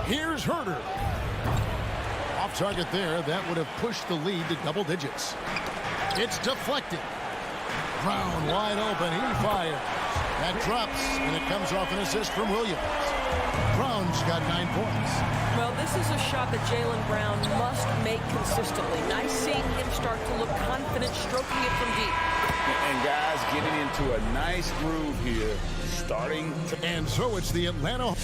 Here's Herter. Off target there. That would have pushed the lead to double digits. It's deflected. Brown wide open. He fires. That drops, and it comes off an assist from Williams. Brown's got 9 points. Well, this is a shot that Jaylen Brown must make consistently. Nice seeing him start to look confident, stroking it from deep. And guys getting into a nice groove here, starting to... And so it's the Atlanta...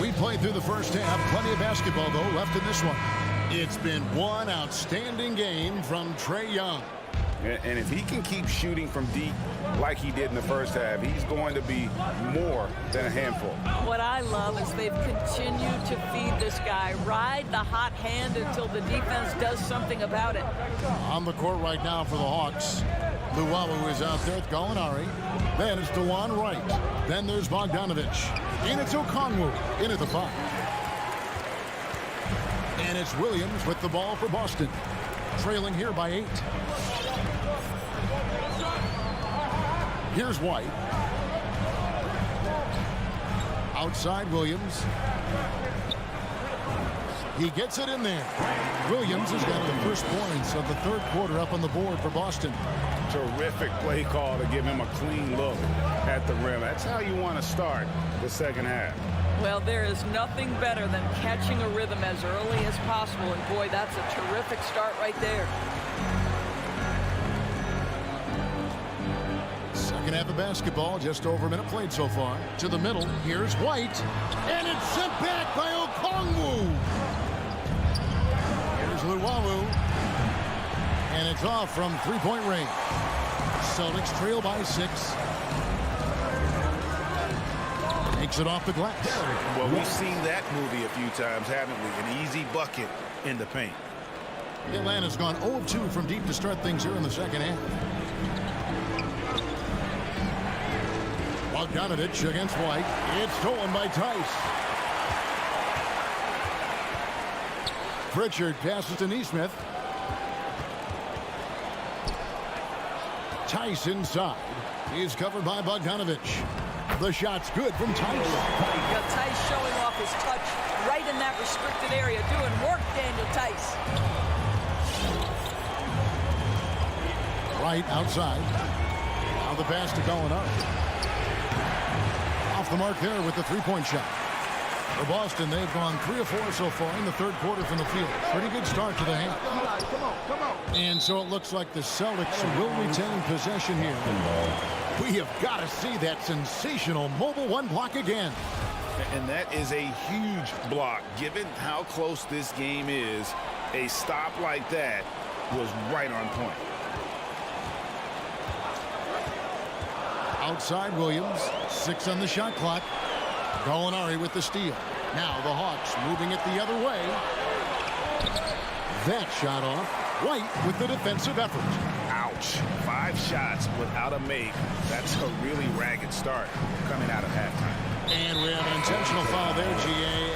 We played through the first half. Plenty of basketball, though, left in this one. It's been one outstanding game from Trae Young. And if he can keep shooting from deep like he did in the first half, he's going to be more than a handful. What I love is they've continued to feed this guy. Ride the hot hand until the defense does something about it. On the court right now for the Hawks. Luwawu is out there with Gallinari. Then it's DeJuan Wright. Then there's Bogdanovich. And it's Okongwu in at the 5. And it's Williams with the ball for Boston. Trailing here by 8. Here's White. Outside Williams. He gets it in there. Williams has got the first points of the 3rd quarter up on the board for Boston. Terrific play call to give him a clean look at the rim. That's how you want to start the second half. Well, there is nothing better than catching a rhythm as early as possible. And boy, that's a terrific start right there. Second half of basketball, just over a minute played so far. To the middle, here's White. And it's sent back by Okongwu. Here's Luwawu. And it's off from 3-point range. Celtics trail by 6. Makes it off the glass. Well, we've seen that movie a few times, haven't we? An easy bucket in the paint. Atlanta's gone 0 of 2 from deep to start things here in the second half. Bogdanovich against White. It's stolen by Tice. Pritchard passes to Nesmith. Tice inside. He's covered by Bogdanovich. The shot's good from Tice. You've got Tice showing off his touch right in that restricted area. Doing work, Daniel Tice. Right outside. Now the pass to Gallinari. Off the mark there with the 3-point shot. For Boston, they've gone 3 of 4 so far in the 3rd quarter from the field. Pretty good start to the half. Come on. And so it looks like the Celtics will retain possession here. We have got to see that sensational mobile 1 block again. And that is a huge block. Given how close this game is, a stop like that was right on point. Outside Williams, 6 on the shot clock. Gallinari with the steal. Now the Hawks moving it the other way. That shot off. White with the defensive effort. Ouch. 5 shots without a make. That's a really ragged start coming out of halftime. And we have an intentional foul there, G.A.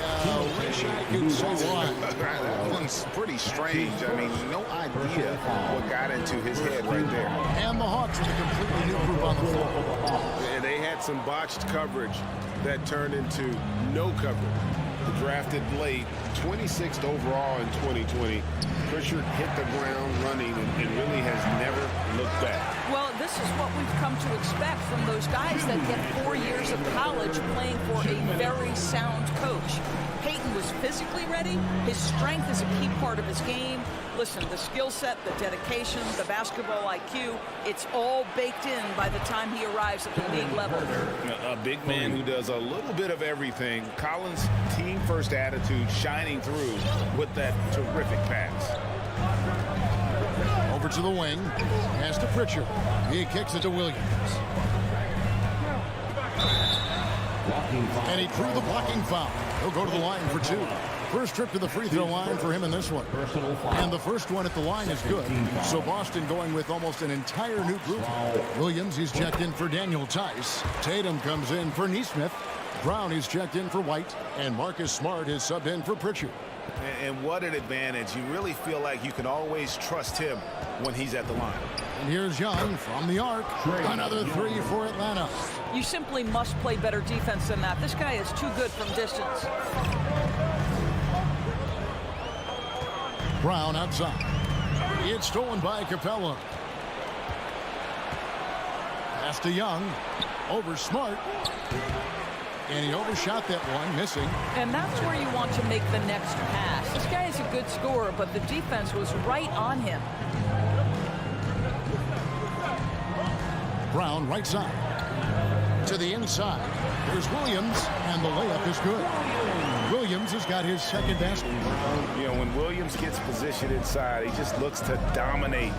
wish I could say why. That one's pretty strange. I mean, no idea what got into his head right there. And the Hawks with a completely new group on the floor. And they had some botched coverage that turned into no coverage. Drafted late, 26th overall in 2020. Pritchard hit the ground running and really has never looked back. Well, this is what we've come to expect from those guys that get 4 years of college playing for a very sound coach. Peyton was physically ready. His strength is a key part of his game. Listen, the skill set, the dedication, the basketball IQ, it's all baked in by the time he arrives at the league level. A big man who does a little bit of everything. Collins' team-first attitude shining through with that terrific pass. Over to the wing. Pass to Pritchard. He kicks it to Williams. And he drew the blocking foul. He'll go to the line for 2. First trip to the free throw line for him in this one. And the first one at the line is good. So Boston going with almost an entire new group. Williams, he's checked in for Daniel Tice. Tatum comes in for Nesmith. Brown, he's checked in for White. And Marcus Smart is subbed in for Pritchard. And what an advantage. You really feel like you can always trust him when he's at the line. And here's Young from the arc. Another 3 for Atlanta. You simply must play better defense than that. This guy is too good from distance. Brown outside. It's stolen by Capella. Pass to Young. Over Smart. And he overshot that one, missing. And that's where you want to make the next pass. This guy is a good scorer, but the defense was right on him. Brown right side. To the inside. There's Williams, and the layup is good. Williams has got his second basket. You know, when Williams gets positioned inside, he just looks to dominate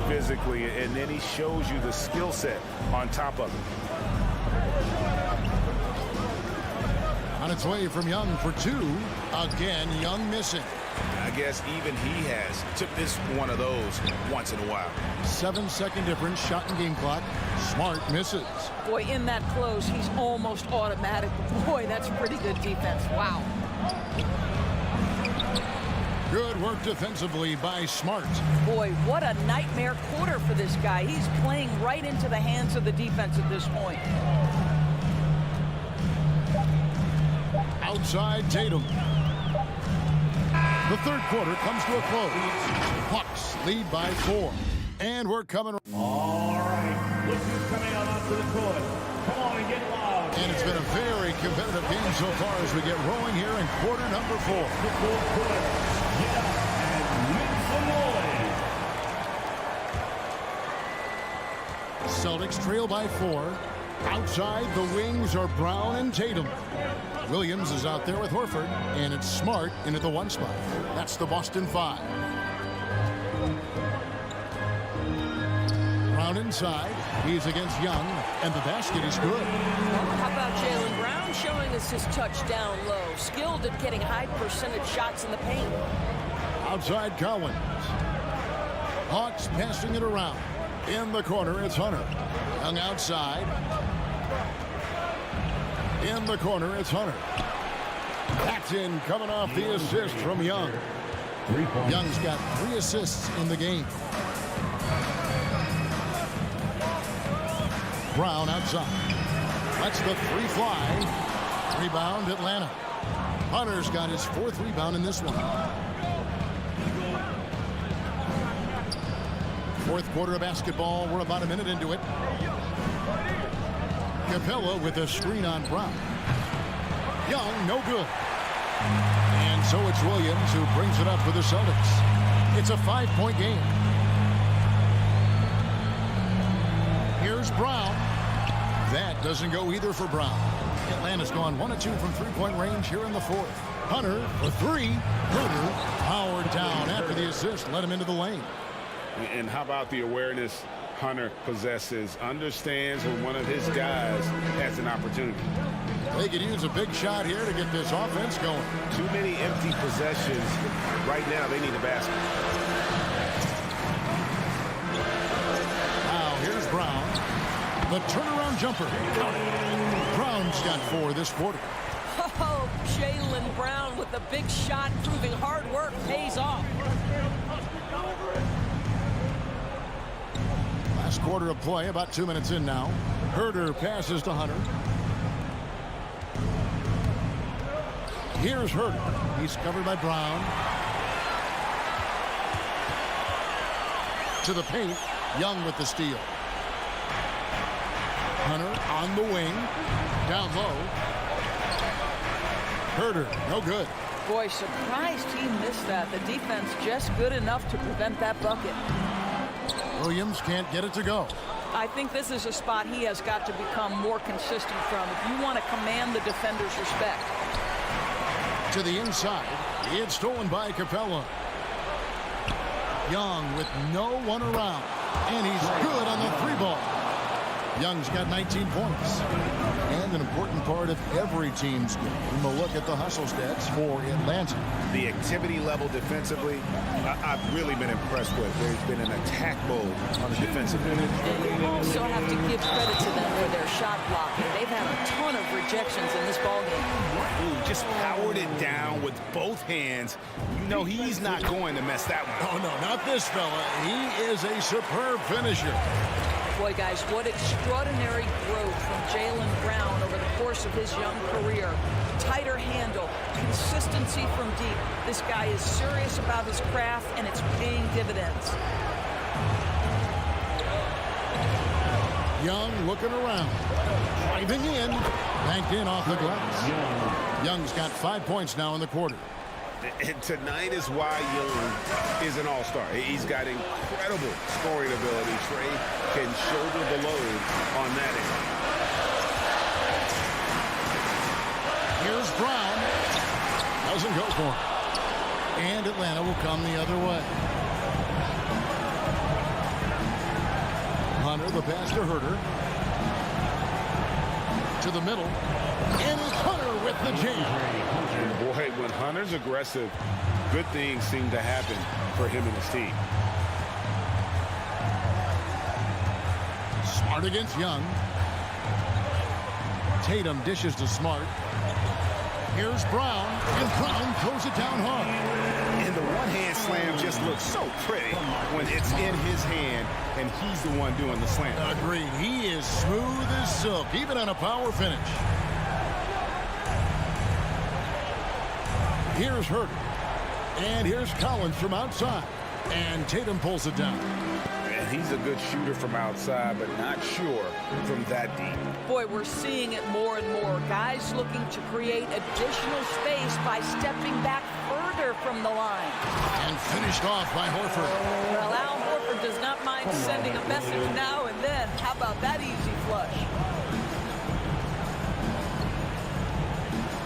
physically, and then he shows you the skill set on top of it. On its way from Young for 2. Again, Young missing. I guess even he has to miss one of those once in a while. 7-second difference, shot and game clock. Smart misses. Boy, in that close, he's almost automatic. Boy, that's pretty good defense. Wow. Good work defensively by Smart. Boy, what a nightmare quarter for this guy. He's playing right into the hands of the defense at this point. Outside Tatum. The third quarter comes to a close. Hawks lead by 4. And we're coming. All right, look who's coming out onto the court. Come on and get loud. And it's been a very competitive game so far as we get rolling here in quarter number 4. The fourth quarter. Get up and make some noise. Celtics trail by 4. Outside, the wings are Brown and Tatum. Williams is out there with Horford, and it's Smart in at the 1 spot. That's the Boston 5. Brown inside. He's against Young, and the basket is good. Well, how about Jaylen Brown showing us his touch down low? Skilled at getting high percentage shots in the paint. Outside Collins. Hawks passing it around. In the corner, it's Hunter. Young outside. In the corner, it's Hunter. That's in, coming off the assist from Young. Young's got 3 assists in the game. Brown outside. Lets the 3 fly. Rebound, Atlanta. Hunter's got his 4th rebound in this one. 4th quarter of basketball. We're about a minute into it. Capella with a screen on Brown. Young, no good. And so it's Williams who brings it up for the Celtics. It's a 5-point game. Here's Brown. That doesn't go either for Brown. Atlanta's gone 1 of 2 from 3-point range here in the 4th. Hunter for 3. Hunter powered down after the assist, led him into the lane. And how about the awareness Hunter possesses, understands when one of his guys has an opportunity. They could use a big shot here to get this offense going. Too many empty possessions. Right now, they need a basket. Now, here's Brown. The turnaround jumper. Brown's got 4 this quarter. Oh, Jaylen Brown with a big shot, proving hard work pays off. Last quarter of play, about 2 minutes in now. Herder passes to Hunter. Here's Herder. He's covered by Brown. To the paint. Young with the steal. Hunter on the wing. Down low. Herder, no good. Boy, surprised he missed that. The defense just good enough to prevent that bucket. Williams can't get it to go. I think this is a spot he has got to become more consistent from if you want to command the defender's respect. To the inside. It's stolen by Capella. Young with no one around. And he's good on the 3-ball. Young's got 19 points. And an important part of every team's game. We'll look at the hustle stats for Atlanta. The activity level defensively, I've really been impressed with. There's been an attack mode on the defensive end. And you also have to give credit to them for their shot blocking. They've had a ton of rejections in this ballgame. Ooh, just powered it down with both hands. You know he's not going to mess that one. Oh, no, not this fella. He is a superb finisher. Boy, guys, what extraordinary growth from Jaylen Brown over the course of his young career. Tighter handle, consistency from deep. This guy is serious about his craft, and it's paying dividends. Young looking around. Driving in. Banked in off the glass. Young's got 5 points now in the quarter. And tonight is why Young is an all-star. He's got incredible scoring ability. Trey can shoulder the load on that end. Here's Brown. Doesn't go for it. And Atlanta will come the other way. Hunter, the pass to Herder. To the middle. And it's Hunter with the jam. And boy, when Hunter's aggressive, good things seem to happen for him and his team. Smart against Young. Tatum dishes to Smart. Here's Brown, and Brown throws it down hard. And the one-hand slam just looks so pretty when it's in his hand and he's the one doing the slam. Agreed. He is smooth as silk, even on a power finish. Here's Herder. And here's Collins from outside. And Tatum pulls it down. And he's a good shooter from outside, but not sure from that deep. Boy, we're seeing it more and more. Guys looking to create additional space by stepping back further from the line. And finished off by Horford. Well, Al Horford does not mind sending a message now and then. How about that easy flush?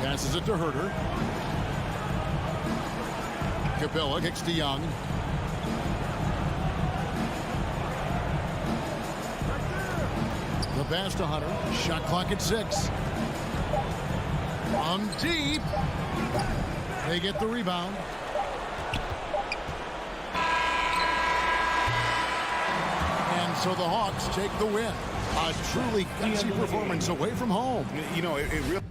Passes it to Herder. Capella kicks to Young. The pass to Hunter. Shot clock at 6. From deep. They get the rebound. And so the Hawks take the win. A truly gutsy performance away from home. You know, it really...